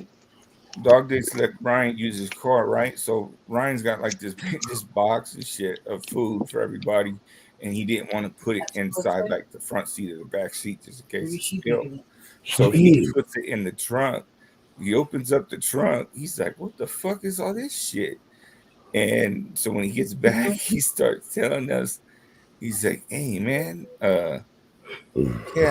Dog Dates let Ryan use his car, right? So Ryan's got like this box and shit of food for everybody, and he didn't want to put it inside like the front seat or the back seat just in case it's spilled. So he puts it in the trunk. He opens up the trunk. He's like, "What the fuck is all this shit?" And so when he gets back, he starts telling us, he's like, "Hey man, yeah,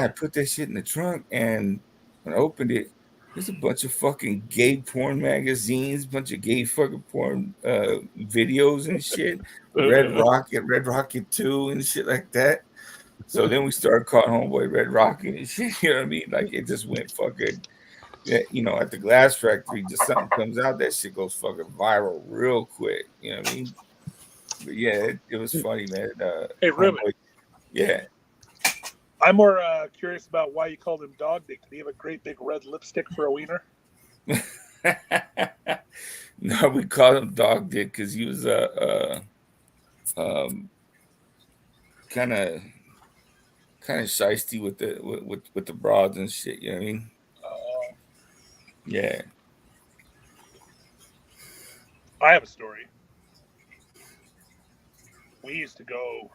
I put that shit in the trunk, and when I opened it, there's a bunch of fucking gay porn magazines, bunch of gay fucking porn videos and shit. Red Rocket 2 and shit like that." So then we started calling homeboy Red Rocket and shit. You know what I mean? Like it just went fucking, you know, at the glass factory, just something comes out, that shit goes fucking viral real quick. You know what I mean? But yeah, it was funny, man. Hey, Ruben. Yeah. I'm more curious about why you called him Dog Dick. Did he have a great big red lipstick for a wiener? No, we called him Dog Dick because he was kind of shiesty with the broads and shit. You know what I mean? Yeah. I have a story. We used to go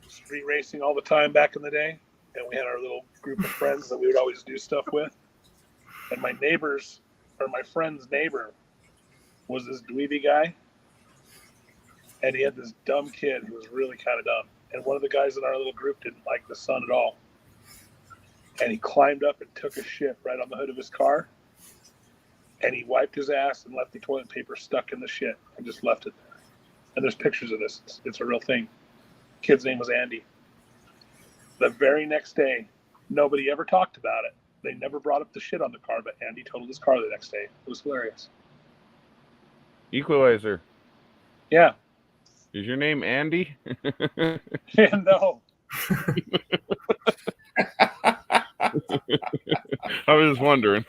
street racing all the time back in the day, and we had our little group of friends that we would always do stuff with. And my friend's neighbor was this dweeby guy, and he had this dumb kid who was really kind of dumb. And one of the guys in our little group didn't like the son at all. And he climbed up and took a shit right on the hood of his car, and he wiped his ass and left the toilet paper stuck in the shit and just left it there. And there's pictures of this. It's a real thing. Kid's name was Andy. The very next day, nobody ever talked about it. They never brought up the shit on the car, but Andy totaled his car the next day. It was hilarious. Equalizer. Yeah. Is your name Andy? No. I was just wondering.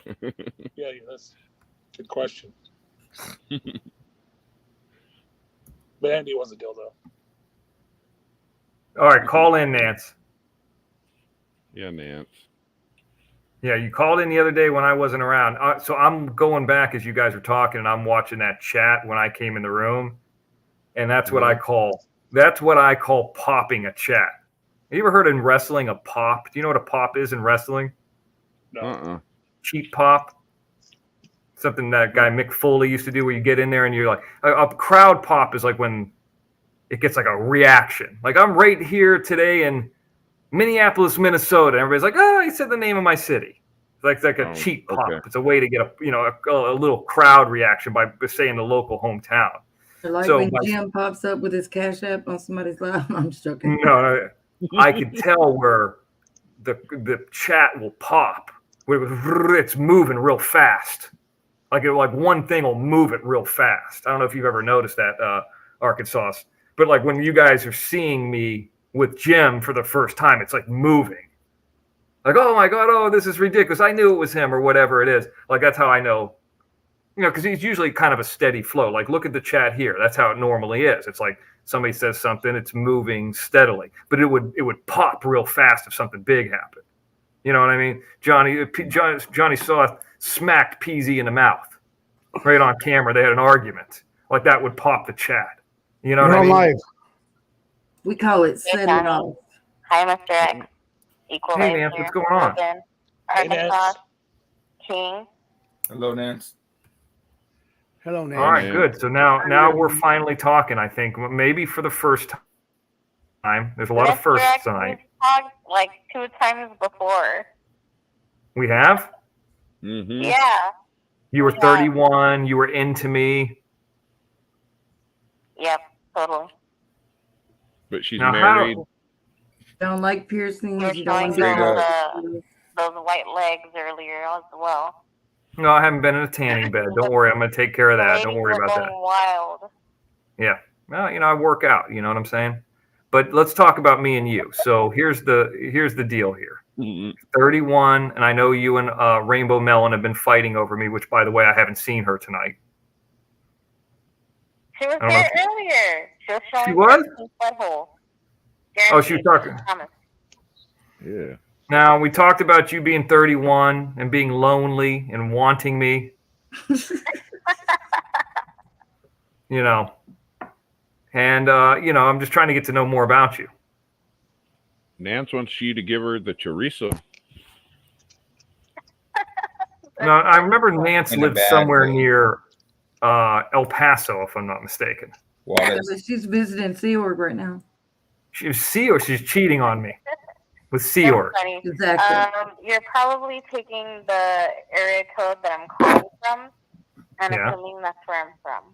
Yeah, that's a good question. But Andy was a dildo. All right, call in, Nance. Yeah, Nance. Yeah, you called in the other day when I wasn't around. So I'm going back as you guys were talking, and I'm watching that chat when I came in the room, and that's what I call popping a chat. Have you ever heard in wrestling a pop? Do you know what a pop is in wrestling? No. Cheap pop. Something that guy Mick Foley used to do, where you get in there and you're like, a crowd pop is like when it gets like a reaction. Like I'm right here today in Minneapolis, Minnesota. And everybody's like, oh, he said the name of my city. It's like a cheap pop. Okay. It's a way to get a little crowd reaction by saying the local hometown. Like when Jim pops up with his Cash App on somebody's live. I'm just joking. No, I could tell where the chat will pop. It's moving real fast. Like one thing will move it real fast. I don't know if you've ever noticed that, Arkansas. But like when you guys are seeing me with Jim for the first time, it's like moving. Like, oh my God, oh, this is ridiculous. I knew it was him or whatever it is. Like that's how I know, because he's usually kind of a steady flow. Like look at the chat here. That's how it normally is. It's like somebody says something, it's moving steadily. But it would pop real fast if something big happened. You know what I mean? Johnny Sauce smacked PZ in the mouth right on camera. They had an argument. Like that would pop the chat. You know what I mean? Live. We call it set it off. Hi, Mr. X. Equalizer. Hey, Nance, what's going on? Hey, Nance. King. Hello, Nance. Hello, Nance. All right, good. So now we're finally talking, I think, maybe for the first time. There's a lot of firsts tonight. We've talked like 2 times before. We have? Mm-hmm. Yeah. You were 31. You were into me. Yep, totally. But she's married. Don't like piercings. You were showing those white legs earlier as well. No, I haven't been in a tanning bed. Don't worry. I'm going to take care of that. Don't worry about that. Wild. Yeah. Well, I work out. You know what I'm saying? But let's talk about me and you. So here's the deal here. Mm-hmm. 31, and I know you and Rainbow Melon have been fighting over me, which, by the way, I haven't seen her tonight. She was there earlier. She was showing she was? Butthole. Oh, she was talking. Yeah. Now, we talked about you being 31 and being lonely and wanting me. You know, and, I'm just trying to get to know more about you. Nance wants you to give her the chorizo. Now, I remember Nance In a lived bad somewhere way. near El Paso, if I'm not mistaken. Yeah, but she's visiting Sea Org right now. She's cheating on me with Sea That's Org. funny. Exactly. You're probably taking the area code that I'm calling from and Yeah. assuming that's where I'm from.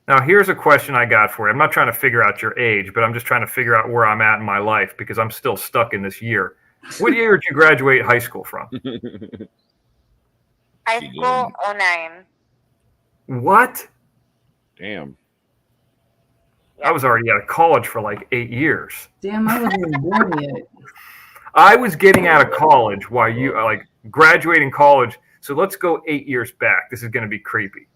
Now, here's a question I got for you. I'm not trying to figure out your age, but I'm just trying to figure out where I'm at in my life because I'm still stuck in this year. What year did you graduate high school from? High school 09. What? Damn. I was already out of college for like 8 years. Damn, I wasn't even born yet. I was getting out of college while you graduating college. So let's go 8 years back. This is going to be creepy.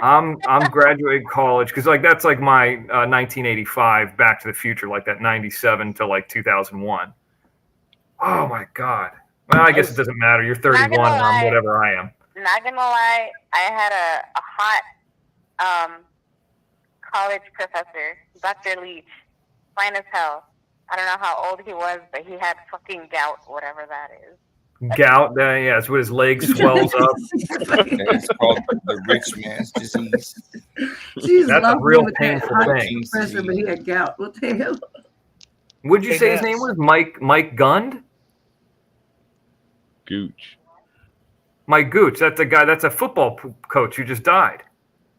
I'm graduating college because that's like my 1985 Back to the Future, like that 97 to like 2001. Oh my God. Well, I guess it doesn't matter. You're 31 and I'm whatever I am. Not gonna lie, I had a hot college professor, Dr. Leach, fine as hell. I don't know how old he was, but he had fucking gout, whatever that is. Gout, yeah, it's when his leg swells up. It's called the rich man's disease. That's a real painful thing. Professor, but he had gout. What the hell? Would you say his name was Mike Gund? Gooch. Mike Gooch. That's a guy. That's a football coach who just died.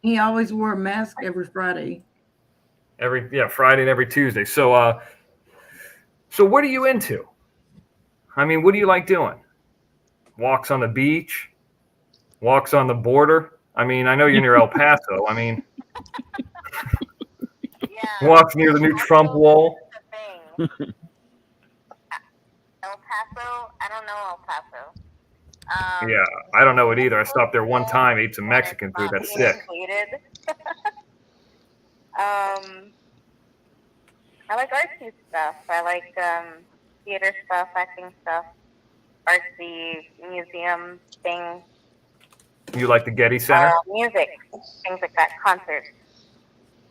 He always wore a mask every Friday. Friday and every Tuesday. So what are you into? I mean, what do you like doing? Walks on the beach, walks on the border. I mean, I know you're near El Paso. I mean, walks near the new Trump wall. El Paso? I don't know El Paso. Yeah, I don't know it either. I stopped there one time, ate some Mexican food. That's sick. I like artsy stuff. I like theater stuff, acting stuff, artsy museum things. You like the Getty Center? Music, things like that, concerts.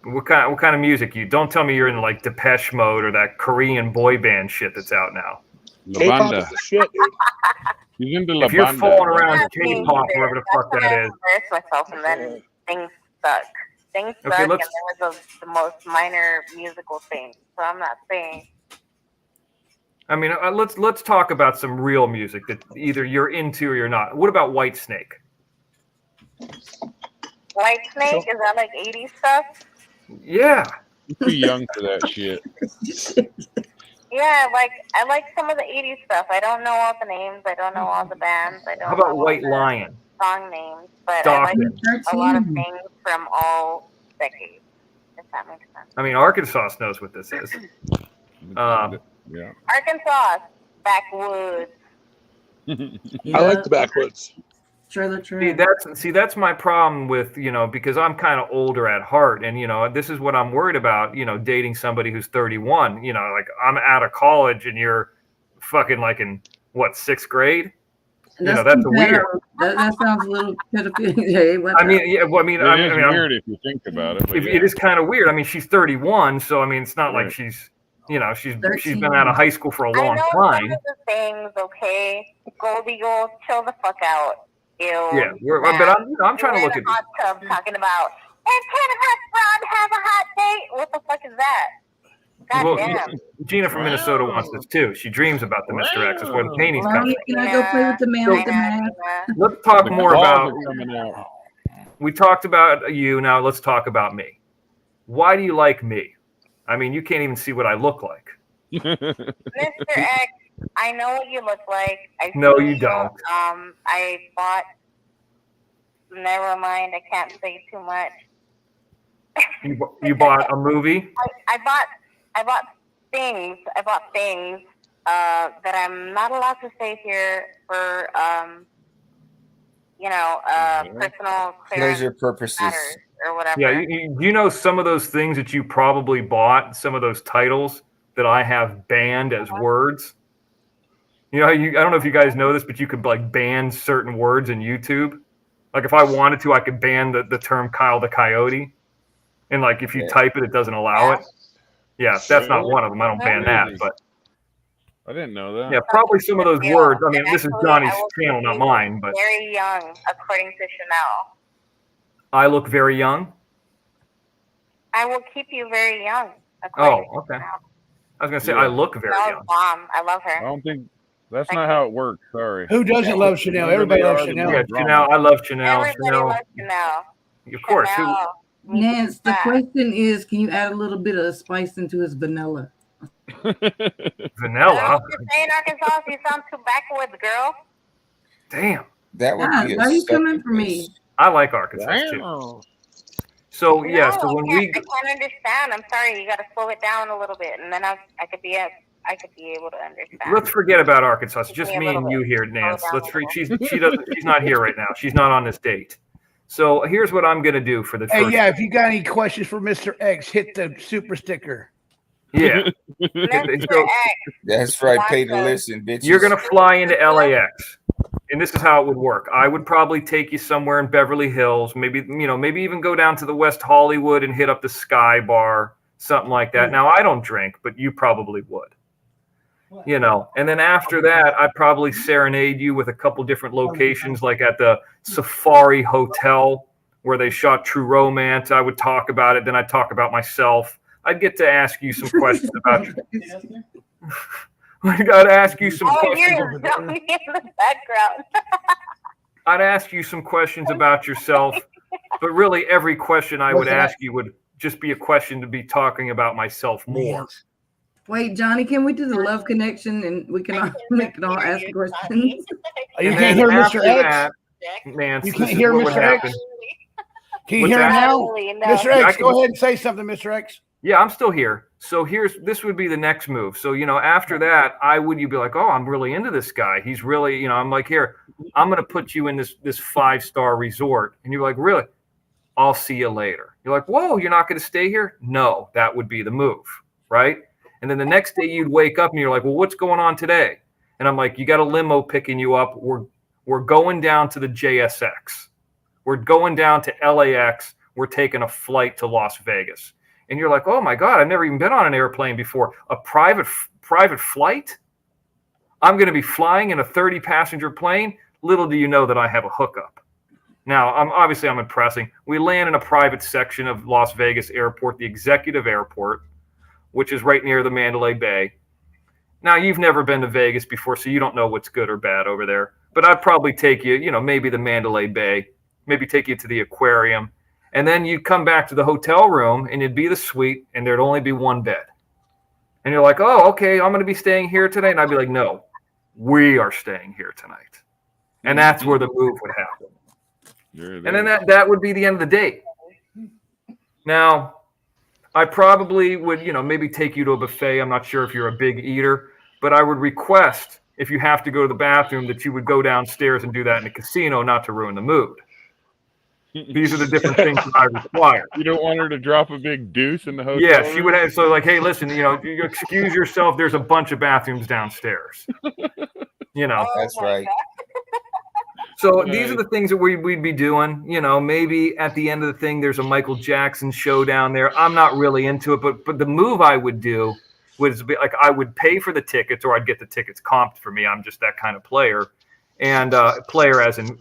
What kind of music? You don't tell me you're in like Depeche Mode or that Korean boy band shit that's out now. K-pop is the shit, dude. He's into La If you're Banda. falling around K-pop, whatever the fuck that is. Embarrass myself, and then things suck. Things suck, Okay, and there was the most minor musical thing. So I'm not saying. I mean, let's talk about some real music that either you're into or you're not. What about Whitesnake? Whitesnake, is that like 80s stuff? Yeah. You're too young for that shit. Yeah, I like some of the 80s stuff. I don't know all the names. I don't know all the bands. I don't How about know White all the Lion? song names, but Dawkins. I like a lot of things from all decades, if that makes sense. I mean, Arkansas knows what this is. Yeah. Arkansas, backwoods. I like the backwoods. Trailer train. That's my problem with, because I'm kind of older at heart, and this is what I'm worried about, dating somebody who's 31, like I'm out of college and you're fucking like in what, 6th grade? That's weird. That sounds a little pedophilia. I mean, yeah, well, I mean, It is weird if you think about it. But it is kind of weird. I mean, she's 31, so I mean, it's not like she's she's been out of high school for a long I know time. some of the things, okay? Goldie Gold, chill the fuck out. Ew. Yeah, but I'm trying to look at hot tub talking about, and can Ron have a hot date? What the fuck is that? God damn. Gina from Minnesota wants this too. She dreams about the Mr. X. That's where the paintings come from. Can I go play with the man with the mask? Let's talk The more balls about. are coming out. We talked about you. Now let's talk about me. Why do you like me? I mean, you can't even see what I look like. Mr. X, I know what you look like. No, you don't. I bought. Never mind. I can't say too much. You bought a movie? I bought things. I bought things that I'm not allowed to say here for personal Pleasure purposes. matters or whatever. Yeah, you know some of those things that you probably bought, some of those titles that I have banned as words. You know, I don't know if you guys know this, but you could like ban certain words in YouTube. Like if I wanted to, I could ban the term Kyle the Coyote. And like if you type it, it doesn't allow it. Yeah, that's not one of them. I don't ban that, but I didn't know that. yeah, probably some of those words. I mean, this is Actually, Johnny's I will channel, keep not you mine, but very young, according to Chanel. I look very young. I will keep you very young, Oh, according to okay. Chanel. I was gonna say Yeah. I look very Chanel's young. bomb. I love her. I don't think that's not how it works. Sorry. Who doesn't love Chanel? Younger Everybody they loves are, the Chanel. more Yeah, drama. Chanel. I love Chanel. Everybody Chanel, loves Chanel. of course. Who, Chanel. Nance, the question is, can you add a little bit of spice into his vanilla? vanilla? You're saying Arkansas, you sound too backwoods, girl. Damn. That would God, be a why are you coming second for me? I like Arkansas too. Wow. So No, yeah, so when I can't understand. I'm sorry. You got to slow it down a little bit, and then I could be able to understand. let's forget about Arkansas. It's just Me a me little and bit. you here, Nance. Slow it Let's down a little. she's not here right now. She's not on this date. So here's what I'm gonna do for the Hey, first. yeah, if you got any questions for Mr. X, hit the super sticker. Yeah. Mr. So X, That's right. Pay to Watson. listen, bitches. you're gonna fly into LAX. And this is how it would work. I would probably take you somewhere in Beverly Hills, maybe even go down to the West Hollywood and hit up the Sky Bar, something like that. Now I don't drink, but you probably would. You know, and then after that, I'd probably serenade you with a couple different locations, like at the Safari Hotel where they shot True Romance. I would talk about it, then I'd talk about myself. I'd get to ask you some questions about I got to ask you some questions. you're me in the background. I'd ask you some questions about yourself, but really every question I would ask you would just be a question to be talking about myself more. Wait, Johnny, can we do the love connection and we can all ask questions? You And can't then hear after Mr. X? that, Nance, You this can't is hear what would Mr. X? happen. Can you What's hear him that? now? No. Mr. Yeah, I X, can- go ahead and say something, Mr. X. Yeah, I'm still here. So this would be the next move. So, after that, you'd be like, oh, I'm really into this guy. He's really, I'm like, here, I'm going to put you in this 5-star resort. And you're like, really? I'll see you later. You're like, whoa, you're not going to stay here? No, that would be the move, right? And then the next day you'd wake up and you're like, well, what's going on today? And I'm like, you got a limo picking you up. We're going down to the JSX. We're going down to LAX. We're taking a flight to Las Vegas. And you're like, oh my God, I've never even been on an airplane before. A private flight? I'm going to be flying in a 30-passenger plane? Little do you know that I have a hookup. Now, I'm impressing. We land in a private section of Las Vegas airport, the executive airport, which is right near the Mandalay Bay. Now, you've never been to Vegas before, so you don't know what's good or bad over there. But I'd probably take you, maybe the Mandalay Bay, maybe take you to the aquarium. And then you'd come back to the hotel room and it'd be the suite and there'd only be one bed. And you're like, oh, okay, I'm going to be staying here tonight. And I'd be like, no, we are staying here tonight. And that's where the move would happen. And then that would be the end of the date. Now, I probably would, maybe take you to a buffet. I'm not sure if you're a big eater, but I would request, if you have to go to the bathroom, that you would go downstairs and do that in a casino, not to ruin the mood. These are the different things that I require. You don't want her to drop a big deuce in the hotel Yeah, room? she would have. So like, hey, listen, you excuse yourself. There's a bunch of bathrooms downstairs. That's right. So these are the things that we'd be doing. Maybe at the end of the thing, there's a Michael Jackson show down there. I'm not really into it, but the move I would do would be like I would pay for the tickets, or I'd get the tickets comped for me. I'm just that kind of player, and player as in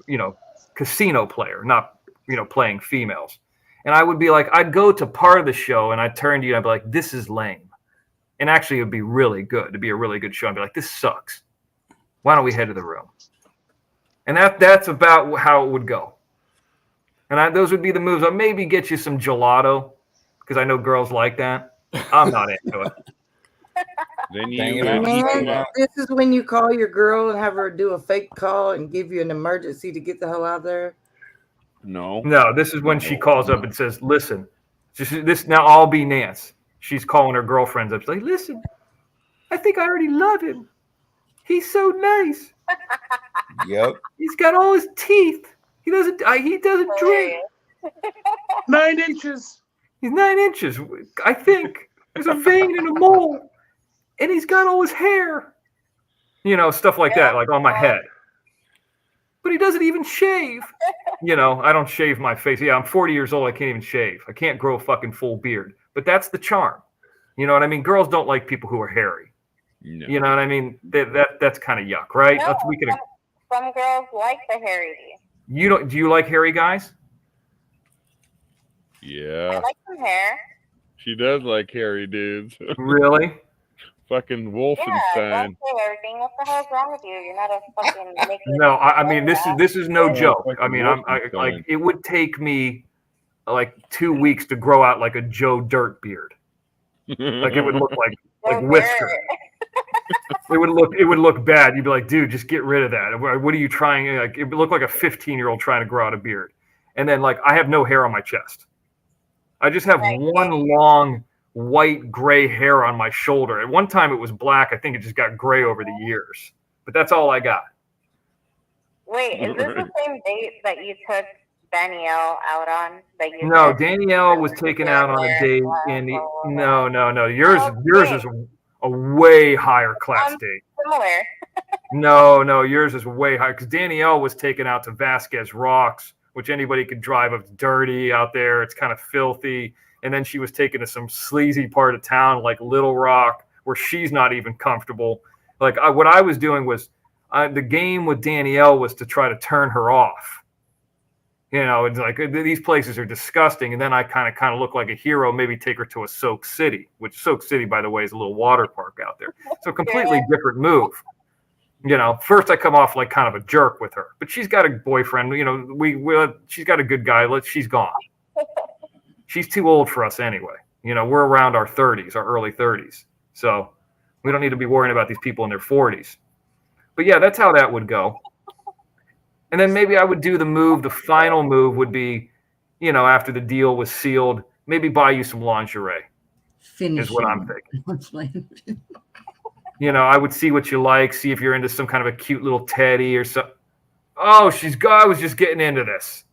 casino player, not playing females. And I would be like, I'd go to part of the show and I'd turn to you and I'd be like, this is lame. And actually it would be really good to be a really good show. I'd be like, this sucks. Why don't we head to the room? And that's about how it would go. And those would be the moves. I'd maybe get you some gelato because I know girls like that. I'm not into it. Then Man, this is when you call your girl and have her do a fake call and give you an emergency to get the hell out there. No, this is when she calls up and says, listen, this now I'll be Nance. She's calling her girlfriends up. She's like, listen, I think I already love him. He's so nice. Yep. He's got all his teeth. He doesn't drink. 9 inches. He's 9 inches. I think there's a vein in a mole. And he's got all his hair. You know, stuff like that, like on my head. But he doesn't even shave. You know, I don't shave my face. Yeah, I'm 40 years old. I can't even shave. I can't grow a fucking full beard. But that's the charm. You know what I mean? Girls don't like people who are hairy. No. You know what I mean? That's kind of yuck, right? No, some girls like the hairy. You don't? Do you like hairy guys? Yeah. I like some hair. She does like hairy dudes. Really? Fucking Wolfenstein. Yeah, don't say everything. What the hell's wrong with you? You're not a fucking naked. No, I mean this is no joke. I mean, Wolfenstein. like it would take me like 2 weeks to grow out like a Joe Dirt beard. Like it would look like whisker. It would look bad. You'd be like, dude, just get rid of that. What are you trying? Like it would look like a 15-year-old trying to grow out a beard. And then like I have no hair on my chest. I just have one long white gray hair on my shoulder. At one time it was black. I think it just got gray over the years. But that's all I got. Wait, is this the same date that you took Danielle out on? No, Danielle was taken out on a date in the no. Yours is a way higher class date. Similar. No, yours is way higher because Danielle was taken out to Vasquez Rocks, which anybody could drive. It's dirty out there. It's kind of filthy. And then she was taken to some sleazy part of town like Little Rock, where she's not even comfortable. Like what I was doing was the game with Danielle was to try to turn her off. You know, it's like these places are disgusting. And then I kind of look like a hero, maybe take her to a Soak City, which Soak City, by the way, is a little water park out there. So completely different move. You know, first I come off like kind of a jerk with her, but she's got a boyfriend. You know, she's got a good guy. She's gone. She's too old for us anyway. You know, we're around our 30s, our early 30s. So we don't need to be worrying about these people in their 40s. But yeah, that's how that would go. And then maybe I would do the move. The final move would be, you know, after the deal was sealed, maybe buy you some lingerie. Is what I'm thinking. You know, I would see what you like, see if you're into some kind of a cute little teddy or so. Oh, I was just getting into this.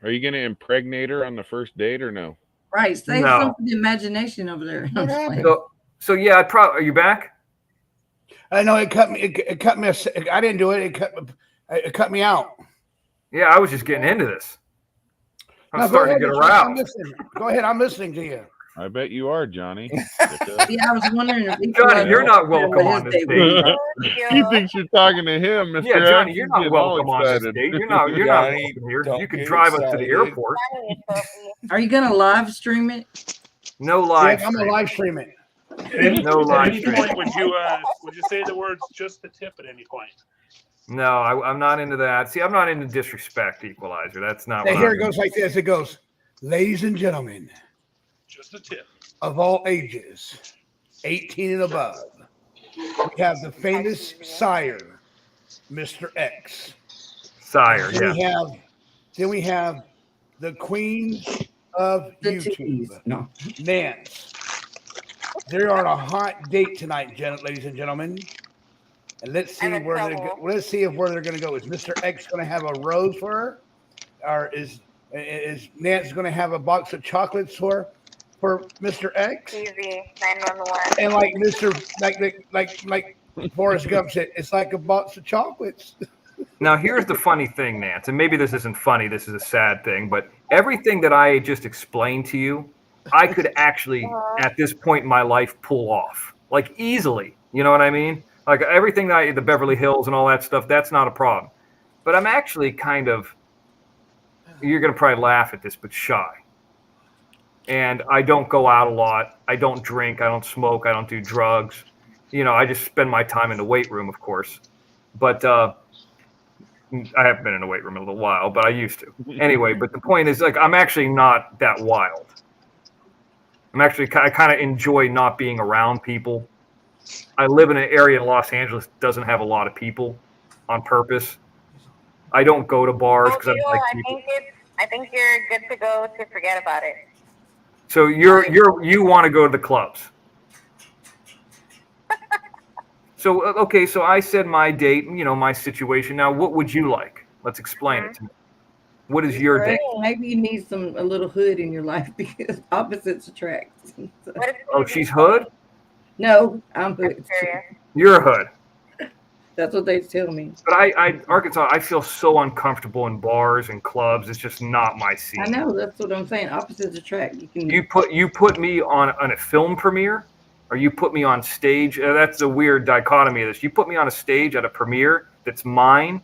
Are you going to impregnate her on the first date or no? Right. Save some for the imagination over there. So yeah, are you back? I know it cut me. It cut me. I didn't do it. It cut me out. Yeah, I was just getting into this. I'm starting to get aroused. Go ahead. I'm listening to you. I bet you are, Johnny. Yeah, I was wondering if Johnny, you're not welcome on this date. He thinks you're talking to him, Mr. Yeah, Johnny, X. you're not welcome on this date. You're not welcome here. You can drive us to the airport. Are you gonna live stream it? No live. Yeah, I'm gonna live stream it. No live At any stream. point, would you say the words "just the tip" at any point? No, I'm not into that. See, I'm not into disrespect, Equalizer. That's not. Here it goes like this. It goes, ladies and gentlemen, just a tip, of all ages, 18 and above, we have the famous sire, Mr. X. Sire, yeah. Then we have the queen of YouTube, Nance. They're on a hot date tonight, ladies and gentlemen. And let's see where they're going to go. Is Mr. X going to have a rose for her, or is Nance going to have a box of chocolates for Mr. X? Easy 911. And like like Forrest Gump said, it's like a box of chocolates. Now, here's the funny thing, Nance, and maybe this isn't funny. This is a sad thing, but everything that I just explained to you, I could actually, at this point in my life, pull off like easily. You know what I mean? Like everything the Beverly Hills and all that stuff, that's not a problem. But I'm actually kind of, you're going to probably laugh at this, but shy. And I don't go out a lot. I don't drink. I don't smoke. I don't do drugs. You know, I just spend my time in the weight room, of course. But I haven't been in a weight room in a little while, but I used to. Anyway, but the point is, like, I'm actually not that wild. I kind of enjoy not being around people. I live in an area in Los Angeles that doesn't have a lot of people on purpose. I don't go to bars because I don't like people. I think you're good to go to forget about it. So you want to go to the clubs. So okay, so I said my date, you know, my situation. Now, what would you like? Let's explain it to me. What is your date? Maybe you need a little hood in your life because opposites attract. Oh, she's hood? No, I'm hood. You're a hood. That's what they tell me. But Arkansas, I feel so uncomfortable in bars and clubs. It's just not my scene. I know. That's what I'm saying. Opposites attract. You put me on a film premiere, or you put me on stage. That's a weird dichotomy of this. You put me on a stage at a premiere that's mine,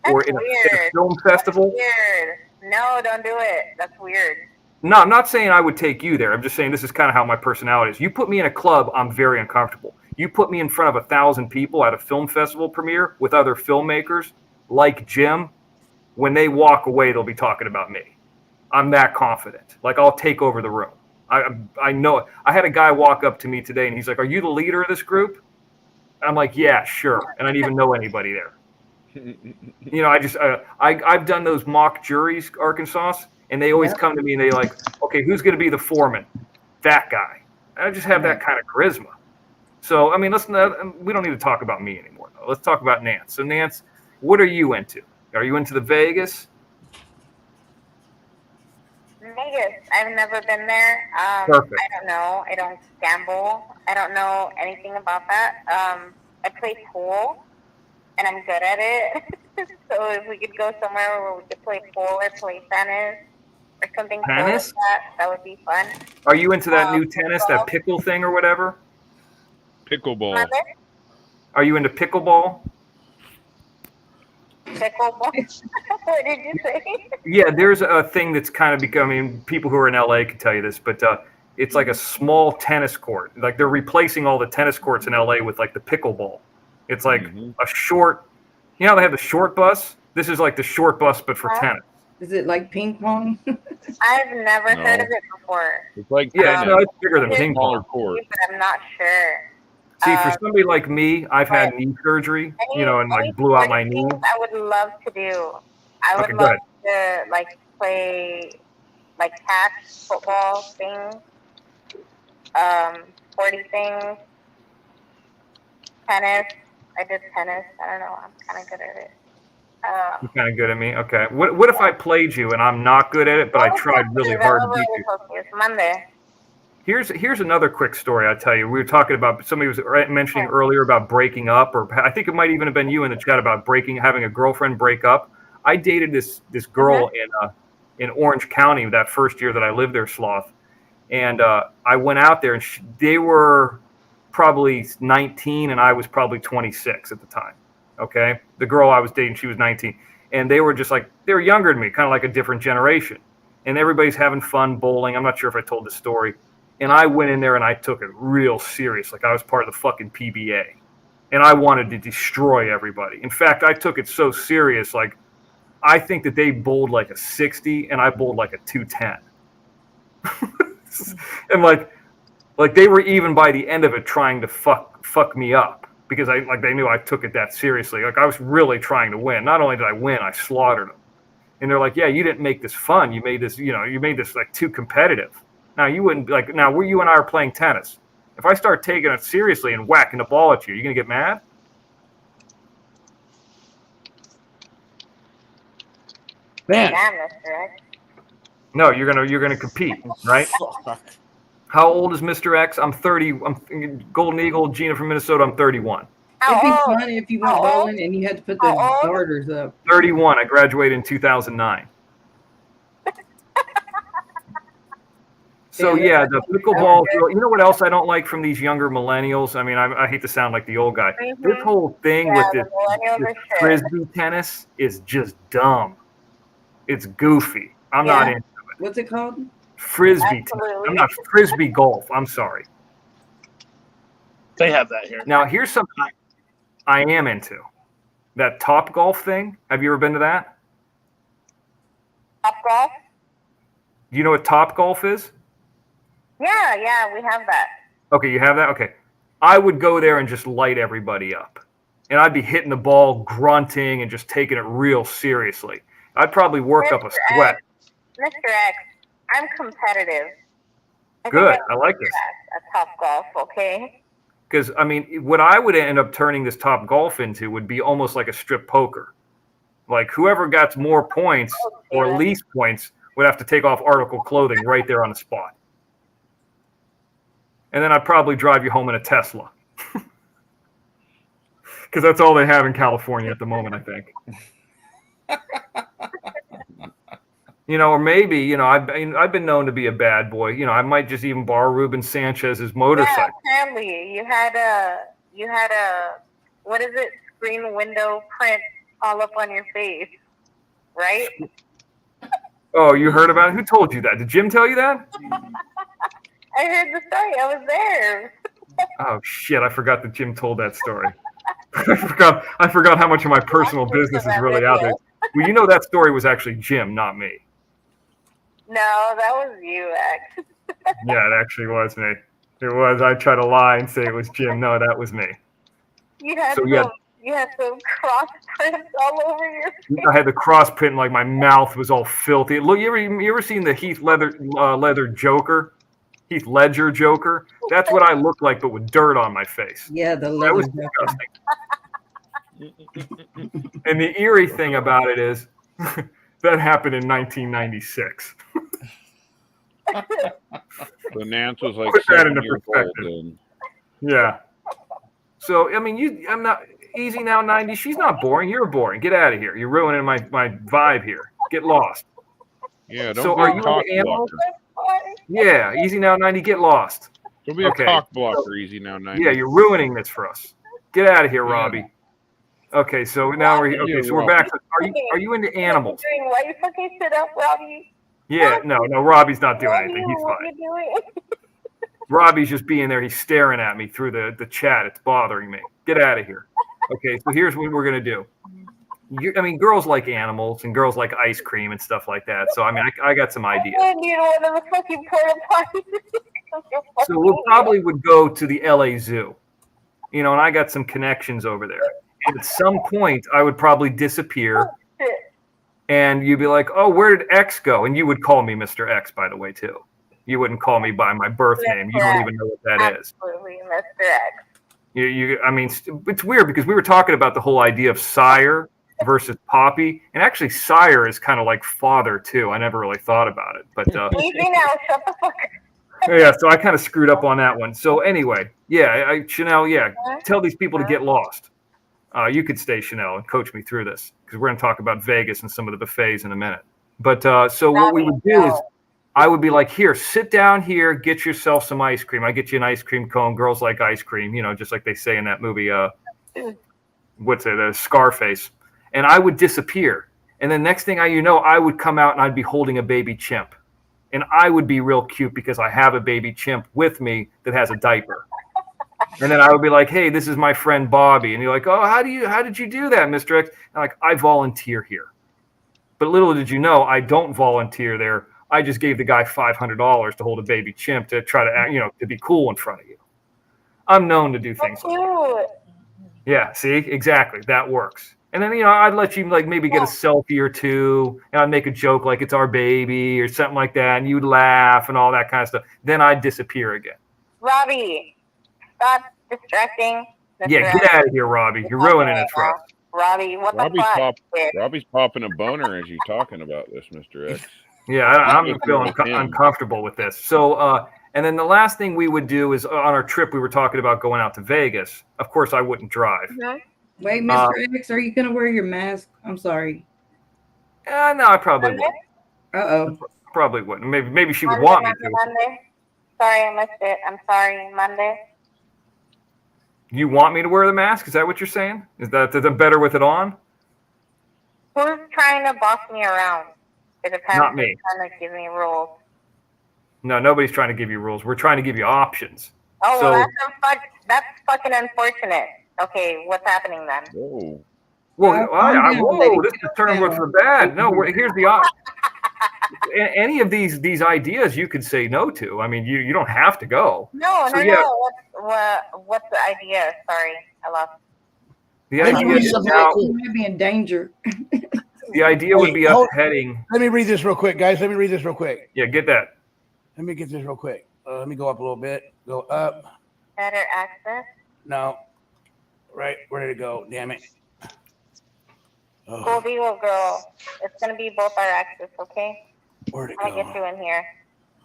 or in a film festival. Weird. No, don't do it. That's weird. No, I'm not saying I would take you there. I'm just saying this is kind of how my personality is. You put me in a club, I'm very uncomfortable. You put me in front of 1,000 people at a film festival premiere with other filmmakers like Jim, when they walk away, they'll be talking about me. I'm that confident. Like, I'll take over the room. I know it. I had a guy walk up to me today, and he's like, "Are you the leader of this group?" I'm like, "Yeah, sure." And I didn't even know anybody there. You know, I've done those mock juries, Arkansas, and they always come to me and they like, "Okay, who's going to be the foreman?" That guy. I just have that kind of charisma. So, I mean, we don't need to talk about me anymore, though. Let's talk about Nance. So, Nance, what are you into? Are you into the Vegas? Vegas. I've never been there. Perfect. I don't know. I don't gamble. I don't know anything about that. I play pool, and I'm good at it. So if we could go somewhere where we could play pool or play tennis or something cool like Tennis? that would be fun. Are you into that new tennis, that pickle thing or whatever? Pickleball. Are you into pickleball? Pickleball? What did you say? Yeah, there's a thing that's kind of becoming, people who are in LA can tell you this, but it's like a small tennis court. Like they're replacing all the tennis courts in LA with like the pickleball. It's like a short, you know how they have the short bus? This is like the short bus, but for tennis. Is it like ping pong? I've never heard of it before. It's like yeah, no, it's bigger than ping smaller pong. court. But I'm not sure. See, for somebody like me, I've had knee surgery, you know, and like blew out my knee. I would love to do. I would Okay, love good. to like play like catch football things, sporty things, tennis. I did tennis. I don't know. I'm kind of good at it. You're kind of good at me. Okay. What if I played you and I'm not good at it, but I tried really hard to beat you? It's Monday. Here's another quick story I'll tell you. We were talking about, somebody was mentioning earlier about breaking up, or I think it might even have been you in the chat about having a girlfriend break up. I dated this girl in Orange County that first year that I lived there, Sloth. And I went out there and they were probably 19 and I was probably 26 at the time. Okay. The girl I was dating, she was 19. And they were just like, they were younger than me, kind of like a different generation. And everybody's having fun bowling. I'm not sure if I told this story. And I went in there and I took it real serious. Like I was part of the fucking PBA. And I wanted to destroy everybody. In fact, I took it so serious. Like, I think that they bowled like a 60 and I bowled like a 210. And like they were even by the end of it trying to fuck me up because they knew I took it that seriously. Like I was really trying to win. Not only did I win, I slaughtered them. And they're like, "Yeah, you didn't make this fun. You made this, you made this like too competitive." Now you wouldn't like. Now you and I are playing tennis. If I start taking it seriously and whacking the ball at you, you gonna get mad? Man. No, you're gonna compete, right? How old is Mr. X? I'm 30. I'm Golden Eagle, Gina from Minnesota. I'm 31. It'd be funny if you went bowling and you had to put the garters up. 31. I graduated in 2009. So yeah, the pickleball. You know what else I don't like from these younger millennials? I mean, I hate to sound like the old guy. This whole thing with this frisbee tennis is just dumb. It's goofy. I'm not into it. What's it called? Frisbee tennis. I'm not frisbee golf. I'm sorry. They have that here. Now here's something I am into. That Top Golf thing. Have you ever been to that? Top golf? Do you know what Top Golf is? Yeah, we have that. Okay, you have that? Okay. I would go there and just light everybody up. And I'd be hitting the ball, grunting, and just taking it real seriously. I'd probably work up a sweat. Mr. X, I'm competitive. Good. I like this. At Top Golf, okay? Because, I mean, what I would end up turning this Top Golf into would be almost like a strip poker. Like, whoever got more points or least points would have to take off article clothing right there on the spot. And then I'd probably drive you home in a Tesla. because that's all they have in California at the moment, I think. Or maybe, I've been known to be a bad boy. I might just even borrow Ruben Sanchez's motorcycle. Yeah, apparently you had a what is it? Screen window print all up on your face, right? Oh, you heard about it? Who told you that? Did Jim tell you that? I heard the story. I was there. Oh shit! I forgot that Jim told that story. I forgot how much of my personal business is really out there. Well, that story was actually Jim, not me. No, that was you, X. Yeah, it actually was me. It was. I tried to lie and say it was Jim. No, that was me. You had some cross prints all over your face. I had the cross print, like my mouth was all filthy. Look, you ever seen the Heath Ledger Joker? Heath Ledger Joker? That's what I look like, but with dirt on my face. Yeah, the That leather was disgusting. And the eerie thing about it is that happened in 1996. So Nance was like Put that 7 into years perspective. old then. Yeah. So I'm not easy now. 90. She's not boring. You're boring. Get out of here. You're ruining my vibe here. Get lost. Yeah, don't So be are a you cock into animals? blocker. Yeah, easy now. 90. Get lost. Don't be a cock blocker, easy now 90. Yeah, you're ruining this for us. Get out of here, Robbie. Okay, so now we're back. Are you into animals? Why you fucking sit up, Robbie? Yeah, no, Robbie's not doing anything. He's What fine. are you doing? Robbie's just being there. He's staring at me through the chat. It's bothering me. Get out of here. Okay, so here's what we're gonna do. Girls like animals and girls like ice cream and stuff like that. So I got some ideas. I need one of the fucking porta potties. So we probably would go to the LA Zoo, and I got some connections over there. And at some point, I would probably disappear, and you'd be like, "Oh, where did X go?" And you would call me Mr. X, by the way, too. You wouldn't call me by my birth name. You don't even know what that is. Absolutely, Mr. X. It's weird because we were talking about the whole idea of sire versus Poppy, and actually sire is kind of like father too. I never really thought about it, but Easy now, shut the fuck up. yeah. So I kind of screwed up on that one. So anyway, yeah, Chanel, yeah, tell these people to get lost. You could stay, Chanel, and coach me through this because we're going to talk about Vegas and some of the buffets in a minute. But so what we would do is I would be like, here, sit down here, get yourself some ice cream. I get you an ice cream cone. Girls like ice cream, just like they say in that movie, Scarface. And I would disappear. And then next thing I would come out and I'd be holding a baby chimp. And I would be real cute because I have a baby chimp with me that has a diaper. And then I would be like, hey, this is my friend Bobby. And you're like, oh, how did you do that, Mr. X? And I'm like, I volunteer here. But little did you know, I don't volunteer there. I just gave the guy $500 to hold a baby chimp to try to act, to be cool in front of you. I'm known to do things like that. Yeah, see, exactly. That works. And then, I'd let you maybe get a selfie or two, and I'd make a joke like it's our baby or something like that, and you'd laugh and all that kind of stuff. Then I'd disappear again. Robbie, stop distracting. Yeah, get out of here, Robbie. You're ruining it for us. Robbie, what the fuck? Robbie's popping a boner as you talking about this, Mr. X. Yeah, I'm feeling uncomfortable with this. So, and then the last thing we would do is on our trip, we were talking about going out to Vegas. Of course, I wouldn't drive. Wait, Mr. X, are you going to wear your mask? I'm sorry. No, I probably wouldn't. Uh-oh. Probably wouldn't. Maybe she would want me to. Monday. Sorry, I missed it. I'm sorry. Monday. You want me to wear the mask? Is that what you're saying? Is that better with it on? Who's trying to boss me around? It depends. Not me. Trying to give me rules. No, nobody's trying to give you rules. We're trying to give you options. Oh, well, that's fucking unfortunate. Okay, what's happening then? Whoa. Whoa, this is turning for bad. No, here's the option. Any of these ideas you could say no to. I mean, you don't have to go. No. What's the idea? Sorry, I lost. The idea is now, you may be in danger. The idea would be us heading. Let me read this real quick, guys. Let me read this real quick. Yeah, get that. Let me get this real quick. Let me go up a little bit. Go up. Better access? No. Right. Where did it go? Damn it. Oh. Goldie will girl. It's going to be both our access, okay? Where'd it go? I'm going to get you in here.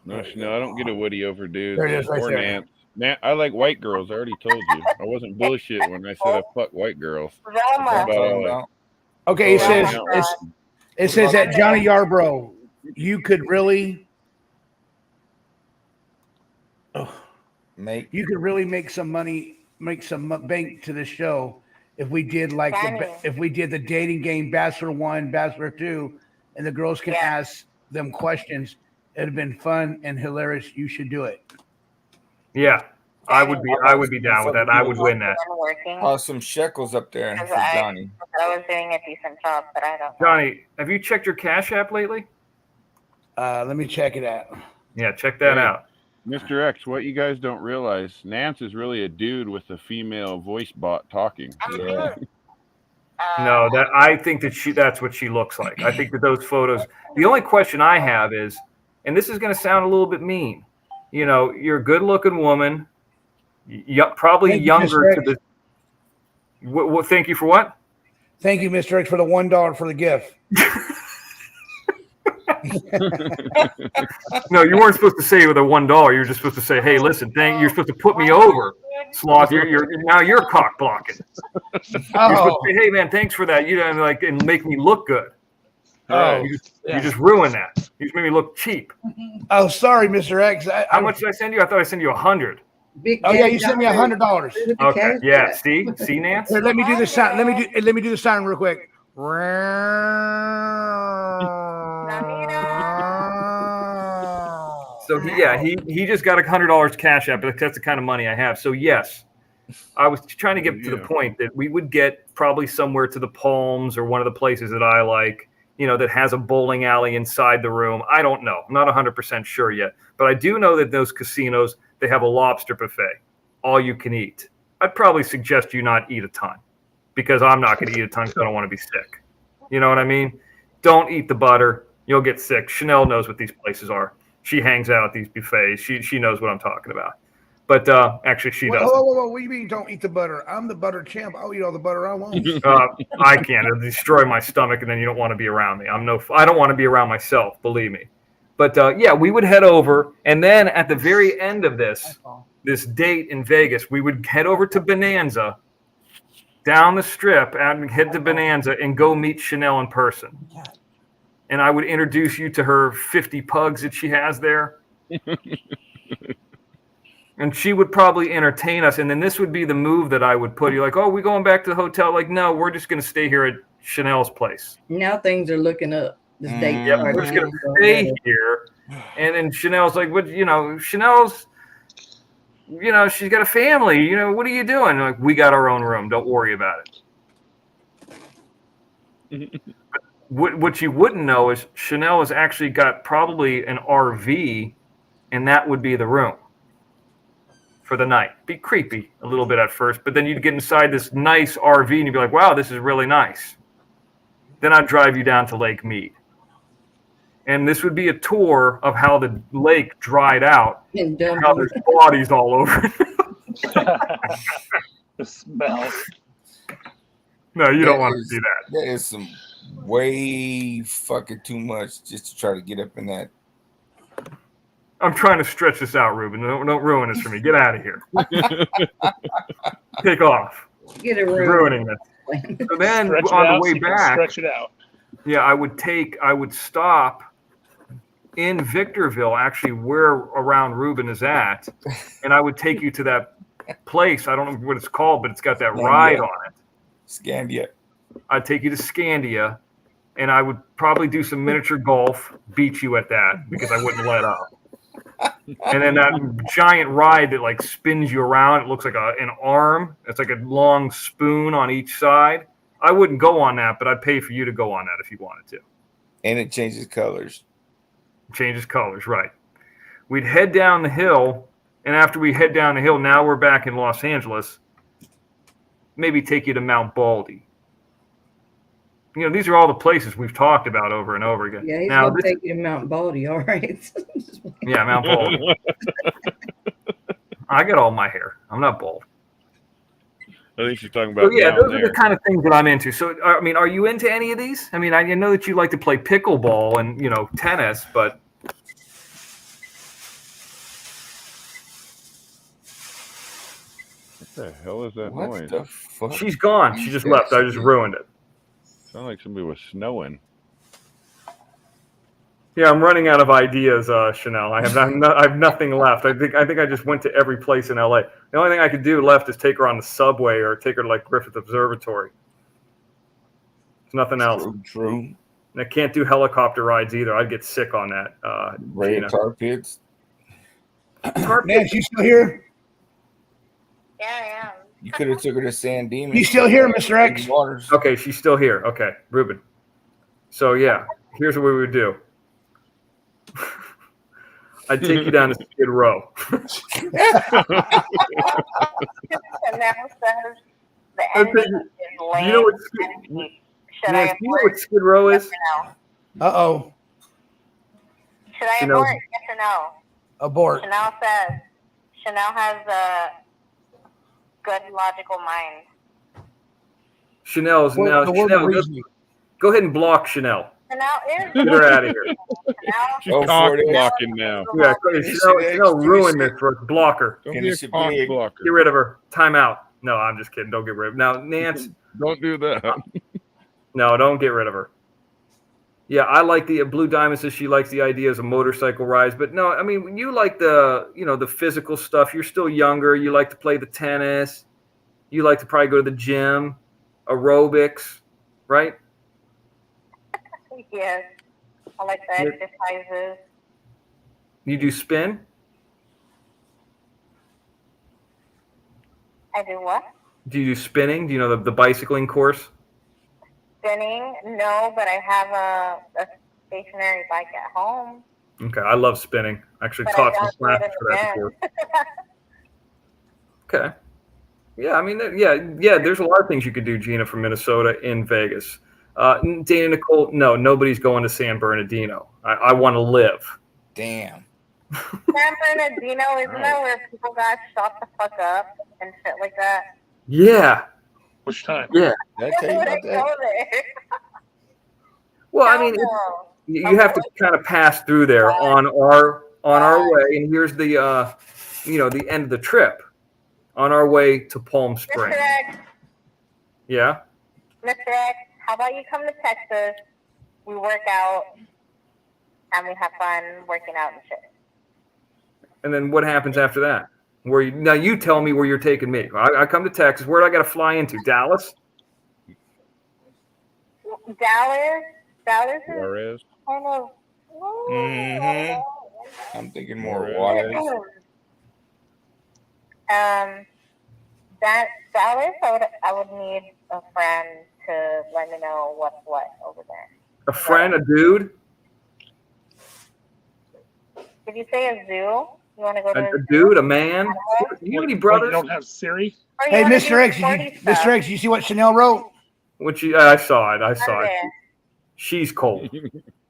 No, I don't get a Woody over dude. There it is, right or there. Nance. I like white girls. I already told you. I wasn't bullshit when I said I fuck white girls. That's Velma. about all I- Okay, it Oh, says no. it says that Johnny Yarbrough, you could really you could really make some money, make some bank to the show if we did like if we did the dating game Bachelor 1, Bachelor 2, and the girls can ask them questions. It'd have been fun and hilarious. You should do it. Yeah, I would be down with that. I would win that. Toss some shekels up there for Johnny. I was doing a decent job, but I don't know. Johnny, have you checked your Cash App lately? Let me check it out. Yeah, check that out. Mr. X, what you guys don't realize, Nance is really a dude with a female voice bot talking. Yeah. No, that I think that's what she looks like. I think that those photos. The only question I have is, and this is going to sound a little bit mean, you know, you're a good-looking woman, probably younger to the. What? Thank you for what? Thank you, Mr. X, for the $1 for the gift. No, you weren't supposed to say it with a $1. You're just supposed to say, "Hey, listen, you're supposed to put me over, Sloth. You're cock blocking. You're supposed to say, hey, man, thanks for that. You know, like, and make me look good. You just ruined that. You just made me look cheap. Oh, sorry, Mr. X. How much did I send you? I thought I sent you 100. Oh yeah, you sent me $100. Okay, yeah. See, Nance. Here, let me do the sign. Let me do the sign real quick. So he just got $100 Cash App, but that's the kind of money I have. So yes, I was trying to get to the point that we would get probably somewhere to the Palms or one of the places that I like, you know, that has a bowling alley inside the room. I don't know. I'm not 100% sure yet, but I do know that those casinos, they have a lobster buffet, all you can eat. I'd probably suggest you not eat a ton because I'm not going to eat a ton because I don't want to be sick. You know what I mean? Don't eat the butter. You'll get sick. Chanel knows what these places are. She hangs out at these buffets. She knows what I'm talking about. But actually, she doesn't. Whoa. What do you mean don't eat the butter? I'm the butter champ. I'll eat all the butter I want. I can't. It'll destroy my stomach, and then you don't want to be around me. I don't want to be around myself, believe me. But yeah, we would head over, and then at the very end of this date in Vegas, we would head over to Bonanza, down the strip, and head to Bonanza and go meet Chanel in person. And I would introduce you to her 50 pugs that she has there. And she would probably entertain us. And then this would be the move that I would put. You're like, oh, we going back to the hotel? Like, no, we're just going to stay here at Chanel's place. Now things are looking up. This date. Yeah, we're just going to stay here. And then Chanel's like, what, you know, Chanel's, you know, she's got a family. You know, what are you doing? Like, we got our own room. Don't worry about it. What you wouldn't know is Chanel has actually got probably an RV, and that would be the room for the night. Be creepy a little bit at first, but then you'd get inside this nice RV, and you'd be like, wow, this is really nice. Then I'd drive you down to Lake Mead. And this would be a tour of how the lake dried out, and how there's bodies all over. The smell. No, you don't want to see that. That is some way fucking too much just to try to get up in that. I'm trying to stretch this out, Ruben. Don't ruin this for me. Get out of here. Take off. Get it ruining it. So then on the way back, stretch it out. Yeah, I would stop in Victorville, actually where around Ruben is at, and I would take you to that place. I don't know what it's called, but it's got that ride on it. Scandia. I'd take you to Scandia, and I would probably do some miniature golf, beat you at that because I wouldn't let up. And then that giant ride that like spins you around, it looks like an arm. It's like a long spoon on each side. I wouldn't go on that, but I'd pay for you to go on that if you wanted to. And it changes colors. Changes colors, right. We'd head down the hill, and after we head down the hill, now we're back in Los Angeles, maybe take you to Mount Baldy. You know, these are all the places we've talked about over and over again. Yeah, he's going to take you to Mount Baldy, all right. Yeah, Mount Baldy. I got all my hair. I'm not bald. I think she's talking about. So, yeah, those are the kind of things that I'm into. So, I mean, are you into any of these? I mean, I know that you like to play pickleball and, you know, tennis, but. What the hell is that What noise? the fuck? She's gone. She just left. I just ruined it. Sounded like somebody was snowing. Yeah, I'm running out of ideas, Chanel. I have nothing left. I think I just went to every place in LA. The only thing I could do left is take her on the subway or take her to like Griffith Observatory. There's nothing else. True. And I can't do helicopter rides either. I'd get sick on that. Red tar pits. Man, she's still here. Yeah, I am. You could have took her to San Dimas. He's still here, Mr. X. Waters. Okay, she's still here. Okay, Ruben. So yeah, here's what we would do. I'd take you down to Skid Row. And that says the ending is lame. You know what? Should Nancy, I you know what Skid Row is? Uh-oh. Should I Chanel's- abort? Yes or no? Abort. Chanel says Chanel has a good logical mind. Chanel's now. The word Chanel, reasoning. go ahead and block Chanel. Chanel is Get her out of here. She's Oh, cock for it. blocking now. Yeah, Chanel ruined this for us. Block her. Don't Can be you a see cock big? blocker. Get rid of her. Time out. No, I'm just kidding. Don't get rid of her. Now, Nance, Don't do that. no, don't get rid of her. Yeah, I like the Blue Diamond says she likes the ideas of motorcycle rides, but no, I mean, you like the physical stuff. You're still younger. You like to play the tennis. You like to probably go to the gym, aerobics, right? Yes. I like the exercises. You do spin. I do what? Do you do spinning? Do you know the bicycling course? Spinning? No, but I have a stationary bike at home. Okay, I love spinning. I actually But taught I some don't do it classes for that again. before. Okay. Yeah, I mean, yeah. There's a lot of things you could do, Gina, from Minnesota in Vegas. Dana Nicole, no, nobody's going to San Bernardino. I want to live. Damn. San Bernardino, isn't that where people got shot the fuck up and shit like that? Yeah. Which time? Yeah. Did I tell you Why would I about go that? there? Well, I Hell mean, no. you have to kind of pass through there on our way, and here's the the end of the trip on our way to Palm Springs. Mr. X, Yeah. Mr. X, how about you come to Texas? We work out and we have fun working out and shit. And then what happens after that? Now you tell me where you're taking me. I come to Texas. Where do I got to fly into? Dallas? Dallas is Juarez. kind of. Mm-hmm. I'm thinking more Juarez. Juarez. That Dallas, I would need a friend to let me know what's what over there. A friend, a dude, Did you say a zoo? You want to go to a dude, a man. Do you have any What, brothers? you don't have Siri? Or you Hey, wanna Mr. do X, sporty Mr. stuff? X, you see what Chanel wrote? I saw it. I Out saw of it. there. She's cold.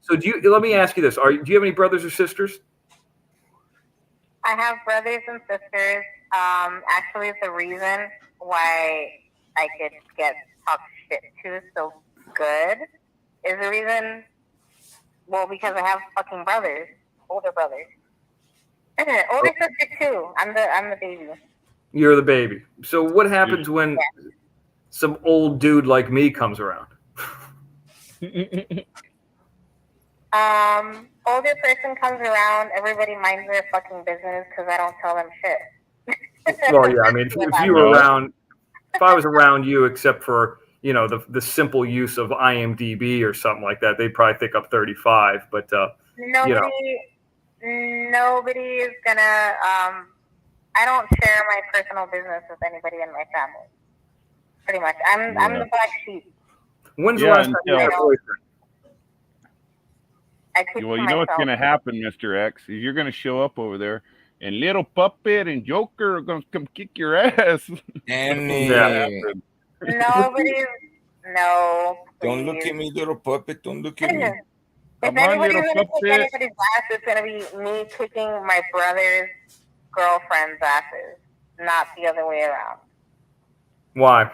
So let me ask you this: do you have any brothers or sisters? I have brothers and sisters. Actually, the reason why I could get talked shit to so good is the reason. Well, because I have fucking brothers, older brothers, older sister too. I'm the baby. You're the baby. So what happens when some old dude like me comes around? Older person comes around, everybody minds their fucking business because I don't tell them shit. Well, yeah. I mean, if you were around, if I was around you, except for the simple use of IMDb or something like that, they'd probably think I'm 35. But Nobody is gonna. I don't share my personal business with anybody in my family. Pretty much, I'm the black sheep. When's the last time you had a boyfriend? Well, you know what's going to happen, Mr. X, is you're going to show up over there, and Little Puppet and Joker are going to come kick your ass. And Nobody's. No. Don't look at me, Little Puppet. Don't look at me. If Come on, anybody's Little gonna kick Puppet. anybody's ass, it's gonna be me kicking my brother's girlfriend's asses, not the other way around. Why?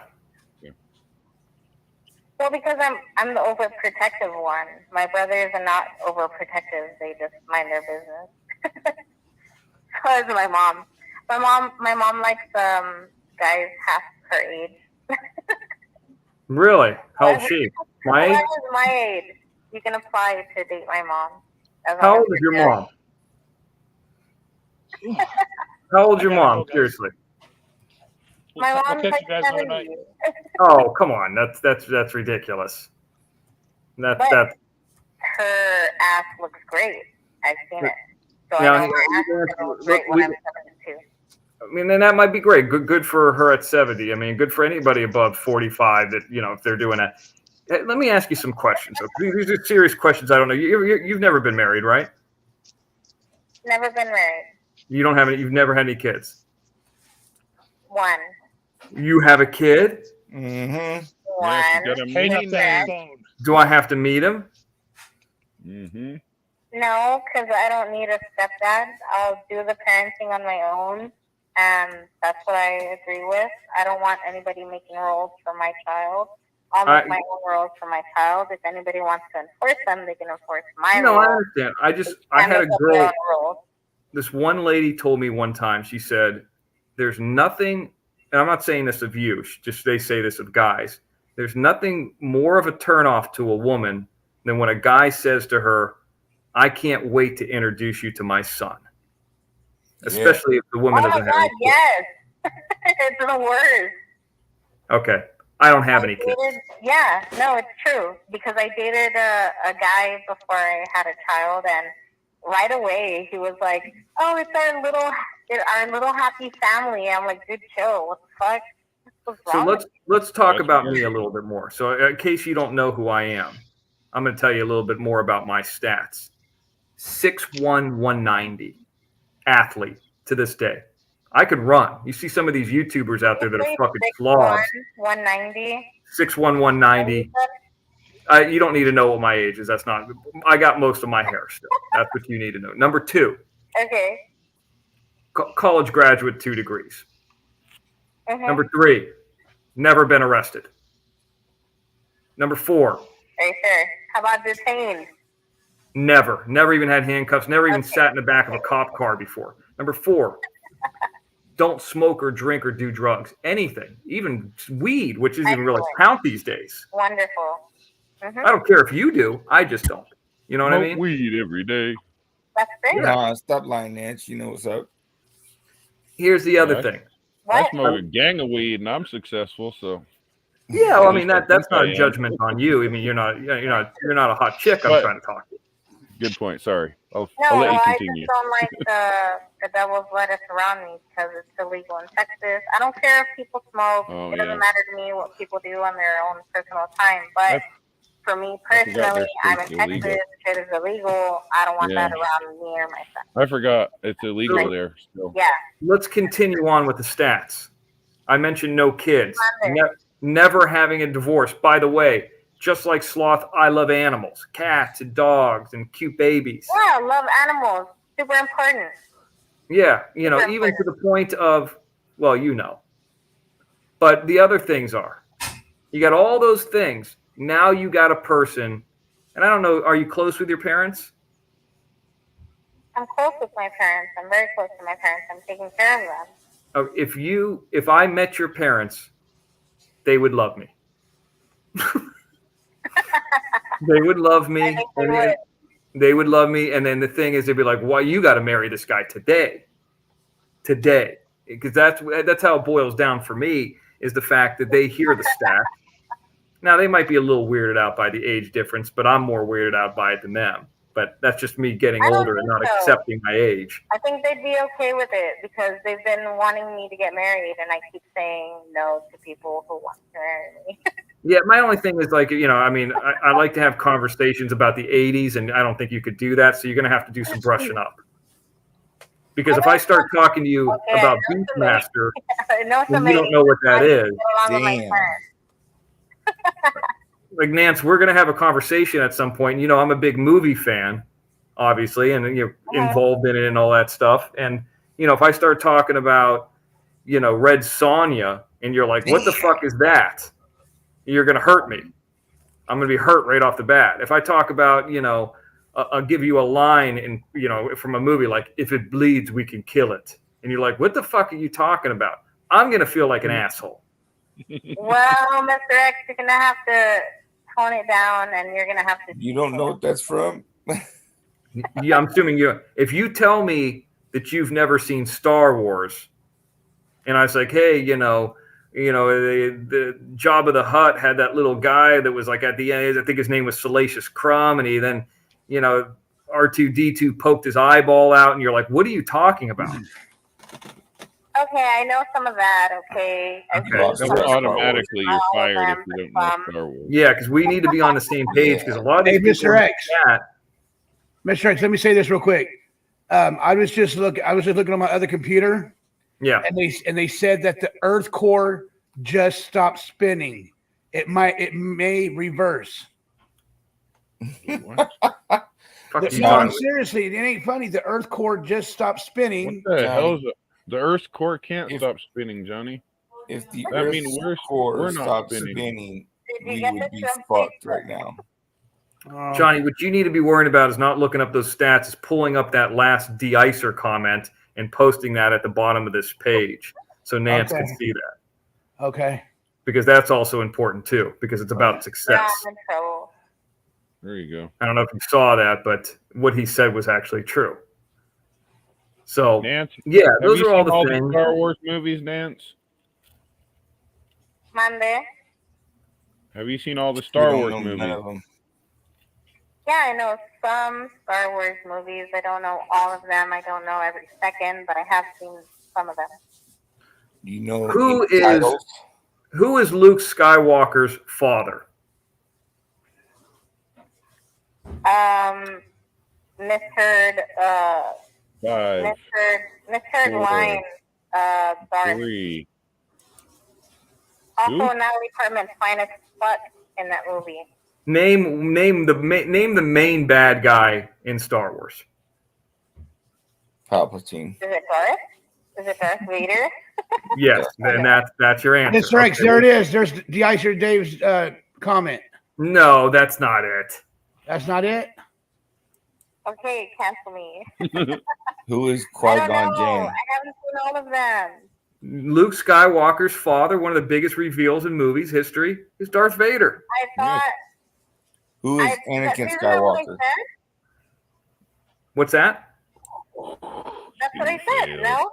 Well, because I'm the overprotective one. My brothers are not overprotective; they just mind their business. So is my mom. My mom likes guys half her age. Really? How old is she? My age? Whoever's my age, you can apply to date my mom. As How long old as is your you're mom? How old's your mom? Seriously. My We'll mom's catch like you guys another night. 70. Oh, come on. That's ridiculous. But That's her ass looks great. I've seen it. So Now, I know my ass is gonna look great when I'm 72. I mean, and that might be great. Good for her at 70. I mean, good for anybody above 45 that, if they're doing that. Let me ask you some questions. These are serious questions. I don't know. You've never been married, right? Never been married. You don't have any, you've never had any kids. One. You have a kid? Mm-hmm. One. Hang up that phone. Do I have to meet him? Mm-hmm. No, because I don't need a stepdad. I'll do the parenting on my own, and that's what I agree with. I don't want anybody making rules for my child. I'll make my own rules for my child. If anybody wants to enforce them, they can enforce my rules. No, I understand. I had a make up their girl. own rules. This one lady told me one time, she said, there's nothing, and I'm not saying this of you, just they say this of guys. There's nothing more of a turnoff to a woman than when a guy says to her, I can't wait to introduce you to my son. Especially if the woman doesn't have any kids. Yes. It's the worst. Okay. I don't have any kids. Yeah, no, it's true. Because I dated a guy before I had a child, and right away he was like, "Oh, it's our little happy family." I'm like, "Dude, chill. What the fuck? What's So wrong?" let's talk about me a little bit more. So in case you don't know who I am, I'm going to tell you a little bit more about my stats. 6'1", 190, athlete to this day. I could run. You see some of these YouTubers out there that are fucking slobs. 190. 6'1", 190. You don't need to know what my age is. That's not. I got most of my hair still. That's what you need to know. Number 2. Okay. College graduate, 2 degrees. Mm-hmm. Number 3, never been arrested. Number 4. Are you sure? How about detained? Never even had handcuffs. Never even sat in the back of a cop car before. Number 4, don't smoke or drink or do drugs. Anything, even weed, which isn't even really count these days. Wonderful. Mm-hmm. I don't care if you do. I just don't. You know what I mean? Weed every day. That's great. Nah, stop lying, Nance. You know what's up. Here's the other thing. I smoke a gang of weed and I'm successful. So yeah, well, I mean that's not a judgment on you. I mean you're not a hot chick. I'm trying to talk to. Good point. Sorry. I'll No, let you I continue. just don't like the devil's lettuce around me because it's illegal in Texas. I don't care if people smoke. It doesn't matter to me what people do on their own personal time. But for me personally, I'm in Texas. Shit is illegal. I don't want that around me or my son. I forgot it's illegal there. So. Yeah. Let's continue on with the stats. I mentioned no kids. Never having a divorce. By the way, just like Sloth, I love animals, cats and dogs and cute babies. Yeah, I love animals. Super important. Yeah, even to the point of, well, But the other things are, you got all those things. Now you got a person, and I don't know, are you close with your parents? I'm close with my parents. I'm very close to my parents. I'm taking care of them. If I met your parents, they would love me. They would love me. They would love me. And then the thing is, they'd be like, why you got to marry this guy today? Because that's how it boils down for me, is the fact that they hear the stat. Now, they might be a little weirded out by the age difference, but I'm more weirded out by it than them. But that's just me getting older and not accepting my age. I think they'd be okay with it because they've been wanting me to get married, and I keep saying no to people who want to marry me. Yeah, my only thing is I like to have conversations about the 80s, and I don't think you could do that. So you're going to have to do some brushing up. Because if I start talking to you about Beastmaster, and you don't know what that is. Damn. Like, Nance, we're going to have a conversation at some point. I'm a big movie fan, obviously, and you're involved in it and all that stuff. And, if I start talking about, Red Sonja, and you're like, what the fuck is that? You're going to hurt me. I'm going to be hurt right off the bat. If I talk about, I'll give you a line from a movie, like, if it bleeds, we can kill it. And you're like, what the fuck are you talking about? I'm going to feel like an asshole. Well, Mr. X, you're going to have to tone it down, and you're going to have to. You don't know what that's from? Yeah, I'm assuming you. If you tell me that you've never seen Star Wars, and I was like, hey, the Jabba the Hutt had that little guy that was like at the end. I think his name was Salacious Crumb, and he then, R2D2 poked his eyeball out, and you're like, what are you talking about? Okay, I know some of that. Okay. Automatically, you're fired if you don't know Star Wars. Yeah, because we need to be on the same page. Because a lot of these Mr. X. Mr. X, let me say this real quick. I was just looking on my other computer. Yeah. And they said that the Earth core just stopped spinning. It may reverse. What? No, seriously, it ain't funny. The Earth core just stopped spinning. What the hell is it? The Earth's core can't stop spinning, Johnny. If the that Earth's means core not stopped spinning, we would be fucked right now. Johnny, what you need to be worrying about is not looking up those stats, is pulling up that last de-icer comment and posting that at the bottom of this page so Nance can see that. Okay. Because that's also important too, because it's about success. There you go. I don't know if you saw that, but what he said was actually true. So, Nance, yeah, those are all the things. Star Wars movies, Nance? Monday. Have you seen all the Star Wars movies? None of them. Yeah, I know some Star Wars movies. I don't know all of them. I don't know every second, but I have seen some of them. You know who is Luke Skywalker's father? Misheard. Five. Misheard line. Sorry. 3. Also, Who? Natalie Portman's finest butt in that movie. Name the main bad guy in Star Wars. Palpatine. Is it Darth? Is it Darth Vader? Yes, and that's your answer. Mr. X, there it is. There's de-icer Dave's comment. No, that's not it. That's not it? Okay, cancel me. Who is I don't Qui-Gon know. Jinn? I haven't seen all of them. Luke Skywalker's father, one of the biggest reveals in movies history, is Darth Vader. I thought. Who is Anakin Skywalker? What's that? That's what I said, no?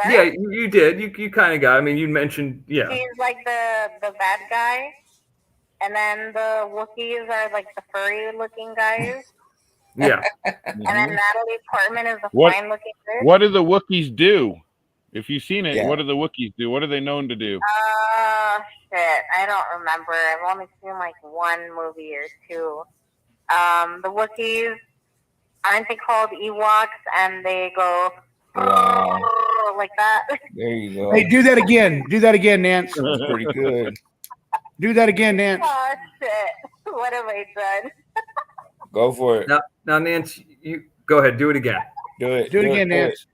Sorry? Yeah, you did. You kind of got. I mean, you mentioned, yeah. He's like the bad guy, and then the Wookiees are like the furry-looking guys. Yeah. And then Natalie Portman is the fine-looking bitch. What do the Wookiees do? If you've seen it, Yeah. what do the Wookiees do? What are they known to do? Shit. I don't remember. I've only seen like one movie or two. The Wookiees, aren't they called Ewoks? And they go like that. There you go. Hey, do that again. Do that again, Nance. That's pretty good. Do that again, Nance. Oh, shit. What have I done? Go for it. Now, Nance, you go ahead. Do it again. Do it. Do it again, Nance.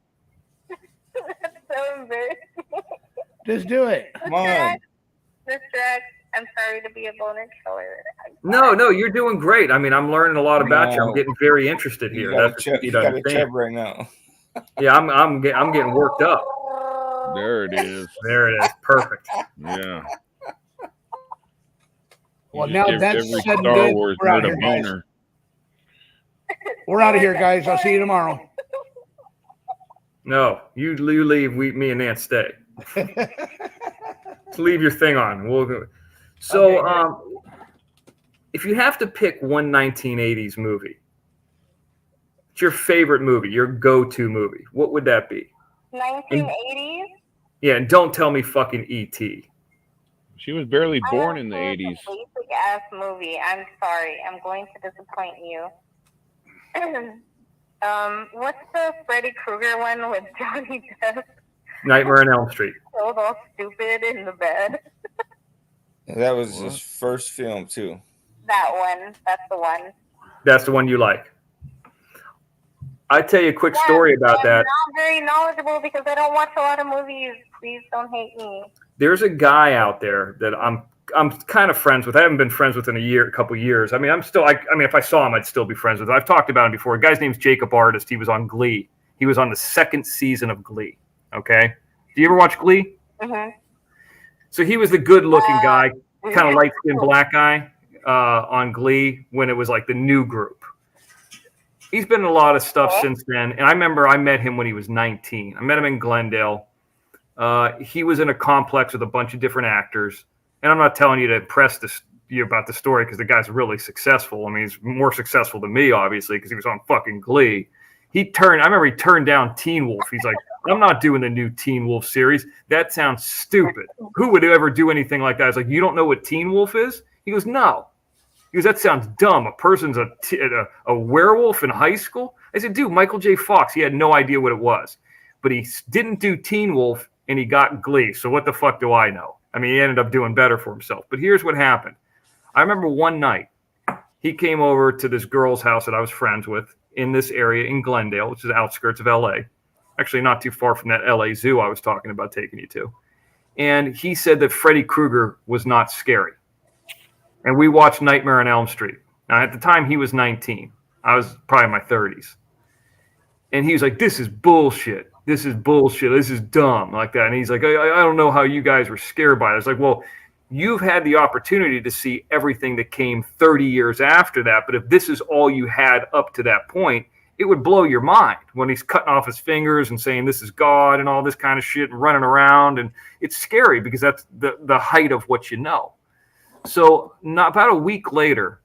That's so embarrassing. Just do it. Come on. Mr. X, I'm sorry to be a boner killer. No, you're doing great. I mean, I'm learning a lot about you. I'm getting very interested here. That's what you got a understand. chub right now. Yeah, I'm getting worked up. There it is. There it is. Perfect. Yeah. Well, You now just give that's every said and Star done. Wars We're out nerd a here, guys. boner. We're out of here, guys. I'll see you tomorrow. No, you leave. Me and Nance stay. Leave your thing on. We'll go. So, if you have to pick one 1980s movie, it's your favorite movie, your go-to movie, what would that be? 1980s? Yeah, and don't tell me fucking E.T. She was barely born in the 80s. Basic ass movie. I'm sorry. I'm going to disappoint you. What's the Freddy Krueger one with Johnny Depp? Nightmare on Elm Street. So all stupid in the bed. That was his first film too. That one. That's the one. That's the one you like. I tell you a quick story about that. I'm not very knowledgeable because I don't watch a lot of movies. Please don't hate me. There's a guy out there that I'm kind of friends with. I haven't been friends with in a couple years. I mean, if I saw him, I'd still be friends with him. I've talked about him before. The guy's name's Jacob Artist. He was on Glee. He was on the second season of Glee. Okay. Do you ever watch Glee? Mhm. So he was the good-looking guy, kind of yeah. light-skinned black guy on Glee when it was like the new group. He's been in a lot of stuff since then, and I remember I met him when he was 19. I met him in Glendale. He was in a complex with a bunch of different actors, and I'm not telling you to impress you about the story because the guy's really successful. I mean, he's more successful than me, obviously, because he was on fucking Glee. I remember he turned down Teen Wolf. He's like, I'm not doing the new Teen Wolf series. That sounds stupid. Who would ever do anything like that? I was like, you don't know what Teen Wolf is? He goes, no. He goes, that sounds dumb. A person's a werewolf in high school? I said, dude, Michael J. Fox, he had no idea what it was. But he didn't do Teen Wolf, and he got Glee. So what the fuck do I know? I mean, he ended up doing better for himself. But here's what happened. I remember one night, he came over to this girl's house that I was friends with in this area in Glendale, which is the outskirts of L.A. Actually, not too far from that L.A. zoo I was talking about taking you to. And he said that Freddy Krueger was not scary. And we watched Nightmare on Elm Street. Now, at the time, he was 19. I was probably in my 30s. And he was like, this is bullshit. This is bullshit. This is dumb, like that. And he's like, I don't know how you guys were scared by it. I was like, well, you've had the opportunity to see everything that came 30 years after that. But if this is all you had up to that point, it would blow your mind when he's cutting off his fingers and saying this is God and all this kind of shit and running around. And it's scary because that's the height of what you know. So about a week later,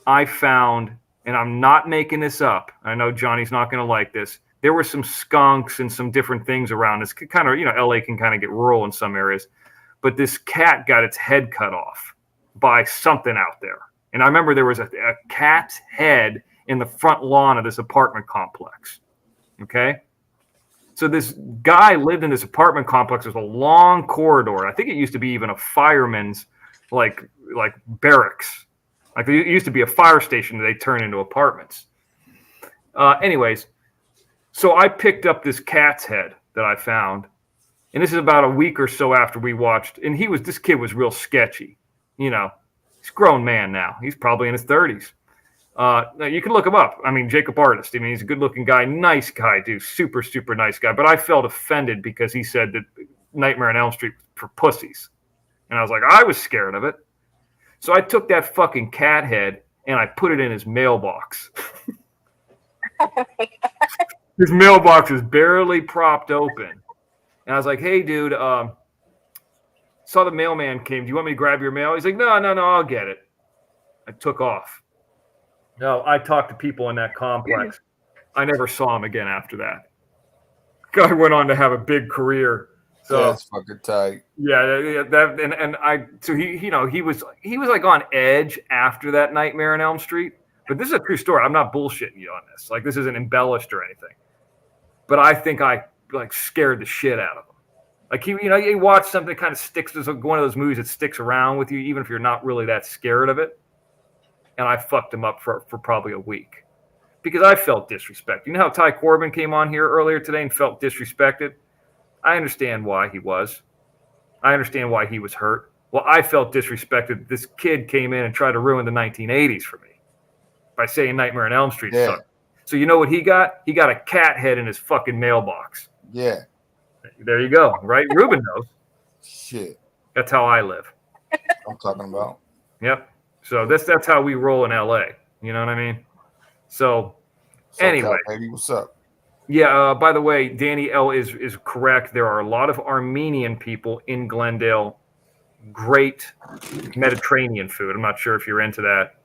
I found, and I'm not making this up, I know Johnny's not going to like this, there were some skunks and some different things around. It's kind of, LA can kind of get rural in some areas. But this cat got its head cut off by something out there. And I remember there was a cat's head in the front lawn of this apartment complex. Okay? So this guy lived in this apartment complex. There's a long corridor. I think it used to be even a fireman's like barracks. Like there used to be a fire station that they turned into apartments. Anyways, so I picked up this cat's head that I found. And this is about a week or so after we watched. And this kid was real sketchy. He's a grown man now. He's probably in his 30s. You can look him up. I mean, Jacob Artist. I mean, he's a good-looking guy. Nice guy, dude. Super, super nice guy. But I felt offended because he said that Nightmare on Elm Street was for pussies. And I was like, I was scared of it. So I took that fucking cat head and I put it in his mailbox. His mailbox is barely propped open. And I was like, hey, dude, saw the mailman came. Do you want me to grab your mail? He's like, no, I'll get it. I took off. No, I talked to people in that complex. I never saw him again after that. Guy went on to have a big career. So that's fucking tight. Yeah, so he was like on edge after that Nightmare on Elm Street. But this is a true story. I'm not bullshitting you on this. Like this isn't embellished or anything. But I think I scared the shit out of him. Like you watch something that kind of sticks. There's one of those movies that sticks around with you, even if you're not really that scared of it. And I fucked him up for probably a week because I felt disrespected. You know how Ty Corbin came on here earlier today and felt disrespected? I understand why he was. I understand why he was hurt. Well, I felt disrespected. This kid came in and tried to ruin the 1980s for me by saying Nightmare on Elm Street sucked. So you know what he got? He got a cat head in his fucking mailbox. Yeah. There you go. Right? Ruben knows. Shit. That's how I live. I'm talking about. Yep. So that's how we roll in LA. You know what I mean? So anyway. Baby, what's up? Yeah, by the way, Danny L is correct. There are a lot of Armenian people in Glendale. Great Mediterranean food. I'm not sure if you're into that.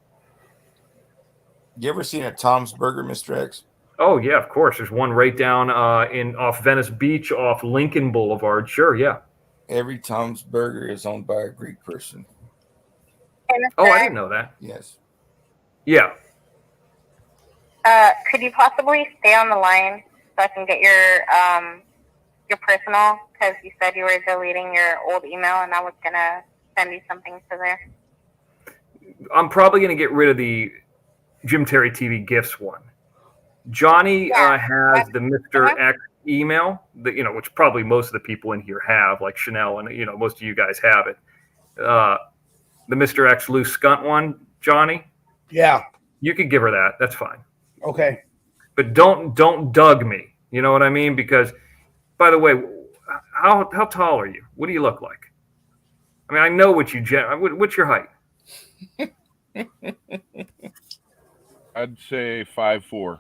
You ever seen a Tom's Burger, Mr. X? Oh, yeah, of course. There's one right down off Venice Beach, off Lincoln Boulevard. Sure, yeah. Every Tom's Burger is owned by a Greek person. Oh, I didn't know that. Yes. Yeah. Could you possibly stay on the line so I can get your personal? Because you said you were deleting your old email, and I was gonna send you something to there. I'm probably gonna get rid of the Jim Terry TV gifts one. Johnny has the Mr. X email that which probably most of the people in here have, like Chanel, and most of you guys have it. The Mr. X loose scunt one, Johnny. Yeah. You could give her that. That's fine. Okay. But don't Doug me. You know what I mean? Because, by the way, how tall are you? What do you look like? I mean, I know what what's your height? I'd say 5'4".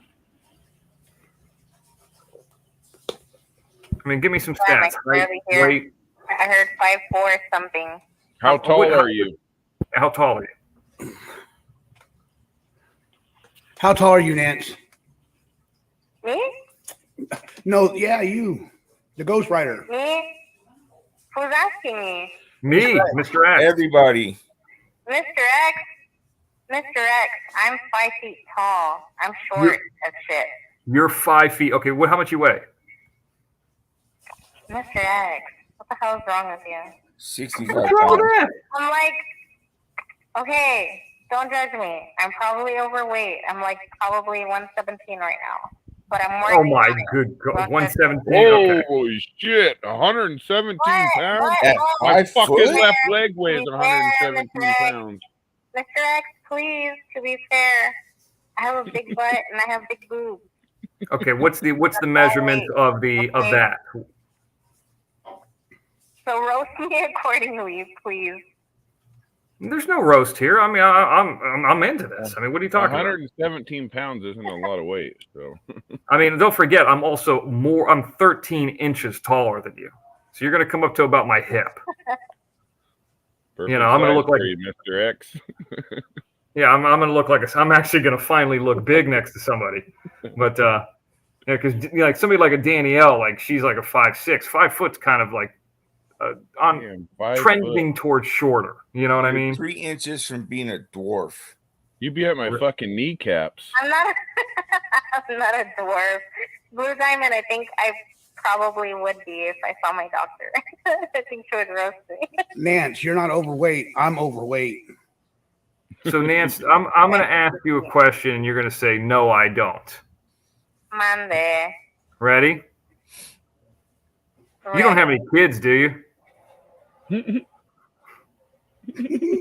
I mean, give me some Yeah, stats. like Weight. I heard 5'4" something. How tall are you? How tall are you? How tall are you, Nance? Me? No, yeah, you, the Ghost Rider. Me? Who's asking me? Me, Mr. X. Everybody. Mr. X? Mr. X, I'm 5 feet tall. I'm short as shit. You're 5 feet. Okay, how much you weigh? Mr. X, what the hell is wrong with you? 65 What's wrong with pounds. that? I'm like, okay, don't judge me. I'm probably overweight. I'm like probably 117 right now. But I'm Oh working my on it. good God, 117. Okay. Holy shit, 117 pounds? At My 5 fucking foot? left leg weighs To be 117 fair, pounds. Mr. X, please, to be fair, I have a big butt and I have big boobs. Okay, what's the measurement of that? So roast me accordingly, please. There's no roast here. I mean, I'm into this. I mean, what are you talking about? 117 pounds isn't a lot of weight, so. I mean, don't forget, I'm 13 inches taller than you. So you're going to come up to about my hip. Perfect I'm going to look size like for you, Mr. X. Yeah, I'm going to look like I'm actually going to finally look big next to somebody. But because like somebody like a Danielle, like she's like a 5'6", 5 foot's kind of like trending towards shorter. You know what I mean? 3 inches from being a dwarf. You be at my fucking kneecaps. I'm not a dwarf. Blue Diamond, I think I probably would be if I saw my doctor. I think she would roast me. Nance, you're not overweight. I'm overweight. So Nance, I'm going to ask you a question, and you're going to say no, I don't. Monday. Ready? You don't have any kids, do you?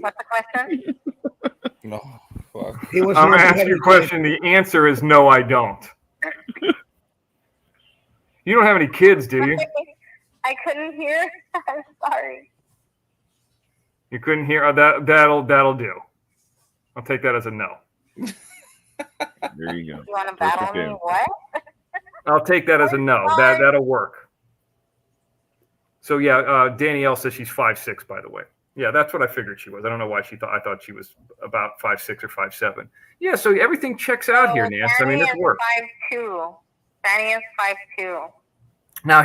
What's the question? No. Fuck. I'm going to ask you a question. The answer is no, I don't. You don't have any kids, do you? I couldn't hear. I'm sorry. You couldn't hear? That'll do. I'll take that as a no. There you go. You want to battle me? What? I'll take that as a no. That'll work. So yeah, Danielle says she's 5'6", by the way. Yeah, that's what I figured she was. I don't know why I thought she was about 5'6" or 5'7". Yeah, so everything checks out here, Nance. I mean, it works. 5'2". Danny is 5'2". Now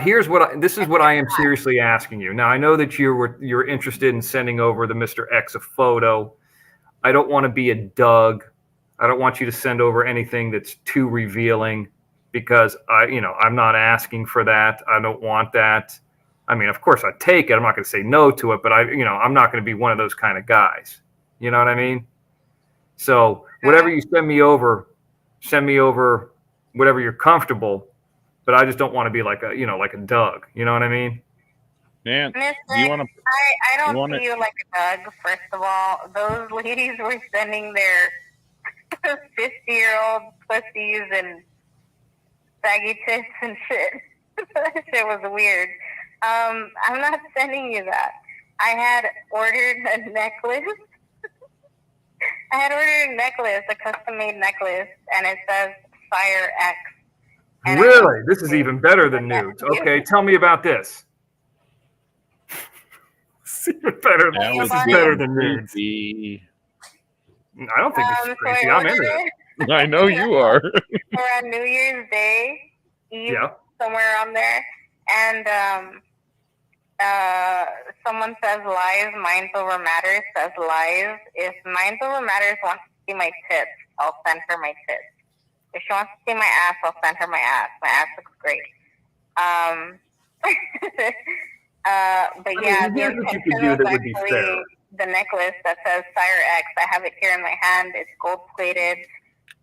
this is what I am seriously asking you. Now I know that you're interested in sending over the Mr. X a photo. I don't want to be a Doug. I don't want you to send over anything that's too revealing because I'm not asking for that. I don't want that. I mean, of course I'd take it. I'm not going to say no to it, but I'm not going to be one of those kind of guys. You know what I mean? So whatever you send me over whatever you're comfortable. But I just don't want to be like a Doug. You know what I mean? Nance, do you want to? I don't see you like a Doug. First of all, those ladies were sending their 50-year-old pussies and baggy tits and shit. That shit was weird. I'm not sending you that. I had ordered a necklace. A custom-made necklace, and it says Fire X. And really? This is even better than nudes. Okay, tell me about this. It's even better. This is better than nudes. I don't think this is crazy. I'm into it. I know you are. For on New Year's Day, Eve, somewhere around there, and someone says lies, minds over matters says lies. If minds over matters wants to see my tits, I'll send her my tits. If she wants to see my ass, I'll send her my ass. My ass looks great. But yeah, the intention was actually the necklace that says Sire X. I have it here in my hand. It's gold plated.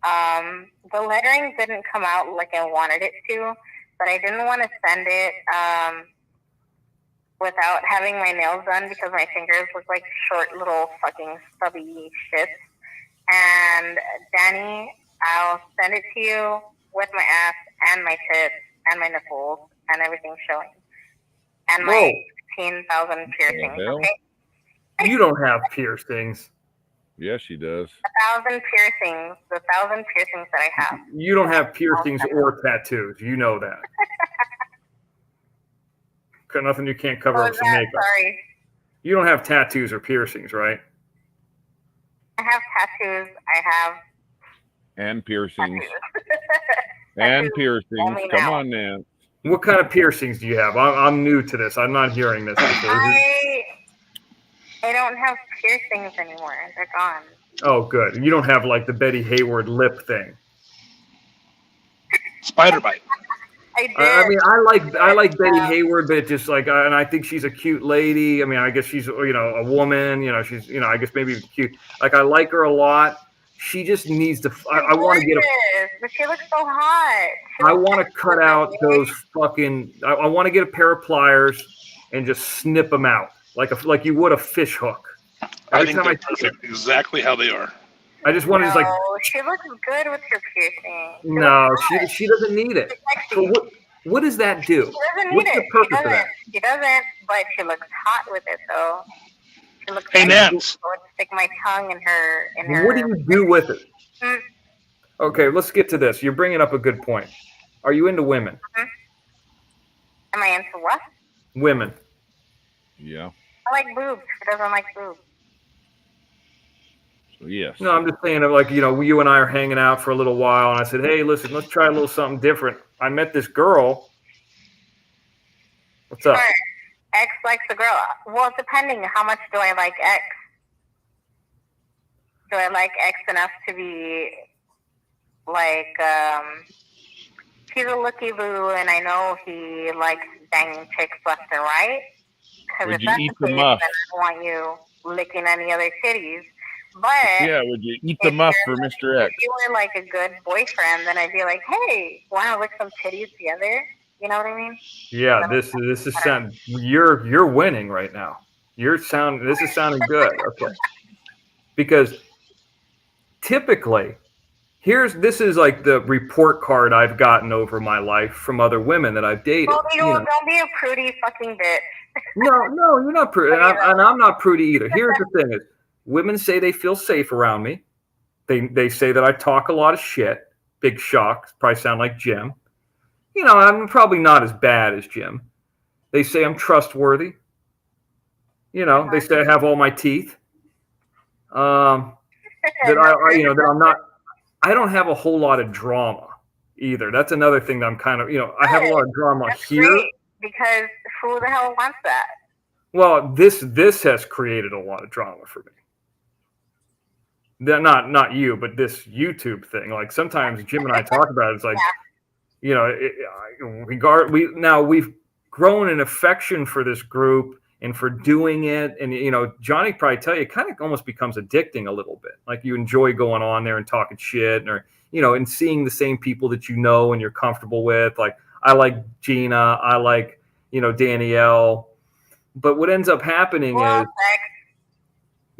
The lettering didn't come out like I wanted it to, but I didn't want to send it without having my nails done because my fingers look like short little fucking stubby shits. And Danny, I'll send it to you with my ass and my tits and my nipples and everything showing. and my 16,000 piercings. Okay. You don't have piercings. Yes, she does. 1,000 piercings. The 1,000 piercings that I have. You don't have piercings or tattoos. You know that. Got nothing you can't cover up some makeup. Sorry. You don't have tattoos or piercings, right? I have tattoos. I have. And piercings. And piercings. Come on, Nan. What kind of piercings do you have? I'm new to this. I'm not hearing this before. I don't have piercings anymore. They're gone. Oh, good. You don't have like the Betty Hayward lip thing. Spider bite. I mean, I like Betty Hayward, but just like, and I think she's a cute lady. I mean, I guess she's a woman. She's I guess maybe cute. Like I like her a lot. She just needs to. I want to get but she looks so hot. I want to cut out those fucking. I want to get a pair of pliers and just snip them out like you would a fish hook. I think they're perfect, exactly how they are. I just want to just like. She looks good with her piercing. No, she doesn't need it. So what does that do? She doesn't need What's it. the purpose of that? She doesn't, but she looks hot with it though. She looks hey, Nance. I would stick my tongue in her. What do you do with it? Mm. Okay, let's get to this. You're bringing up a good point. Are you into women? Am I into what? Women. Yeah. I like boobs. Who doesn't like boobs? So yes. No, I'm just saying, like, you and I are hanging out for a little while, and I said, hey, listen, let's try a little something different. I met this girl. What's up? Sure. X likes the girl. Well, depending, how much do I like X? Do I like X enough to be like, he's a looky-loo, and I know he likes banging chicks left and right? Because if that's the case, then I don't want you licking any other titties. But yeah, would you eat the muff for Mr. X? If you were like a good boyfriend, then I'd be like, hey, want to lick some titties together? You know what I mean? Yeah, this is sound. You're winning right now. This is sounding good. Okay, because typically, this is like the report card I've gotten over my life from other women that I've dated. Well, don't be a prudy fucking bitch. No, you're not prudy, and I'm not prudy either. Here's the thing: is women say they feel safe around me. They say that I talk a lot of shit. Big shock. Probably sound like Jim. I'm probably not as bad as Jim. They say I'm trustworthy. They say I have all my teeth. That that I'm not. I don't have a whole lot of drama either. That's another thing that I'm kind of. I have a lot of drama here. Great, because who the hell wants that? Well, this has created a lot of drama for me. Not you, but this YouTube thing. Like sometimes Jim and I talk about it. It's like. We've grown an affection for this group and for doing it. And, Johnny probably tell you, it kind of almost becomes addicting a little bit. Like you enjoy going on there and talking shit and seeing the same people that and you're comfortable with. Like I like Gina, I like, Danielle. But what ends up happening is,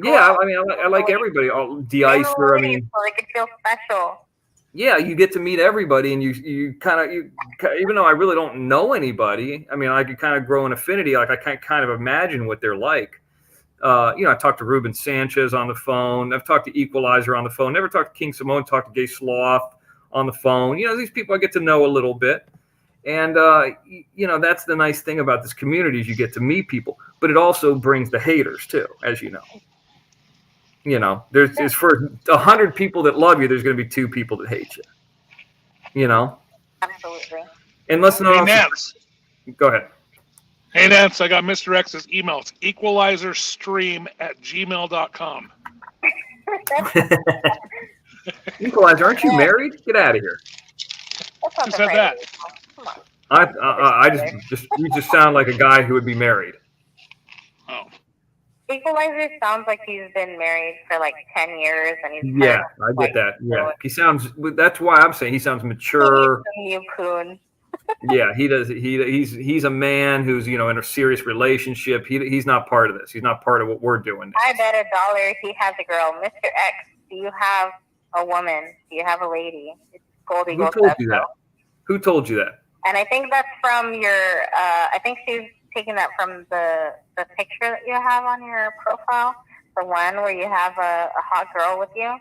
I like everybody. De-icer, so they could feel special. Yeah, you get to meet everybody, and you kind of even though I really don't know anybody, I could kind of grow an affinity. Like I can kind of imagine what they're like. I talked to Ruben Sanchez on the phone. I've talked to Equalizer on the phone. Never talked to King Simone. Talked to Gay Sloth on the phone. These people I get to know a little bit, and that's the nice thing about this community is you get to meet people, but it also brings the haters too, as you know. There's for 100 people that love you, there's going to be 2 people that hate you. Absolutely. And let's not. Hey, Nance. Go ahead. Hey, Nance, I got Mr. X's email. It's equalizerstream@gmail.com. Equalizer, aren't you married? Get out of here. Who said that? Come on. You just sound like a guy who would be married. Oh. Equalizer sounds like he's been married for like 10 years, and he's I get that. Yeah, he sounds. That's why I'm saying he sounds mature. Yeah, he does. He's a man who's in a serious relationship. He's not part of this. He's not part of what we're doing now. I bet $1 he has a girl. Mr. X, do you have a woman? Do you have a lady? Who told you that? Who told you that? And I think that's from your. I think she's taking that from the picture that you have on your profile, the one where you have a hot girl with you.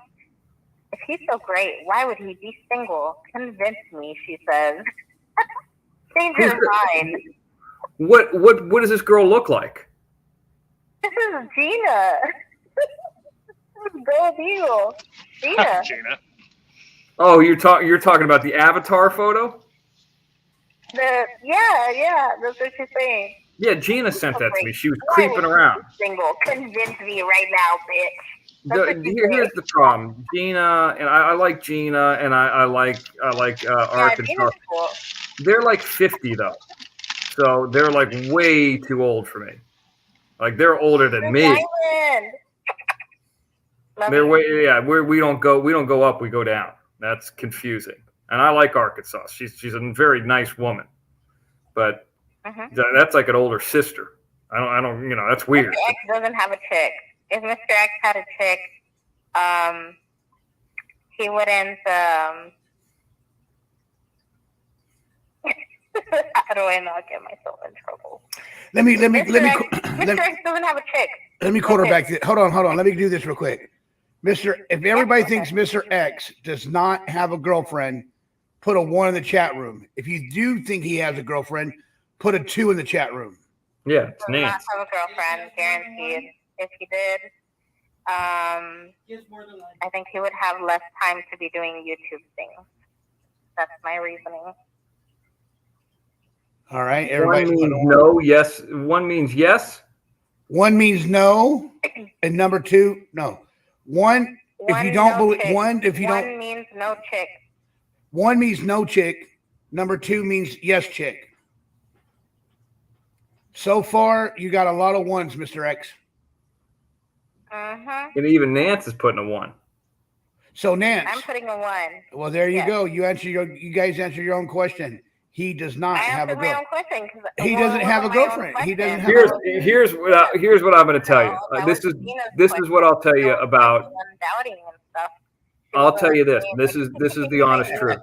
If he's so great, why would he be single? Convince me, she says. Change your mind. What does this girl look like? This is Gina. This is Gold Eagle. Gina. Gina. Oh, you're talking about the avatar photo? Yeah, that's what she's saying. Yeah, Gina sent that to me. She was Why creeping would you around. be single? Convince me right now, bitch. Here's the problem, Gina, and I like Gina, and I like Ark and Gina's stuff. cool. They're like 50 though, so they're like way too old for me. Like they're older than me. Island. They're way we don't go up, we go down. That's confusing. And I like Arkansas. She's a very nice woman, but that's like an older sister. I don't that's weird. Mr. X doesn't have a chick. If Mr. X had a chick, he wouldn't. How do I not get myself in trouble? Mr. X doesn't have a chick. Let me quarterback this. Hold on. Let me do this real quick. If everybody thinks Mr. X does not have a girlfriend, put a 1 in the chat room. If you do think he has a girlfriend, put a 2 in the chat room. Yeah, it's Does not have a girlfriend, guaranteed. If he did, I think he would have less time to be doing YouTube things. That's my reasoning. All right, everybody. One means no, yes. One means yes. 1 means no, and number 2, no. 1 if you don't believe. 1 if you don't. 1 means no chick. 1 means no chick. Number 2 means yes chick. So far, you got a lot of 1s, Mr. X. And even Nance is putting a 1. So Nance, I'm putting a 1. well, there you go. You guys answer your own question. He does not have a girlfriend. He doesn't have a girlfriend. He doesn't have. Here's what I'm going to tell you. This is what I'll tell you about. I'll tell you this. This is the honest truth.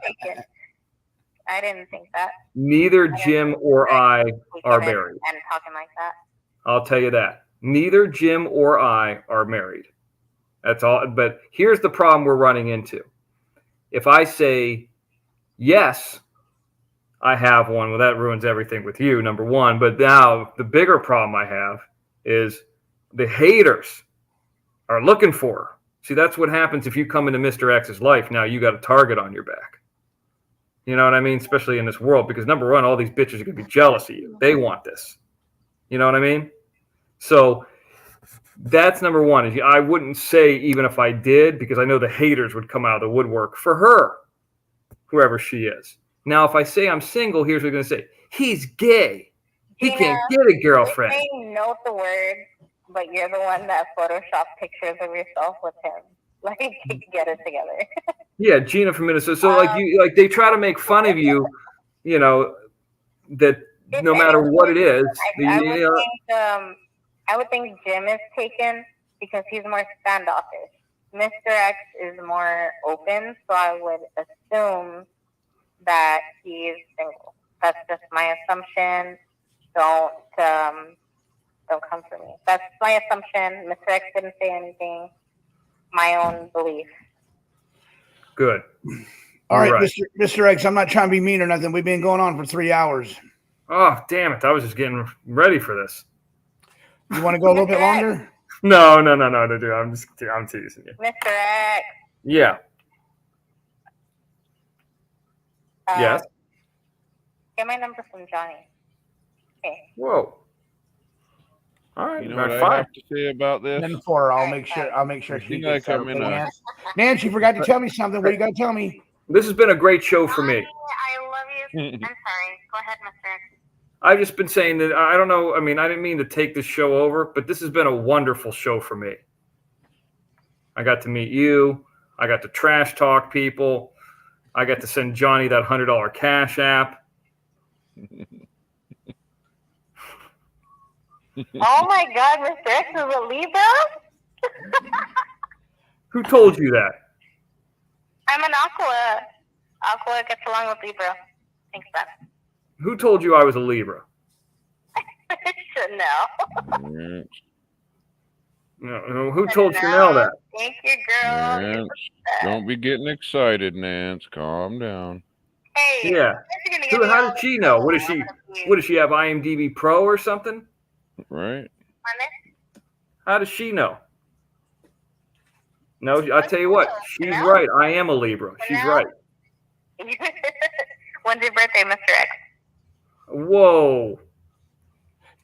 I didn't think that. Neither Jim or I are married. And talking like that. I'll tell you that. Neither Jim or I are married. That's all. But here's the problem we're running into. If I say yes, I have one, well, that ruins everything with you, number one. But now the bigger problem I have is the haters are looking for her. See, that's what happens if you come into Mr. X's life. Now you got a target on your back. You know what I mean? Especially in this world, because number one, all these bitches are going to be jealous of you. They want this. You know what I mean? So that's number one. I wouldn't say even if I did, because I know the haters would come out of the woodwork for her, whoever she is. Now, if I say I'm single, here's what I'm going to say. He's gay. He can't get a girlfriend. I know the word, but you're the one that photoshopped pictures of yourself with him. Like, get it together. Yeah, Gina from Minnesota. So, they try to make fun of you, you know, that no matter what it is. I would think Jim is taken because he's more standoffish. Mr. X is more open, so I would assume that he is single. That's just my assumption. Don't come for me. That's my assumption. Mr. X didn't say anything. My own belief. Good. All right, Mr. X, I'm not trying to be mean or nothing. We've been going on for 3 hours. Oh, damn it. I was just getting ready for this. You want to go a little bit longer? No, dude. I'm teasing you. Mr. X. Yeah. Yes. Get my number from Johnny. Okay. Whoa. All right. You know what I have to say about this? Then for I'll make sure she gets like I'm in a... Nance, you forgot to tell me something. What you got to tell me? This has been a great show for me. I love you. I'm sorry. Go ahead, Mr. X. I've just been saying that I don't know. I mean, I didn't mean to take this show over, but this has been a wonderful show for me. I got to meet you. I got to trash talk people. I got to send Johnny that $100 Cash App. Oh my God, Mr. X is a Libra? Who told you that? I'm an Aqua. Aqua gets along with Libra. Thanks, that. Who told you I was a Libra? No. No, who told Chanel that? Thank you, girl. Nance, don't be getting excited, Nance. Calm down. Hey, Yeah. How did she know? What does she have? IMDb Pro or something? Right. How does she know? No, I tell you what, she's right. I am a Libra. She's right. When's your birthday, Mr. X? Whoa.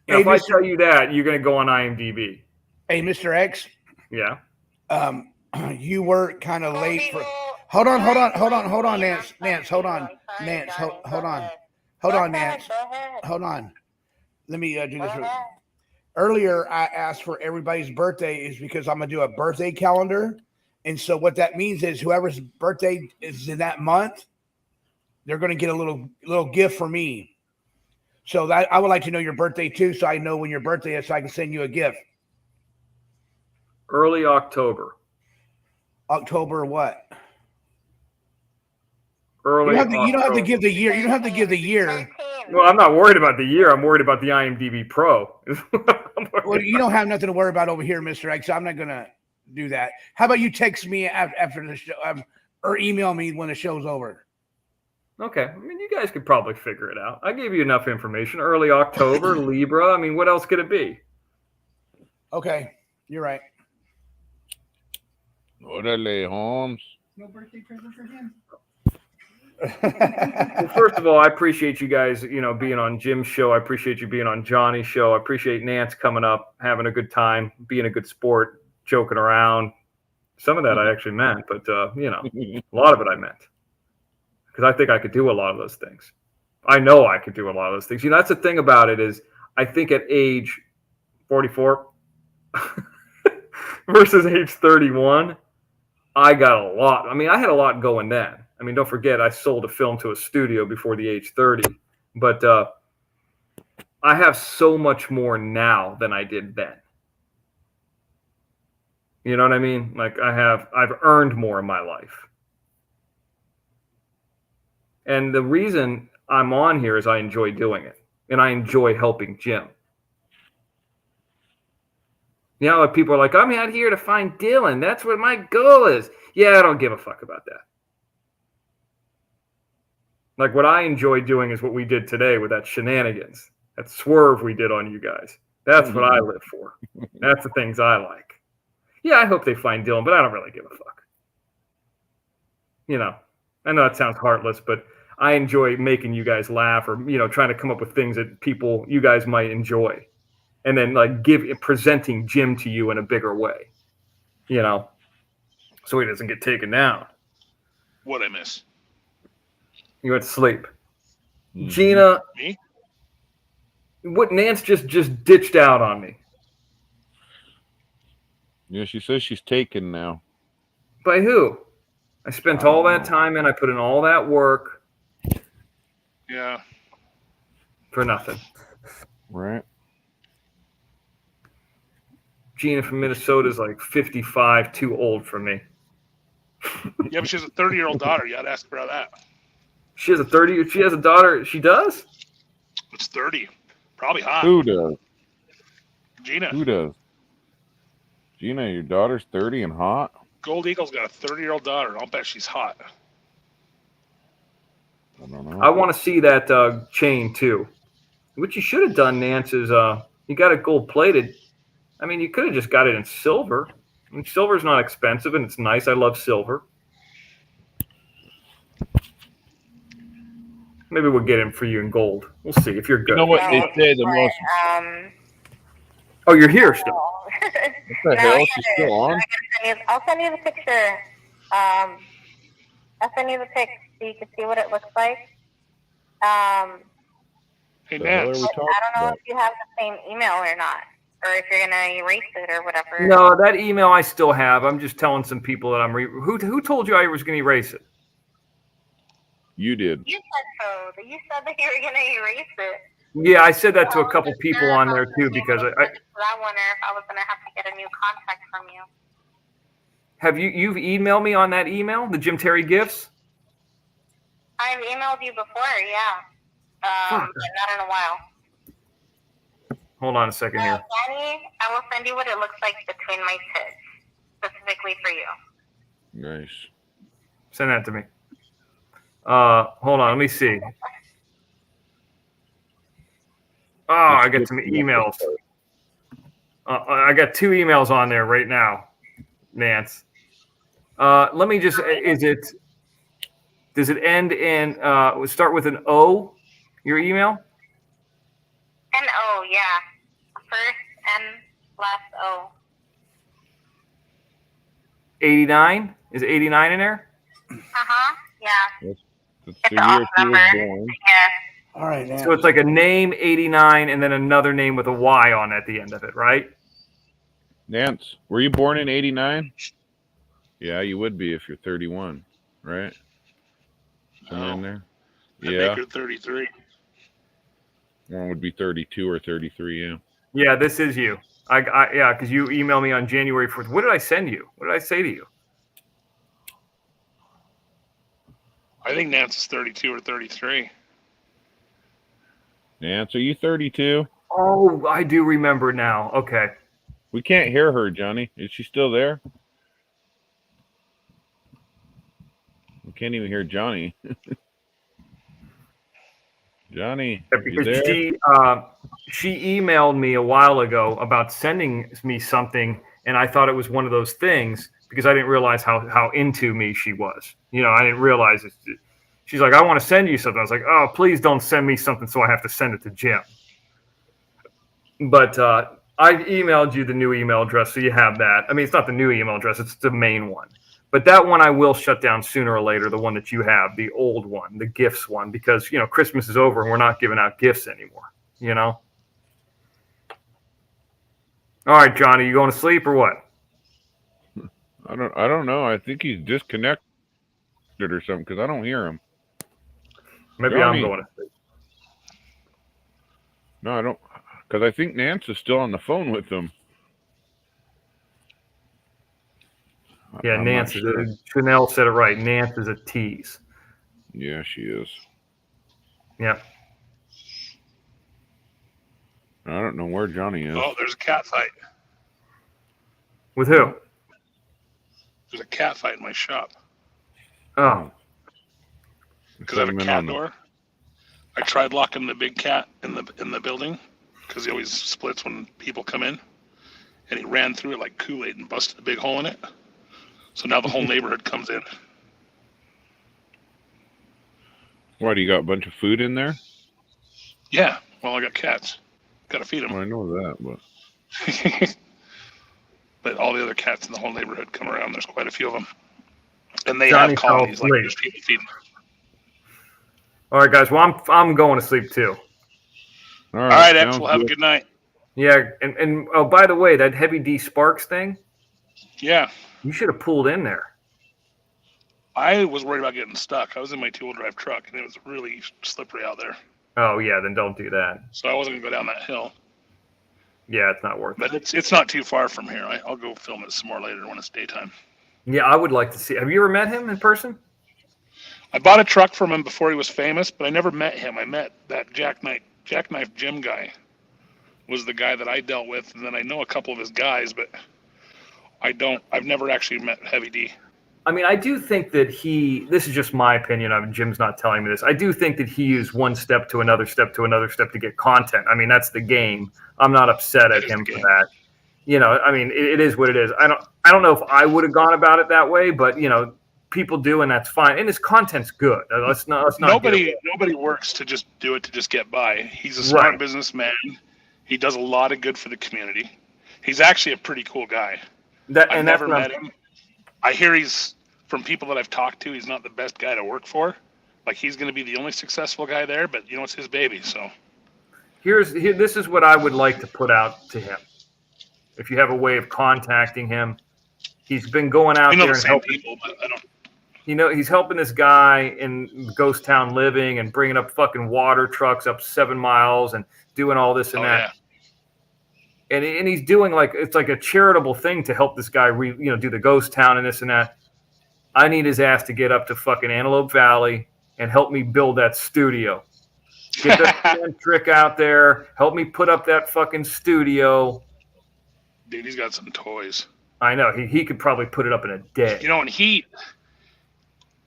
Now, Hey, if I tell you that, you're going to go on IMDb. Hey, Mr. X. Yeah. You were kind of late for. Hold on, Nance. Nance, hold on. Nance, hold on. Hold on, Nance. Hold on. Let me do this. Earlier, I asked for everybody's birthday is because I'm going to do a birthday calendar. And so what that means is whoever's birthday is in that month, they're going to get a little gift for me. So that I would like to know your birthday too, so I know when your birthday is, so I can send you a gift. Early October. October what? Early. You don't have to give the year. You don't have to give the year. Well, I'm not worried about the year. I'm worried about the IMDb Pro. Well, you don't have nothing to worry about over here, Mr. X. So I'm not gonna do that. How about you text me after the show, or email me when the show's over? Okay. I mean, you guys could probably figure it out. I gave you enough information. Early October, Libra. I mean, what else could it be? Okay, you're right. Orale, Holmes. No birthday present for him. Well, first of all, I appreciate you guys, being on Jim's show. I appreciate you being on Johnny's show. I appreciate Nance coming up, having a good time, being a good sport, joking around. Some of that I actually meant, but a lot of it I meant. Because I think I could do a lot of those things. I know I could do a lot of those things. That's the thing about it is I think at age 44 versus age 31, I got a lot. I mean, I had a lot going then. I mean, don't forget, I sold a film to a studio before the age 30. But I have so much more now than I did then. You know what I mean? Like I've earned more in my life. And the reason I'm on here is I enjoy doing it. And I enjoy helping Jim. People are like, I'm out here to find Dylan. That's what my goal is. Yeah, I don't give a fuck about that. Like what I enjoy doing is what we did today with that shenanigans, that swerve we did on you guys. That's what I live for. That's the things I like. Yeah, I hope they find Dylan, but I don't really give a fuck. I know it sounds heartless, but I enjoy making you guys laugh or, trying to come up with things that you guys might enjoy. And then presenting Jim to you in a bigger way, so he doesn't get taken down. What I miss? You went to sleep. Mm-hmm. Gina. Me? What Nance just ditched out on me. Yeah, she says she's taken now. By who? I spent all that time and I put in all that work. Yeah. For nothing. Right. Gina from Minnesota is like 55, too old for me. Yeah, but she has a 30-year-old daughter. You got to ask her about that. She has a daughter. She does? It's 30. Probably hot. Who does? Gina. Who does? Gina, your daughter's 30 and hot? Gold Eagle's got a 30-year-old daughter. I'll bet she's hot. I don't know. I want to see that chain, too. What you should have done, Nance, is you got it gold-plated. I mean, you could have just got it in silver. I mean, silver's not expensive, and it's nice. I love silver. Maybe we'll get him for you in gold. We'll see if you're good. You know what they say the most... Oh, you're here still. What the hell? She's still on? I'll send you the picture. I'll send you the pic so you can see what it looks like. Hey, Nance. I don't know if you have the same email or not, or if you're going to erase it or whatever. No, that email I still have. I'm just telling some people that who told you I was going to erase it? You did. You said so. You said that you were going to erase it. Yeah, I said that to a couple people on there too because I wonder if I was going to have to get a new contact from you. Have you've emailed me on that email, the Jim Terry gifts? I've emailed you before, yeah. But not in a while. Hold on a second here. Danny, I will send you what it looks like between my tits, specifically for you. Nice. Send that to me. Hold on, let me see. Oh, I got some emails. I got 2 emails on there right now, Nance. Let me just, does it end in, start with an O, your email? N-O, yeah. First and last O. 89? Is 89 in there? Uh-huh, yeah. That's the year she was born. Yeah. All right, Nance. So it's like a name 89 and then another name with a Y on at the end of it, right? Nance, were you born in 89? Yeah, you would be if you're 31, right? Somewhere in there? I Yeah. make her 33. One would be 32 or 33, yeah. Yeah, this is you. Yeah, because you emailed me on January 4th. What did I send you? What did I say to you? I think Nance is 32 or 33. Nance, are you 32? Oh, I do remember now. Okay. We can't hear her, Johnny. Is she still there? We can't even hear Johnny. Johnny, Yeah, you because there? she emailed me a while ago about sending me something, and I thought it was one of those things because I didn't realize how into me she was. You know, I didn't realize it. She's like, I want to send you something. I was like, oh, please don't send me something so I have to send it to Jim. But I emailed you the new email address, so you have that. I mean, it's not the new email address, it's the main one. But that one I will shut down sooner or later, the one that you have, the old one, the gifts one, because, you know, Christmas is over and we're not giving out gifts anymore, you know? All right, Johnny, you going to sleep or what? I don't know. I think he's disconnected or something because I don't hear him. Maybe Johnny. I'm going to sleep. No, I don't, because I think Nance is still on the phone with them. Yeah, I'm Nance not sure. Chanel said it right. Nance is a tease. Yeah, she is. Yeah. I don't know where Johnny is. Oh, there's a cat fight. With who? There's a cat fight in my shop. Oh. Because I have a cat door. I tried locking the big cat in the building because he always splits when people come in, and he ran through it like Kool-Aid and busted a big hole in it. So now the whole neighborhood comes in. Why, do you got a bunch of food in there? Yeah, well, I got cats. Got to feed them. Well, I know that, but but all the other cats in the whole neighborhood come around. There's quite a few of them, and they Johnny have colonies. fell Like asleep. there's people feeding them. All right, guys. Well, I'm going to sleep too. All All right, X. Well, have a good night. Yeah, and oh, by the way, that Heavy D Sparks thing. Yeah. You should have pulled in there. I was worried about getting stuck. I was in my 2-wheel drive truck, and it was really slippery out there. Oh yeah, then don't do that. So I wasn't gonna go down that hill. Yeah, it's not worth it. But it's not too far from here. I'll go film it some more later when it's daytime. Yeah, I would like to see. Have you ever met him in person? I bought a truck from him before he was famous, but I never met him. I met that Jackknife Jim guy was the guy that I dealt with, and then I know a couple of his guys, but I've never actually met Heavy D. I mean, I do think that this is just my opinion. I mean, Jim's not telling me this. I do think that he used one step to another step to another step to get content. I mean, that's the game. I'm not upset at him for that. You know, I mean, it is what it is. I don't know if I would have gone about it that way, but you know, people do, and that's fine. And his content's good. Let's not. Nobody works to just do it to just get by. He's a smart businessman. He does a lot of good for the community. He's actually a pretty cool guy. I've never met him. I hear he's, from people that I've talked to, he's not the best guy to work for. Like, he's going to be the only successful guy there, but you know, it's his baby. So this is what I would like to put out to him. If you have a way of contacting him, he's been going out there and helping people, but I don't. You know, he's helping this guy in Ghost Town Living and bringing up fucking water trucks up 7 miles and doing all this and that. Yeah. And he's doing it's like a charitable thing to help this guy do the ghost town and this and that. I need his ass to get up to fucking Antelope Valley and help me build that studio. Get that trick out there. Help me put up that fucking studio. Dude, he's got some toys. I know. He could probably put it up in a day. You know, and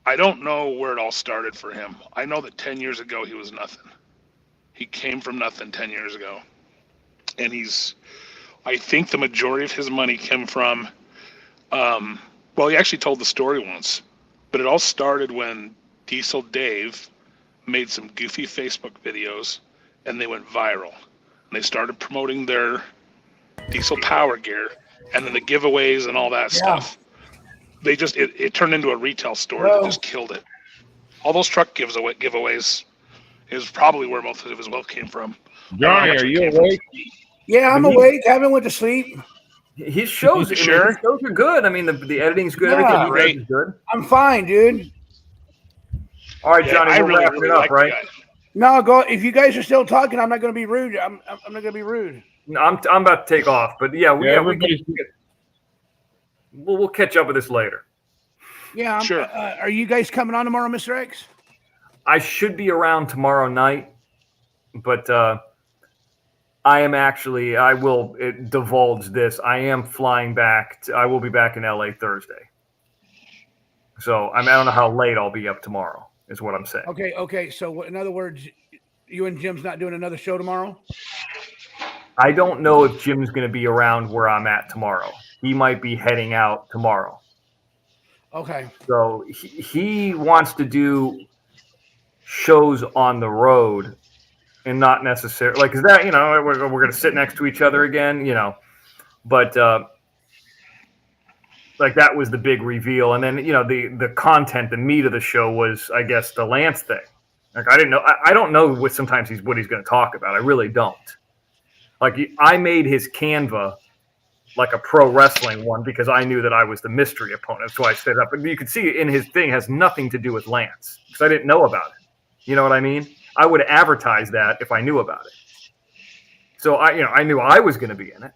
I don't know where it all started for him. I know that 10 years ago he was nothing. He came from nothing 10 years ago. And I think the majority of his money came from, well, he actually told the story once, but it all started when Diesel Dave made some goofy Facebook videos and they went viral. And they started promoting their Diesel Power gear and then the giveaways and all that stuff. They just, it turned into a retail store that just killed it. All those truck giveaways is probably where most of his wealth came from. Johnny, are you awake? Yeah, I'm awake. I haven't went to sleep. His shows, his shows are good. I mean, the editing's good. Yeah, everything is good. I'm fine, dude. All right, Johnny, we're wrapping it up, right? No, go. If you guys are still talking, I'm not going to be rude. I'm not going to be rude. No, I'm about to take off, but we'll catch up with this later. Yeah, sure. Are you guys coming on tomorrow, Mr. X? I should be around tomorrow night, but I will divulge this. I am flying back. I will be back in LA Thursday. So I don't know how late I'll be up tomorrow, is what I'm saying. Okay. So in other words, you and Jim's not doing another show tomorrow? I don't know if Jim's going to be around where I'm at tomorrow. He might be heading out tomorrow. Okay. So he wants to do shows on the road and not necessarily like, is that, we're going to sit next to each other again, but like that was the big reveal. And then, the content, the meat of the show was, I guess, the Lance thing. Like, I didn't know. I don't know what he's going to talk about. I really don't. Like, I made his Canva like a pro wrestling one because I knew that I was the mystery opponent. So I set up, and you could see in his thing has nothing to do with Lance because I didn't know about it. You know what I mean? I would advertise that if I knew about it. So I knew I was going to be in it.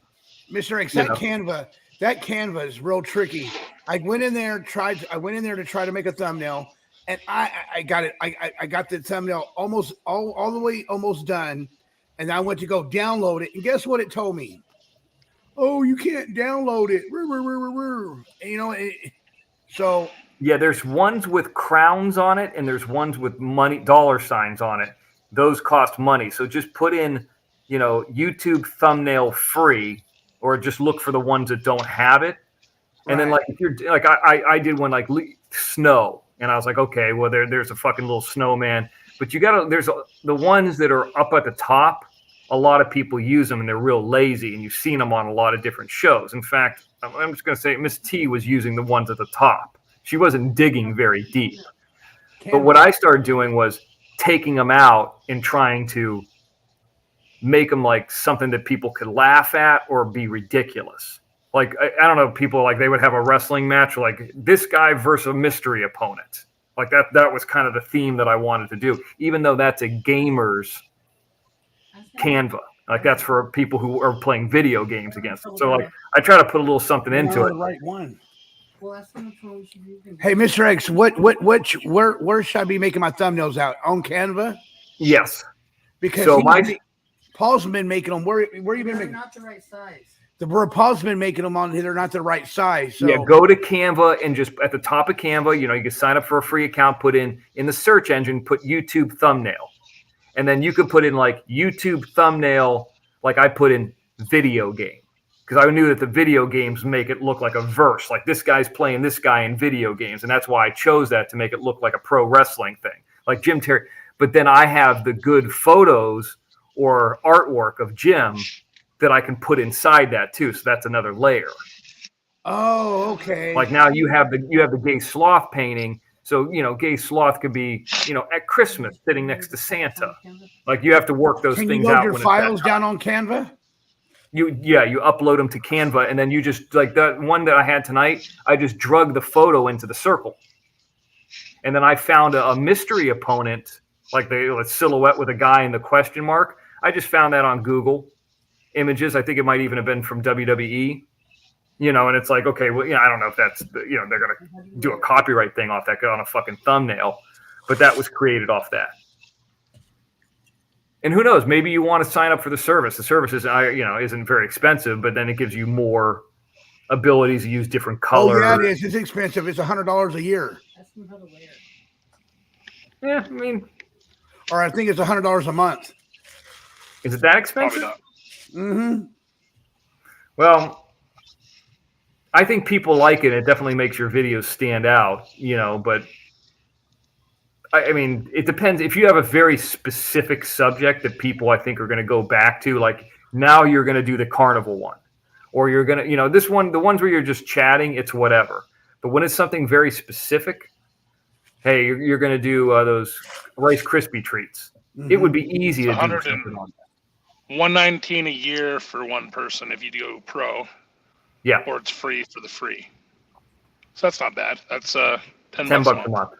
Mr. X, that Canva is real tricky. I went in there to try to make a thumbnail, and I got it. I got the thumbnail almost all the way almost done, and I went to go download it, and guess what it told me? Oh, you can't download it. And, so yeah, there's ones with crowns on it, and there's ones with dollar signs on it. Those cost money. So just put in, YouTube thumbnail free, or just look for the ones that don't have it. And then like if you're like I did one like snow, and I was like, okay, well there's a fucking little snowman, but there's the ones that are up at the top. A lot of people use them and they're real lazy, and you've seen them on a lot of different shows. In fact, I'm just going to say Miss T was using the ones at the top. She wasn't digging very deep. But what I started doing was taking them out and trying to make them like something that people could laugh at or be ridiculous. Like, I don't know, people like they would have a wrestling match like this guy versus a mystery opponent. Like that was kind of the theme that I wanted to do, even though that's a gamer's Canva. Like that's for people who are playing video games against it. So like I try to put a little something into it. The right one. Hey, Mr. X, where should I be making my thumbnails out? On Canva? Yes. Because so Paul's been making them. Where you been making? Not the right size. Paul's been making them on. They're not the right size. So. Yeah, go to Canva and just at the top of Canva, you can sign up for a free account. Put in the search engine, put YouTube thumbnail, and then you could put in like YouTube thumbnail. Like I put in video game because I knew that the video games make it look like a verse. Like this guy's playing this guy in video games, and that's why I chose that to make it look like a pro wrestling thing, like Jim Terry. But then I have the good photos or artwork of Jim that I can put inside that too. So that's another layer. Oh, okay. Like now you have the gay sloth painting. So, gay sloth could be, at Christmas sitting next to Santa. Like you have to work those things out. Can you load your files down on Canva? You upload them to Canva, and then you just like the one that I had tonight, I just drug the photo into the circle. And then I found a mystery opponent, like the silhouette with a guy in the question mark. I just found that on Google Images. I think it might even have been from WWE, and it's like, okay, well, I don't know if that's, they're going to do a copyright thing off that on a fucking thumbnail, but that was created off that. And who knows? Maybe you want to sign up for the service. The service is, isn't very expensive, but then it gives you more abilities to use different colors. Oh yeah, it is. It's expensive. It's $100 a year. Yeah, I mean, or I think it's $100 a month. Is it that expensive? Mm-hmm. Well, I think people like it. It definitely makes your videos stand out, but I mean, it depends. If you have a very specific subject that people, I think, are going to go back to, like now you're going to do the carnival one, or you're going to, this one, the ones where you're just chatting, it's whatever. But when it's something very specific, hey, you're going to do those Rice Krispie treats. Mm-hmm. It would be easy to do something on that. $119 a year for one person if you go pro. Yeah. Or it's free for the free. So that's not bad. That's $10 bucks a month.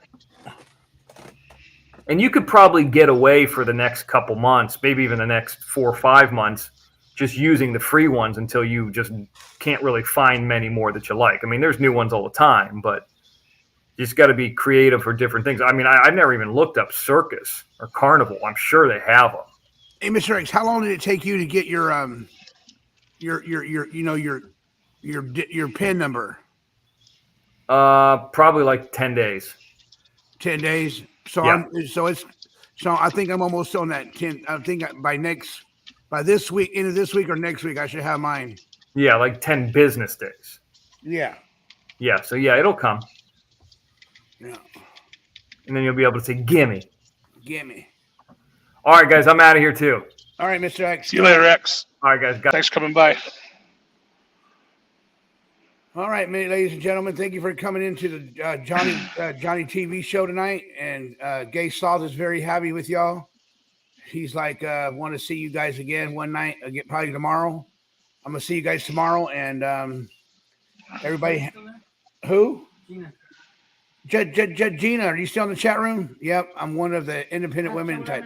And you could probably get away for the next couple months, maybe even the next 4 or 5 months, just using the free ones until you just can't really find many more that you like. I mean, there's new ones all the time, but you just got to be creative for different things. I mean, I've never even looked up circus or carnival. I'm sure they have them. Hey, Mr. X, how long did it take you to get your PIN number? Probably like 10 days. 10 days. So yeah. So I think I'm almost on that 10. I think by this week, end of this week or next week, I should have mine. Yeah, like 10 business days. Yeah. Yeah. So yeah, it'll come. Yeah. And then you'll be able to say, "Gimme." Gimme. All right, guys, I'm out of here too. All right, Mr. X. See you later, X. All right, guys. Thanks for coming by. All right, ladies and gentlemen, thank you for coming into the Johnny TV show tonight. And Gay Sloth is very happy with y'all. He's like, want to see you guys again one night, probably tomorrow. I'm gonna see you guys tomorrow, and everybody. Who? Gina. Gina, are you still in the chat room? Yep, I'm one of the independent women type.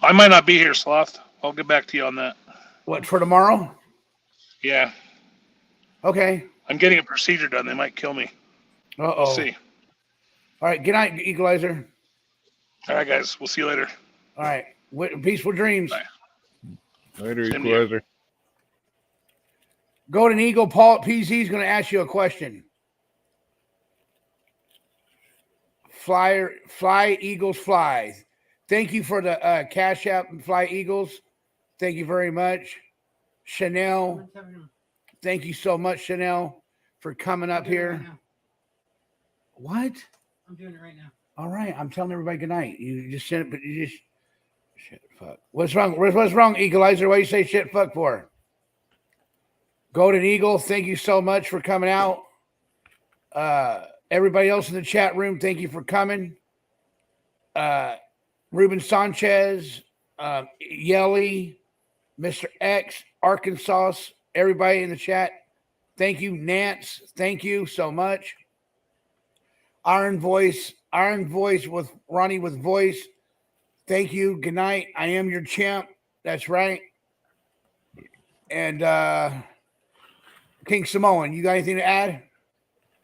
I might not be here, Sloth. I'll get back to you on that. What, for tomorrow? Yeah. Okay. I'm getting a procedure done. They might kill me. Uh-oh. We'll see. All right. Good night, Equalizer. All right, guys. We'll see you later. All right. Peaceful dreams. Bye. Later, Equalizer. Golden Eagle, Paul at PZ is going to ask you a question. Fly, Eagles, fly. Thank you for the Cash App, Fly Eagles. Thank you very much. Chanel. Thank you so much, Chanel, for coming up here. Right what? I'm doing it right now. All right. I'm telling everybody good night. You just said it, but you just shit fuck. What's wrong? What's wrong, Equalizer? Why you say shit fuck for? Golden Eagle, thank you so much for coming out. Everybody else in the chat room, thank you for coming. Ruben Sanchez, Yelly, Mr. X, Arkansas, everybody in the chat, thank you. Nance, thank you so much. Iron Voice with Ronnie with voice. Thank you. Good night. I am your champ. That's right. And King Samoan, you got anything to add?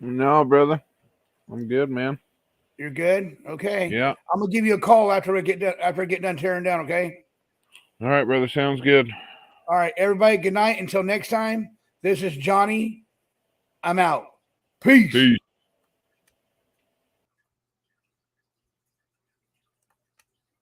No, brother. I'm good, man. You're good? Okay. Yeah. I'm gonna give you a call after I get done tearing down, okay? All right, brother. Sounds good. All right, everybody, good night. Until next time, this is Johnny. I'm out. Peace.